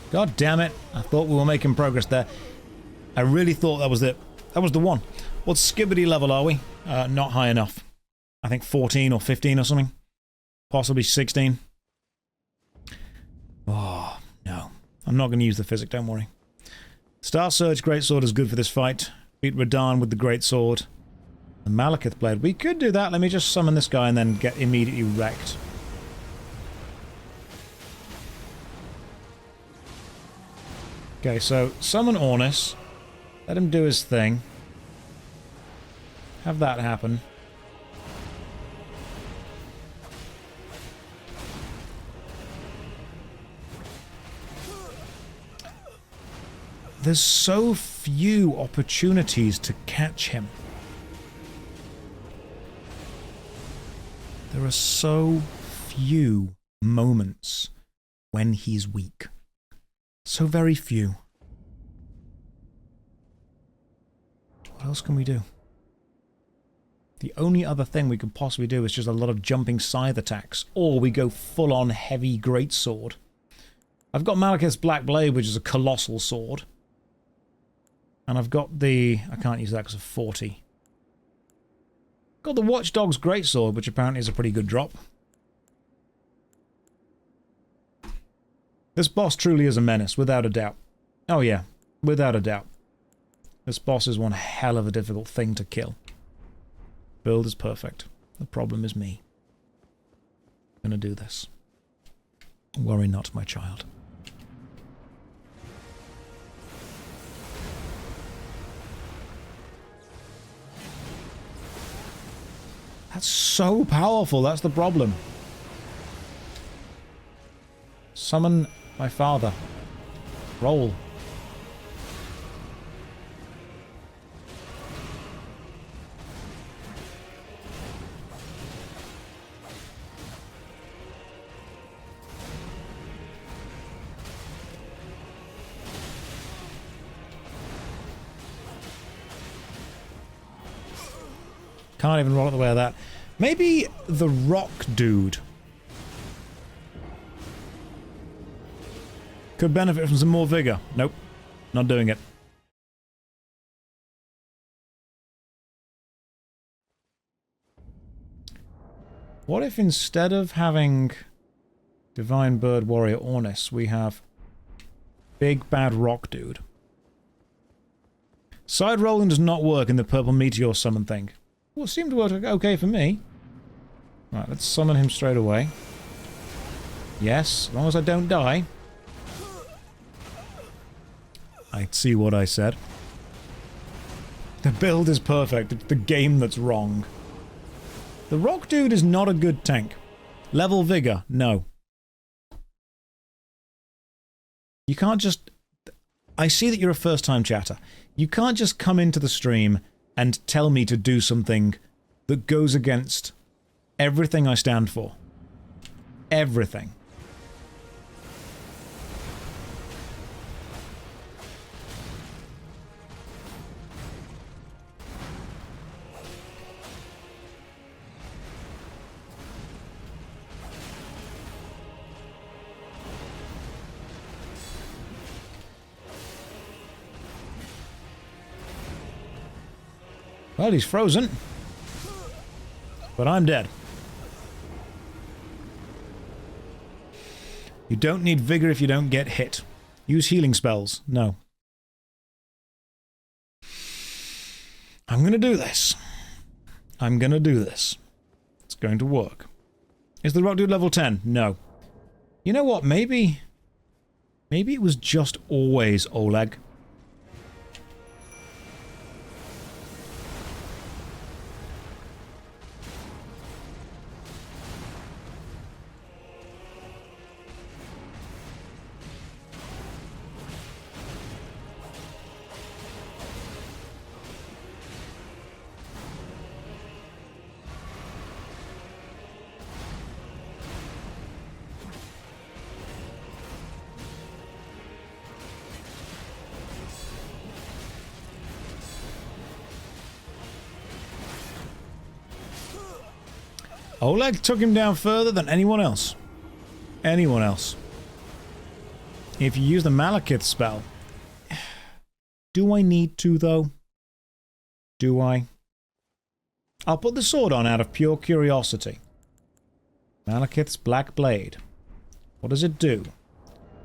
God damn it. I thought we were making progress there. I really thought that was it. That was the one. What skibbity level are we? Not high enough. I think 14 or 15 or something. Possibly 16. Oh, no. I'm not going to use the physic, don't worry. Star Surge Greatsword is good for this fight. Beat Radahn with the Greatsword. The Malekith Blade. We could do that. Let me just summon this guy and then get immediately wrecked. Okay, so summon Ornis. Let him do his thing. Have that happen. There's so few opportunities to catch him. There are so few moments when he's weak. So very few. What else can we do? The only other thing we could possibly do is just a lot of jumping scythe attacks, or we go full-on heavy greatsword. I've got Malekith's Black Blade, which is a colossal sword. And I've got the... I can't use that because of 40. Got the Watchdog's Greatsword, which apparently is a pretty good drop. This boss truly is a menace, without a doubt. Oh yeah, without a doubt. This boss is one hell of a difficult thing to kill. Build is perfect. The problem is me. I'm gonna do this. Worry not, my child. That's so powerful, that's the problem. Summon my father. Roll. Can't even roll out the way of that. Maybe the rock dude could benefit from some more vigor. Nope. Not doing it. What if instead of having Divine Bird Warrior Ornis, we have Big Bad Rock Dude? Side rolling does not work in the purple meteor summon thing. Well, it seemed to work okay for me. Right, let's summon him straight away. Yes, as long as I don't die. I see what I said. The build is perfect. It's the game that's wrong. The rock dude is not a good tank. Level vigor, no. You can't just... I see that you're a first-time chatter. You can't just come into the stream and tell me to do something that goes against everything I stand for. Everything. Well, he's frozen. But I'm dead. You don't need vigor if you don't get hit. Use healing spells. No. I'm gonna do this. I'm gonna do this. It's going to work. Is the rock dude level 10? No. You know what? Maybe it was just always Oleg. Oleg took him down further than anyone else. Anyone else. If you use the Malekith spell... Do I need to, though? Do I? I'll put the sword on out of pure curiosity. Malekith's Black Blade. What does it do?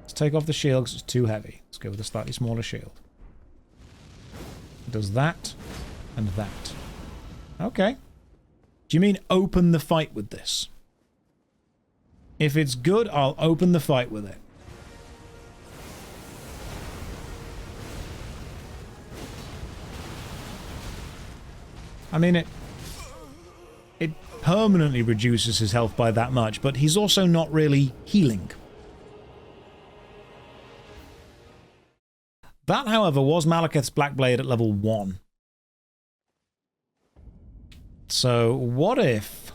Let's take off the shield because it's too heavy. Let's go with a slightly smaller shield. It does that and that. Okay. Do you mean open the fight with this? If it's good, I'll open the fight with it. I mean, it permanently reduces his health by that much, but he's also not really healing. That, however, was Malekith's Blackblade at level 1. So, what if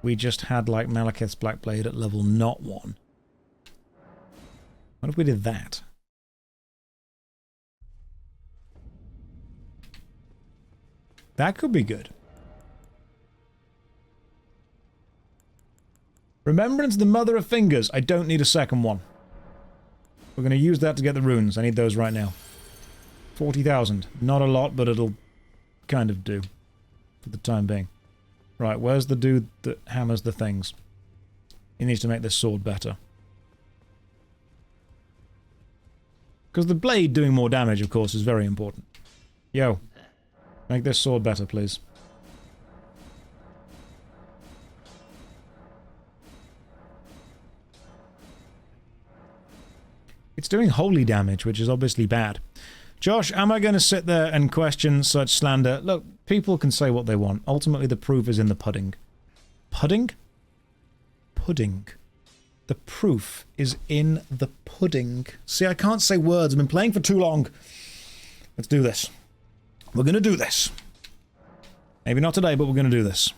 we just had, like, Malekith's Blackblade at level not 1? What if we did that? That could be good. Remembrance the Mother of Fingers. I don't need a second one. We're going to use that to get the runes. I need those right now. 40,000. Not a lot, but it'll kind of do. For the time being. Right, where's the dude that hammers the things? He needs to make this sword better. Because the blade doing more damage, of course, is very important. Yo. Make this sword better, please. It's doing holy damage, which is obviously bad. Josh, am I going to sit there and question such slander? Look, people can say what they want. Ultimately, the proof is in the pudding. Pudding? Pudding. The proof is in the pudding. See, I can't say words. I've been playing for too long. Let's do this. We're going to do this. Maybe not today, but we're going to do this.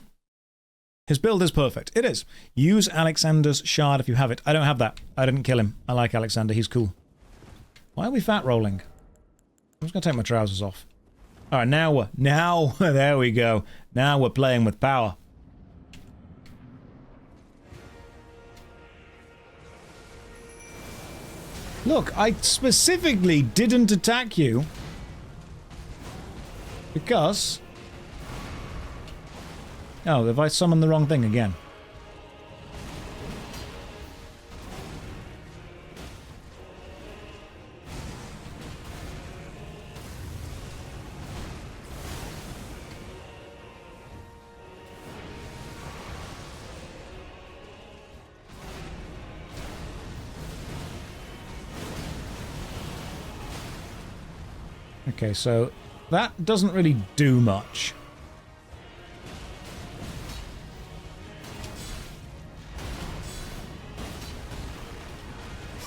His build is perfect. It is. Use Alexander's shard if you have it. I don't have that. I didn't kill him. I like Alexander. He's cool. Why are we fat rolling? I'm just going to take my trousers off. Alright, now there we go. Now we're playing with power. Look, I specifically didn't attack you because... Oh, have I summoned the wrong thing again? Okay, so that doesn't really do much.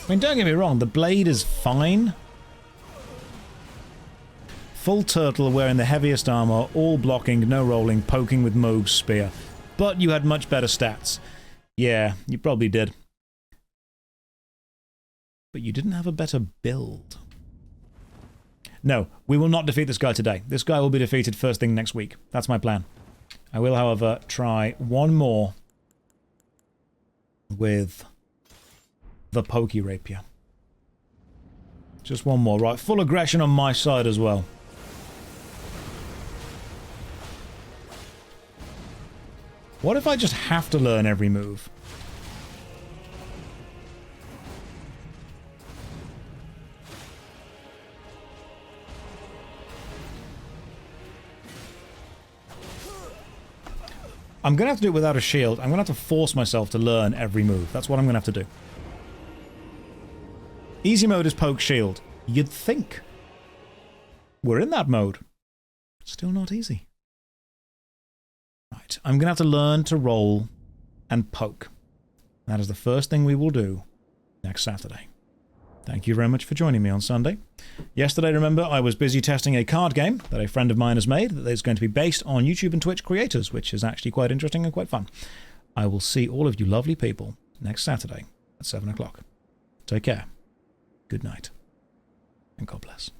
I mean, don't get me wrong, the blade is fine. Full turtle wearing the heaviest armor, all blocking, no rolling, poking with Moog's spear. But you had much better stats. Yeah, you probably did. But you didn't have a better build. No, we will not defeat this guy today. This guy will be defeated first thing next week. That's my plan. I will, however, try one more with the Pokey Rapier. Just one more. Right, full aggression on my side as well. What if I just have to learn every move? I'm going to have to do it without a shield. I'm going to have to force myself to learn every move. That's what I'm going to have to do. Easy mode is poke shield. You'd think. We're in that mode. Still not easy. Right, I'm going to have to learn to roll and poke. That is the first thing we will do next Saturday. Thank you very much for joining me on Sunday. Yesterday, remember, I was busy testing a card game that a friend of mine has made that is going to be based on YouTube and Twitch creators, which is actually quite interesting and quite fun. I will see all of you lovely people next Saturday at 7 o'clock. Take care. Good night. And God bless.